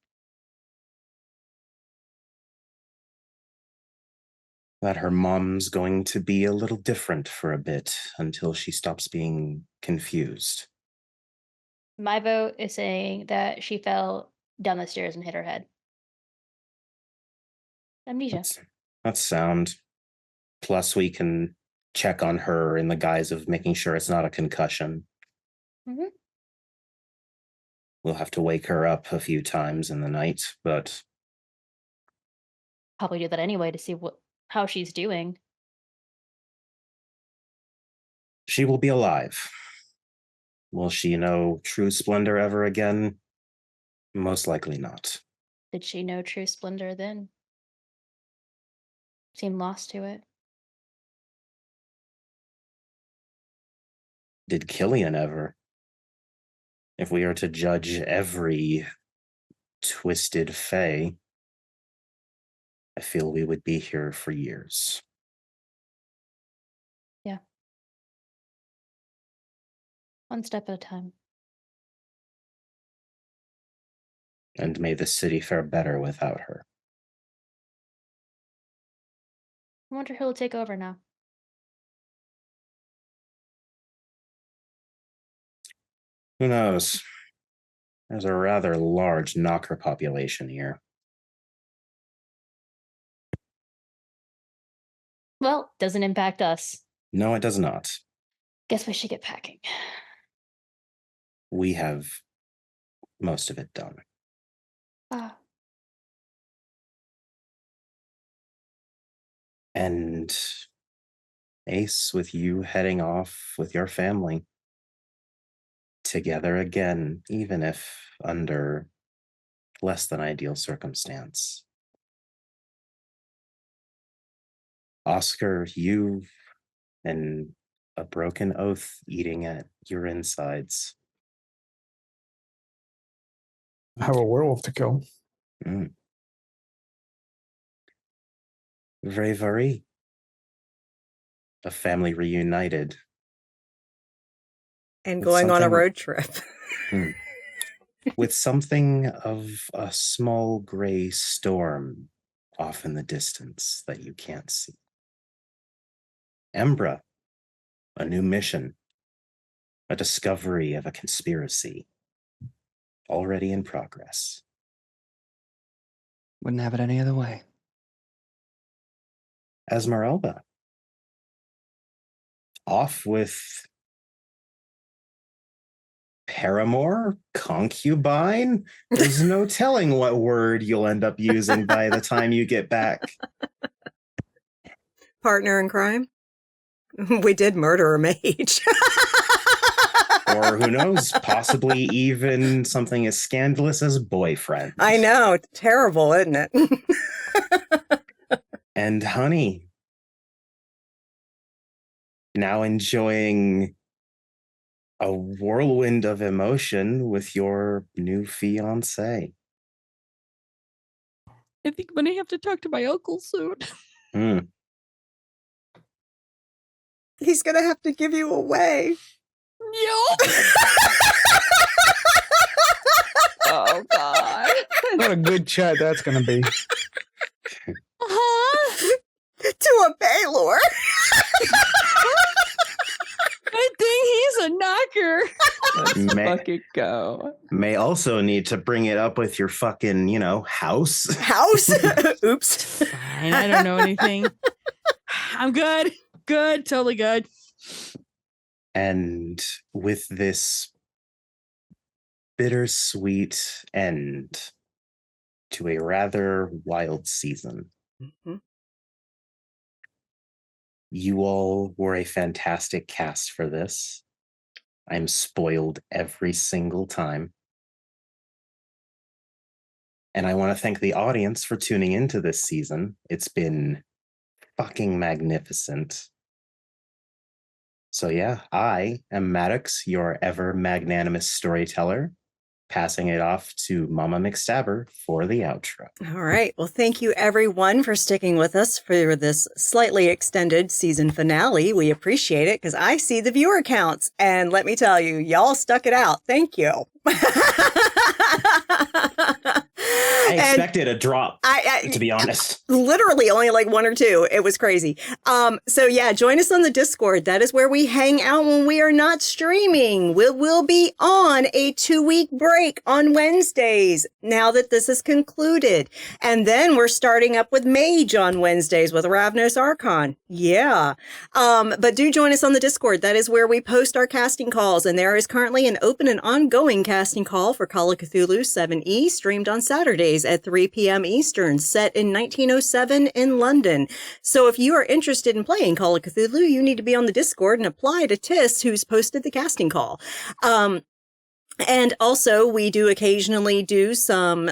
That her mom's going to be a little different for a bit until she stops being confused. My vote is saying that she fell down the stairs and hit her head. Amnesia. That's sound. Plus, we can check on her in the guise of making sure it's not a concussion. Mm-hmm. We'll have to wake her up a few times in the night, but Probably do that anyway to see how she's doing. she will be alive. Will she know true splendor ever again? Most likely not. Did she know true splendor then? Seemed lost to it. Did Killian ever? If we are to judge every twisted fae, I feel we would be here for years. Yeah. One step at a time. And may the city fare better without her. I wonder who'll take over now. Who knows? There's a rather large knocker population here. Well, doesn't impact us. No, it does not. Guess we should get packing. We have most of it done. Ah, And Ace, with you heading off with your family together again, even if under less than ideal circumstance. Oscar, you and a broken oath eating at your insides. I have a werewolf to kill. Reverie. A family reunited. And With going on a something- road trip. With something of a small gray storm off in the distance that you can't see. Embra, a new mission, a discovery of a conspiracy, already in progress. Wouldn't have it any other way. Esmeralda, off with paramour, concubine. There's no telling what word you'll end up using by the time you get back. Partner in crime. We did murder a mage. Or who knows, possibly even something as scandalous as boyfriend. I know. Terrible, isn't it? And honey, now enjoying a whirlwind of emotion with your new fiancé. I think I'm gonna have to talk to my uncle soon. He's going to have to give you away. Yup. Oh God. What a good chat that's going to be. Huh? To a Baylor. Good thing he's a knocker. Let's May- fucking go. May also need to bring it up with your fucking, house. House. Oops. Fine, I don't know anything. I'm good. Good. Totally good. And with this bittersweet end to a rather wild season, you all were a fantastic cast for this. I'm spoiled every single time. And I want to thank the audience for tuning into this season. It's been fucking magnificent. So yeah, I am Maddox, your ever magnanimous storyteller, passing it off to Mama McStabber for the outro. All right. Well, thank you everyone for sticking with us for this slightly extended season finale. We appreciate it because I see the viewer counts. And let me tell you, y'all stuck it out. Thank you. I expected a drop, to be honest. Literally only like one or two. It was crazy. So yeah, join us on the Discord. That is where we hang out when we are not streaming. We'll be on a 2-week break on Wednesdays now that this is concluded. And then we're starting up with Mage on Wednesdays with Ravnos Archon. Yeah. But do join us on the Discord. That is where we post our casting calls. And there is currently an open and ongoing casting call for Call of Cthulhu 7E streamed on Saturdays at 3 p.m. Eastern, set in 1907 in London. So if you are interested in playing Call of Cthulhu, you need to be on the Discord and apply to Tis, who's posted the casting call. And also, we do occasionally do some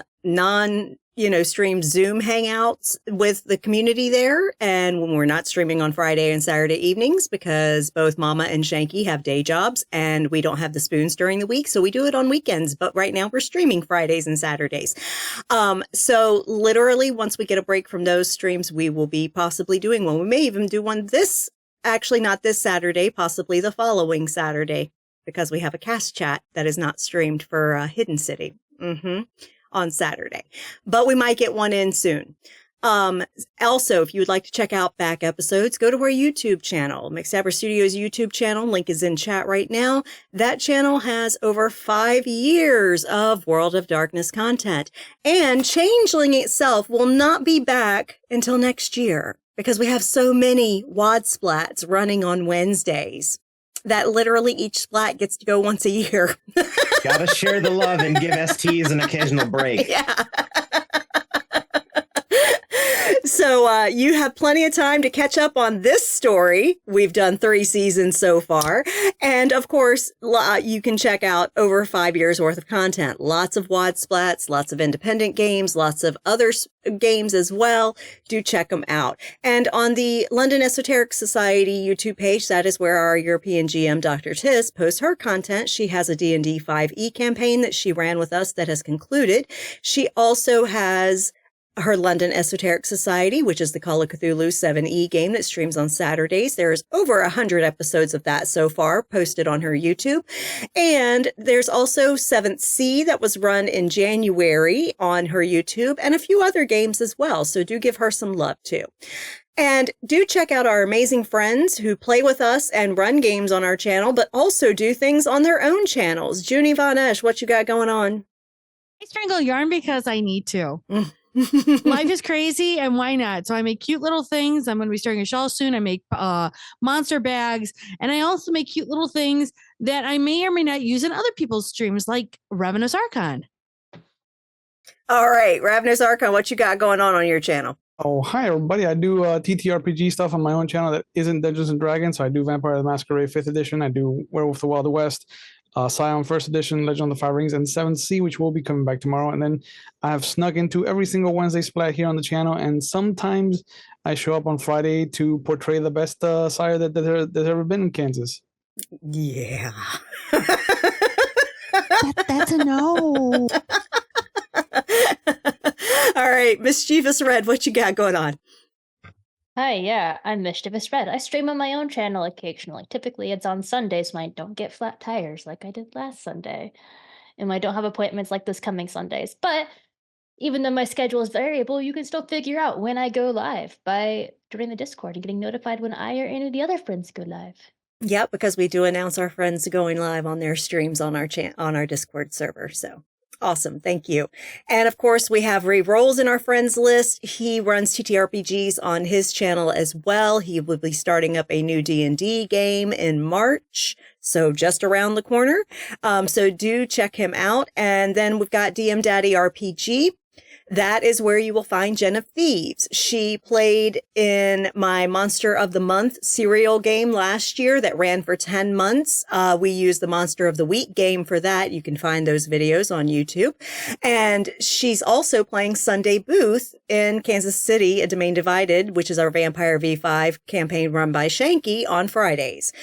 stream Zoom hangouts with the community there. And when we're not streaming on Friday and Saturday evenings, because both Mama and Shanky have day jobs and we don't have the spoons during the week. So we do it on weekends. But right now we're streaming Fridays and Saturdays. So literally once we get a break from those streams, we will be possibly doing one. We may even do one actually not this Saturday, possibly the following Saturday, because we have a cast chat that is not streamed for Hidden City. On Saturday, but we might get one in soon. Also, if you would like to check out back episodes, go to our YouTube channel, McStabber Studios YouTube channel. Link is in chat right now. That channel has over 5 years of World of Darkness content, and Changeling itself will not be back until next year because we have so many WOD splats running on Wednesdays that literally each splat gets to go once a year. Gotta share the love and give STs an occasional break. Yeah. So you have plenty of time to catch up on this story. We've done 3 seasons so far. And of course, you can check out over 5 years worth of content. Lots of WOD splats, lots of independent games, lots of other games as well. Do check them out. And on the London Esoteric Society YouTube page, that is where our European GM, Dr. Tis, posts her content. She has a D&D 5e campaign that she ran with us that has concluded. She also has her London Esoteric Society, which is the Call of Cthulhu 7e game that streams on Saturdays. There's over 100 episodes of that so far posted on her YouTube. And there's also 7th Sea that was run in January on her YouTube and a few other games as well. So do give her some love too. And do check out our amazing friends who play with us and run games on our channel, but also do things on their own channels. Junie Von Esch, what you got going on? I strangle yarn because I need to. Life is crazy, and why not? So I make cute little things. I'm going to be starting a shawl soon. I make monster bags, and I also make cute little things that I may or may not use in other people's streams, like Ravenous Archon. All right, Ravenous Archon, what you got going on your channel? Oh, hi everybody. I do TTRPG stuff on my own channel that isn't Dungeons and Dragons. So I do Vampire the Masquerade 5th edition. I do Werewolf the Wild West, Scion 1st edition, Legend of the Five Rings, and 7th Sea, which will be coming back tomorrow. And then I have snuck into every single Wednesday splat here on the channel. And sometimes I show up on Friday to portray the best sire that there's ever been in Kansas. Yeah. That's a no. All right, Mischievous Red, what you got going on? Hi, yeah, I'm Mischievous Red. I stream on my own channel occasionally. Typically, it's on Sundays when I don't get flat tires like I did last Sunday, and when I don't have appointments like this coming Sundays. But even though my schedule is variable, you can still figure out when I go live by joining the Discord and getting notified when I or any of the other friends go live. Yep, because we do announce our friends going live on their streams on our Discord server. So awesome. Thank you. And of course, we have Ray Rolls in our friends list. He runs TTRPGs on his channel as well. He will be starting up a new D&D game in March. So just around the corner. So do check him out. And then we've got DM Daddy RPG. That is where you will find Jen of Thieves. She played in my Monster of the Month serial game last year that ran for 10 months. We used the Monster of the Week game for that. You can find those videos on YouTube. And she's also playing Sunday Booth in Kansas City, A Domain Divided, which is our Vampire V5 campaign run by Shanky on Fridays.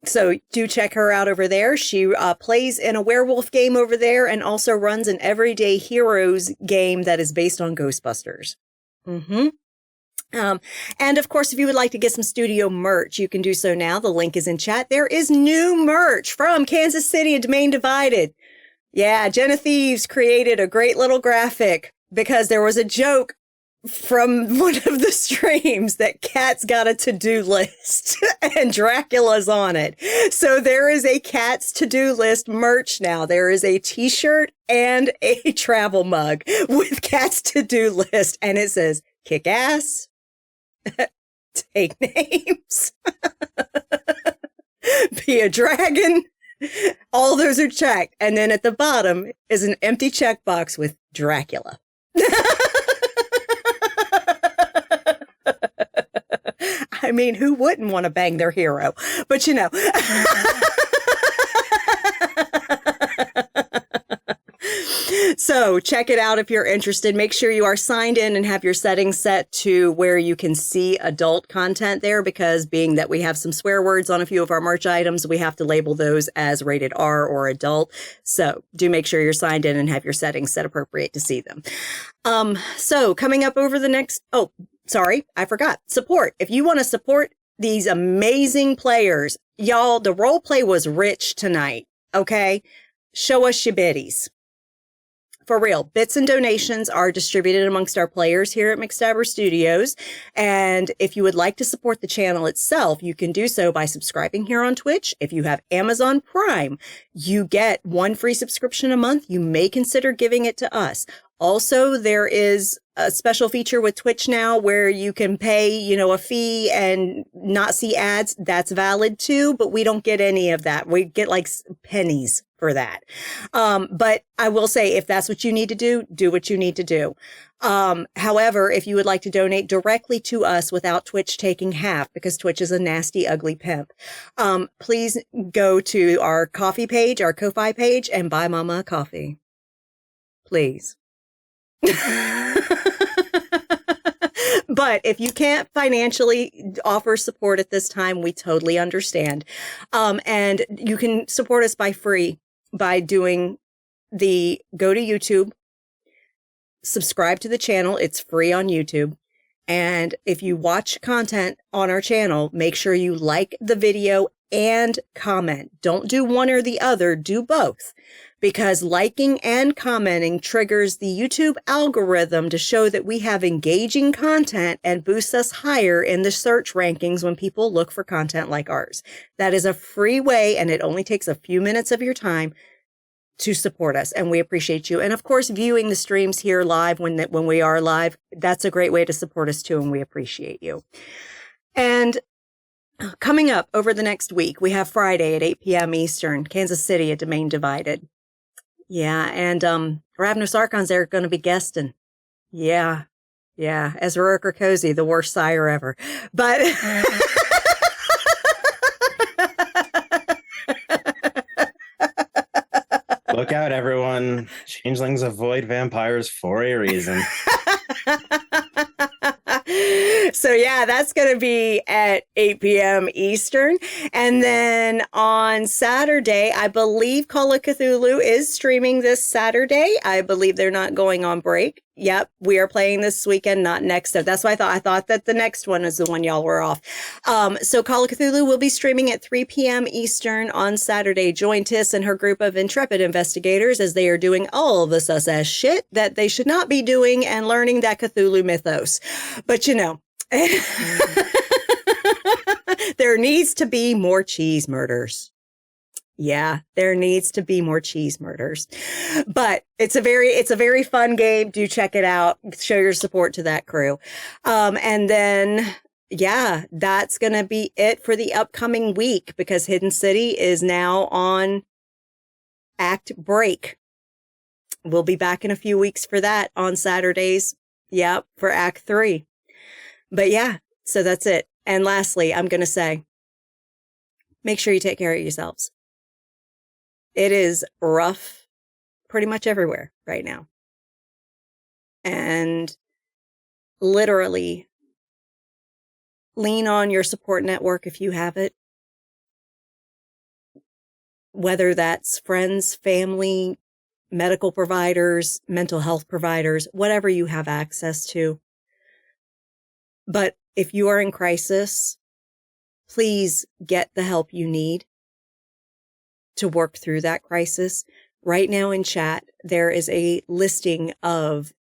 So do check her out over there. She plays in a werewolf game over there and also runs an Everyday Heroes game that is based on Ghostbusters. And of course, if you would like to get some studio merch, you can do so now. The link is in chat. There is new merch from Kansas City, A Domain Divided. Yeah, Jen of Thieves created a great little graphic because there was a joke from one of the streams that Cat's got a to-do list and Dracula's on it. So there is a Cat's to-do list merch now. There is a t-shirt and a travel mug with Cat's to-do list. And it says, kick ass, take names, be a dragon. All those are checked. And then at the bottom is an empty checkbox with Dracula. I mean, who wouldn't want to bang their hero? But you know. So check it out if you're interested. Make sure you are signed in and have your settings set to where you can see adult content there, because being that we have some swear words on a few of our merch items, we have to label those as rated R or adult. So do make sure you're signed in and have your settings set appropriate to see them. So coming up over the next, oh, sorry, I forgot. Support. If you want to support these amazing players, y'all, the role play was rich tonight. Okay. Show us your biddies. For real, bits and donations are distributed amongst our players here at McStabber Studios. And if you would like to support the channel itself, you can do so by subscribing here on Twitch. If you have Amazon Prime, you get 1 free subscription a month. You may consider giving it to us. Also, there is a special feature with Twitch now where you can pay, a fee and not see ads. That's valid too, but we don't get any of that. We get like pennies for that. But I will say, if that's what you need to do what you need to do. However, if you would like to donate directly to us without Twitch taking half, because Twitch is a nasty, ugly pimp, please go to our coffee page, our Ko-Fi page, and buy Mama a coffee. Please. But if you can't financially offer support at this time, we totally understand. And you can support us by doing go to YouTube, subscribe to the channel. It's free on YouTube. And if you watch content on our channel, make sure you like the video and comment. Don't do one or the other, do both. Because liking and commenting triggers the YouTube algorithm to show that we have engaging content and boosts us higher in the search rankings when people look for content like ours. That is a free way, and it only takes a few minutes of your time to support us, and we appreciate you. And of course, viewing the streams here live when we are live, that's a great way to support us too, and we appreciate you. And coming up over the next week, we have Friday at 8 p.m. Eastern, Kansas City at Domain Divided. Yeah, and Ravnos Archons are going to be guesting. Yeah, as Rurker Cozy, the worst sire ever. But look out, everyone. Changelings avoid vampires for a reason. So yeah, that's going to be at 8 p.m. Eastern. And then on Saturday, I believe Call of Cthulhu is streaming this Saturday. I believe they're not going on break. Yep, we are playing this weekend, not next. So that's why I thought that the next one is the one y'all were off. So Call of Cthulhu will be streaming at 3 p.m. Eastern on Saturday. Join Tiss and her group of intrepid investigators as they are doing all the sus-ass shit that they should not be doing and learning that Cthulhu mythos. But there needs to be more cheese murders. Yeah, there needs to be more cheese murders. But it's a very fun game. Do check it out. Show your support to that crew. And then, yeah, that's going to be it for the upcoming week, because Hidden City is now on act break. We'll be back in a few weeks for that on Saturdays. Yep, for Act 3. But yeah, so that's it. And lastly, I'm going to say, make sure you take care of yourselves. It is rough pretty much everywhere right now. And literally lean on your support network if you have it. Whether that's friends, family, medical providers, mental health providers, whatever you have access to. But if you are in crisis, please get the help you need to work through that crisis. Right now in chat, there is a listing of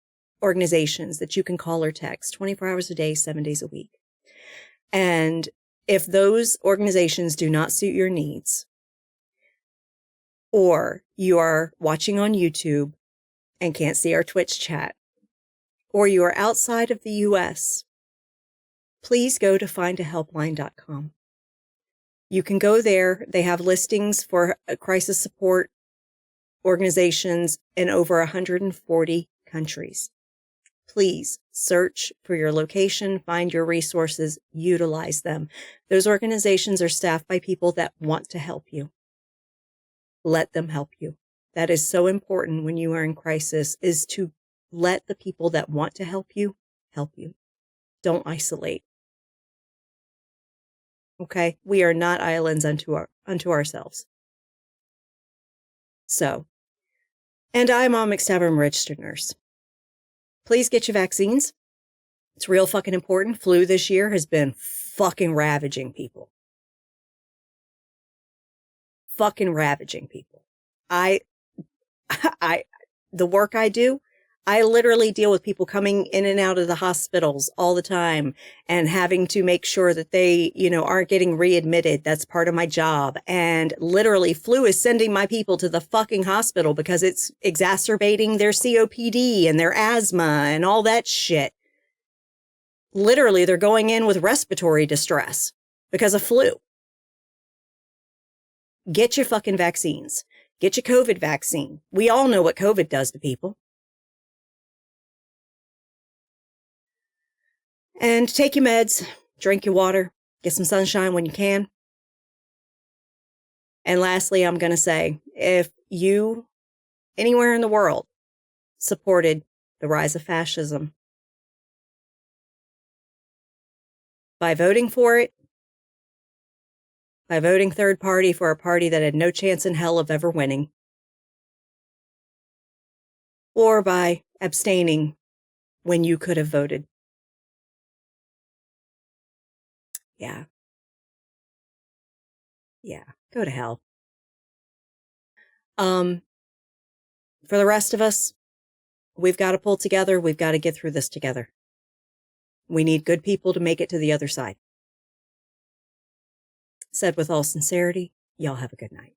organizations that you can call or text 24 hours a day, 7 days a week. And if those organizations do not suit your needs, or you are watching on YouTube and can't see our Twitch chat, or you are outside of the US, please go to findahelpline.com. You can go there. They have listings for crisis support organizations in over 140 countries. Please search for your location, find your resources, utilize them. Those organizations are staffed by people that want to help you. Let them help you. that is so important when you are in crisis is to let the people that want to help you. Don't isolate. Okay? We are not islands unto ourselves. So, and I'm Mom McStabber, I'm a registered nurse. Please get your vaccines. It's real fucking important. Flu this year has been fucking ravaging people. The work I do, I literally deal with people coming in and out of the hospitals all the time and having to make sure that they, aren't getting readmitted. That's part of my job. And literally flu is sending my people to the fucking hospital because it's exacerbating their COPD and their asthma and all that shit. Literally, they're going in with respiratory distress because of flu. Get your fucking vaccines. Get your COVID vaccine. We all know what COVID does to people. And take your meds, drink your water, get some sunshine when you can. And lastly, I'm going to say, if you, anywhere in the world, supported the rise of fascism by voting for it, by voting third party for a party that had no chance in hell of ever winning, or by abstaining when you could have voted. Yeah, go to hell. For the rest of us, we've got to pull together. We've got to get through this together. We need good people to make it to the other side. Said with all sincerity, y'all have a good night.